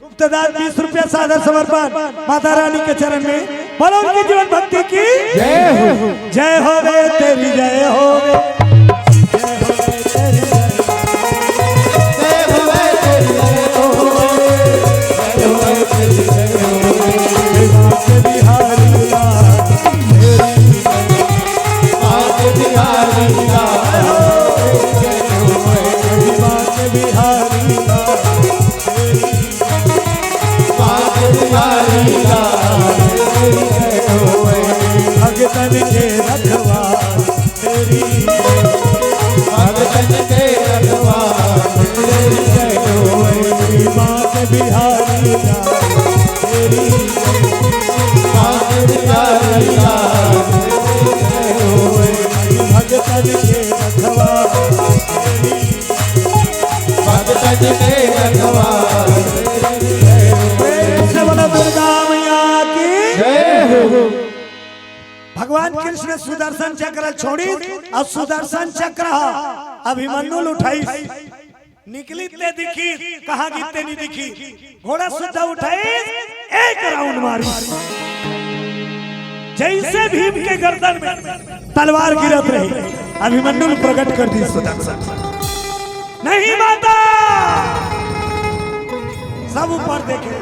गुप्तदान 20 रुपया सादर समर्पण माता रानी के चरण में बोलो उनकी जीवन भक्ति की जय हो। जय हो रे तेरी जय हो भगतन के रखवा तेरी भगतन के रखवा तेरी जय होए माँ के बिहारी तेरी माँ के बिहारी जय होए भगतन के रखवा तेरी भगतन के रखवा तेरी जय होए दुर्गा मैया की जय हो। भगवान कृष्ण सुदर्शन चक्र छोड़ी और सुदर्शन चक्र अभिमन्यु उठाई निकली ते दिखी कहाँ गिरते नहीं दिखी घोड़ा सुद्धा उठाई एक राउंड मारी जैसे भीम के गर्दन में तलवार गिरत रही अभिमन्यु प्रकट कर दी सुदर्शन नहीं माता सब ऊपर देखे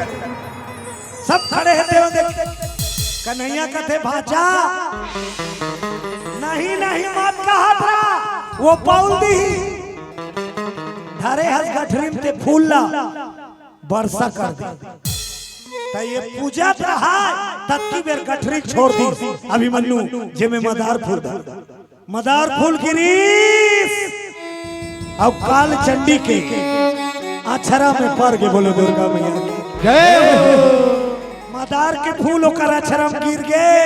सब खड़े हैं देव देखे कन्हैया कथे भाचा नहीं नहीं मत कहा था वो पाउल दी धरे हस गठरी में फूल ला वर्षा कर दी तो ये पूजा रहा तत्की बेर गठरी छोड़ दी अभिमन्यु जे में मदार फूल गिरीस अब काल चंडी के अक्षरा में पड़ गए बोलो दुर्गा मैया की जय हो। मदार के फूल ओकर अक्षरम गिर गए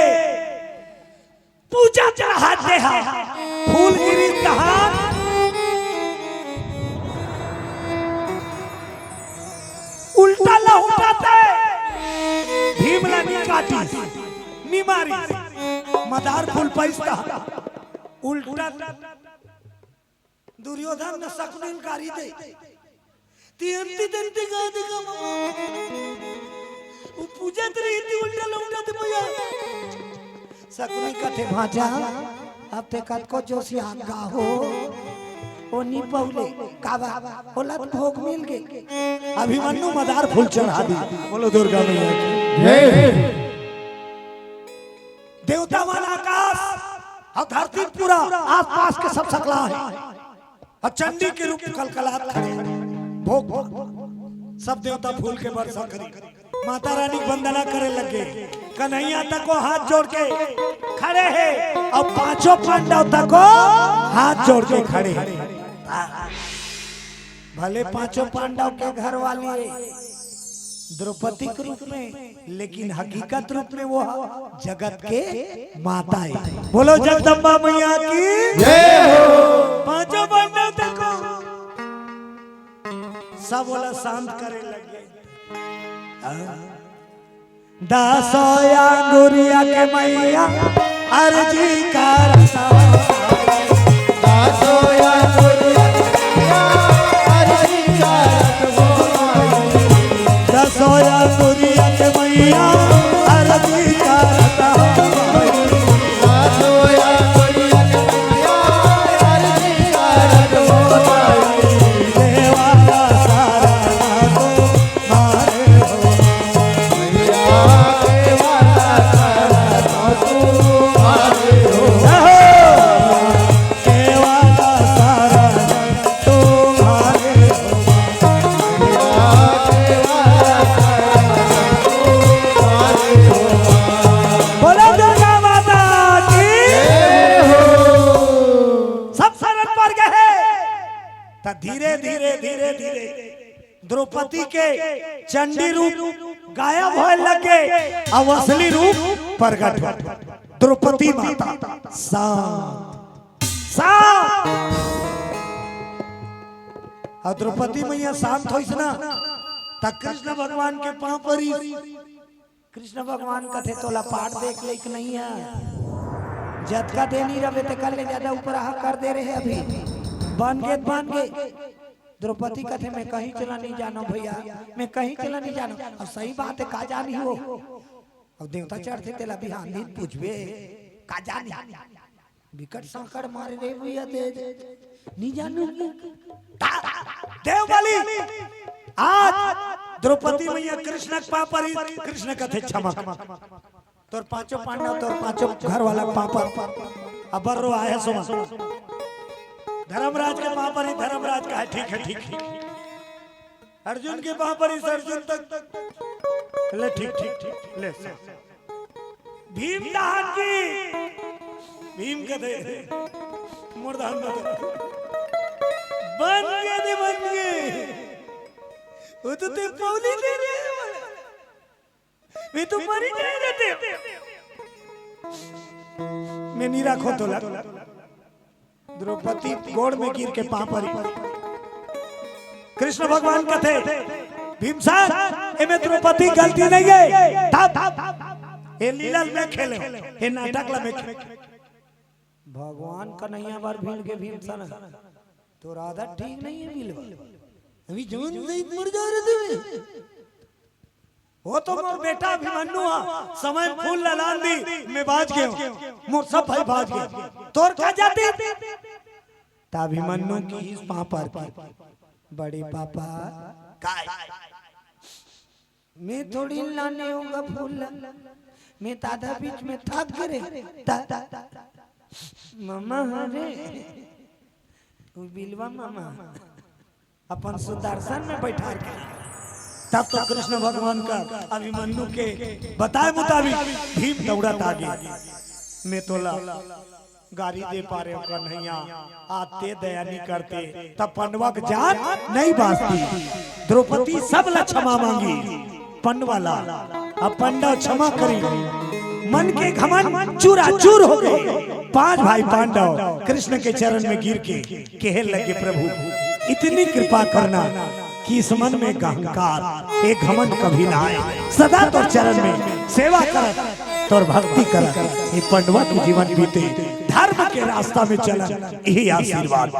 पूजा चढ़ाते हैं फूल गिरी तहार उल्टा लहुटाते भीमला निकाटी निमारी मदार फूल पैसा उल्टा दुर्योधन ने शकुनी कारी दे तींती तंती गा देगा वो पूजा तेरी इतनी उल्टा लौटा दे भैया शकुनी कथे भाजा अब ते कत को जोशी आगा हो ओ नी पहुले काबा ओलत भोग मिल गए अभिमन्यु मदार फूल चढ़ा दी बोलो दुर्गा मैया की जय हो। देवता वाला आकाश और धरती पूरा आसपास के सब सकला है और चंडी के रूप कलकलात खड़े भोग सब देवता फूल के वर्षा करी माता रानी वंदना करे लगे कन्हैया तक को हाथ जोड़ के खड़े हैं और पांचों पांडव तक को हाथ जोड़ के खड़े हैं भले पांचों पांडव के घर वाली द्रौपदी के रूप में लेकिन हकीकत रूप में वो जगत के माता है बोलो जगदम्बा मैया की जय हो पांचों पांडव तक को सब बोला शांत करे लगे दासोया गुरिया के मैया अर्जी करता दासोया गुरिया के मैया अर्जी करता दासोया गुरिया के मैया अर्जी करता दासोया गुरिया के मैया अर्जी करता देवाला सारा को मारे हो देवाला सारा तुम्हारे हो बोलो दुर्गा माता की सब शरण पर गए तो धीरे धीरे धीरे धीरे द्रौपदी के चंडी रूप गायब होने लगे अब असली रूप प्रकट हुआ द्रौपदी माता शांत शांत और द्रौपदी मैया शांत होइस ना त कृष्ण भगवान के पांव पर ही कृष्ण भगवान कथे तोला पाठ देख ले कि नहीं है जत का देनी रवे ते कल ले ज्यादा ऊपर आ कर दे रहे अभी बन गए द्रौपदी कथे में कहीं चला नहीं जाना भैया मैं कहीं चला नहीं जाना और सही बात है का जानी हो अब देवता चढ़ते तेला बिहान दिन पूछबे का जानी विकट संकट मारे रे भैया दे नहीं जानू देव बलि आज द्रौपदी मैया कृष्ण के पापर कृष्ण कथे क्षमा तोर पांचों पांडव तोर पांचों घर वाला पापर अब रो आया सुमा धर्मराज के पापर ही धर्मराज का है ठीक है अर्जुन के पापर ही अर्जुन तक ले ठीक ले भीम दहन की भीम कथे मुर्दान बन गए वो तो ते पौली दे रहे वाला वे तो मरी जाए रहते मैं नहीं रखो तो द्रौपदी गोड़ में गिर के पांव पर कृष्ण भगवान कथे भीमसेन एमे द्रौपदी गलती नहीं है तब ए लीला में खेले ए नाटक में भगवान कन्हैया बार भीड़ के भीमसेन तो राधा ठीक नहीं है बिलवा अभी जवन नहीं मर जा रहे थे वो तो मोर बेटा अभिमन्यु समय फूल ललान दी मैं बाज गया मोर सब भाई बाज गए तोर का जाती अभिमन्यु की इस पापा बड़े पापा काय मैं थोड़ी लाने होगा फूल मैं दादा बीच में थक गए मामा हरे बिलवा मामा अपन सुदर्शन में बैठा के तब तो कृष्ण भगवान का अभिमन्यु के बताए मुताबिक भीम दौड़त आगे मैं तोला गाड़ी दे पा रहे हो कन्हैया आते दया नहीं करते तब पंडवा की जान नहीं बाजती द्रौपदी सब ला क्षमा मांगी पंडवाला अब पंडव क्षमा करी मन के घमंड चूर हो गए पांच भाई पांडव कृष्ण के चरण में गिर के कहने लगे प्रभु इतनी कृपा करना कि इस मन में अहंकार एक घमंड कभी ना आए सदा तो चरण में सेवा कर तो भक्ति कर ये पंडवा की जीवन बीते धर्म के रास्ता में चला यही आशीर्वाद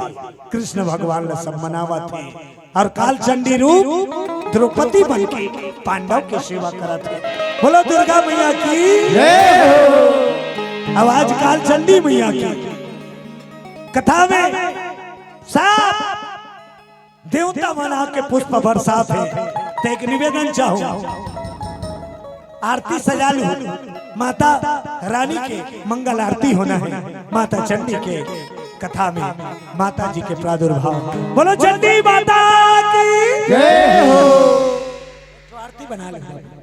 कृष्ण भगवान ने सब मनावा थे और काल चंडी रूप द्रौपदी बन के पांडव की सेवा करत थे बोलो दुर्गा मैया की जय हो आवाज काल चंडी मैया की कथा में साफ देवता मना के पुष्प बरसात है तो एक निवेदन चाहूं आरती सजा लूं माता रानी के मंगल आरती होना है माता चंडी के कथा में माता जी के प्रादुर्भाव। बोलो चंडी माता की जय हो। तो आरती बना ले।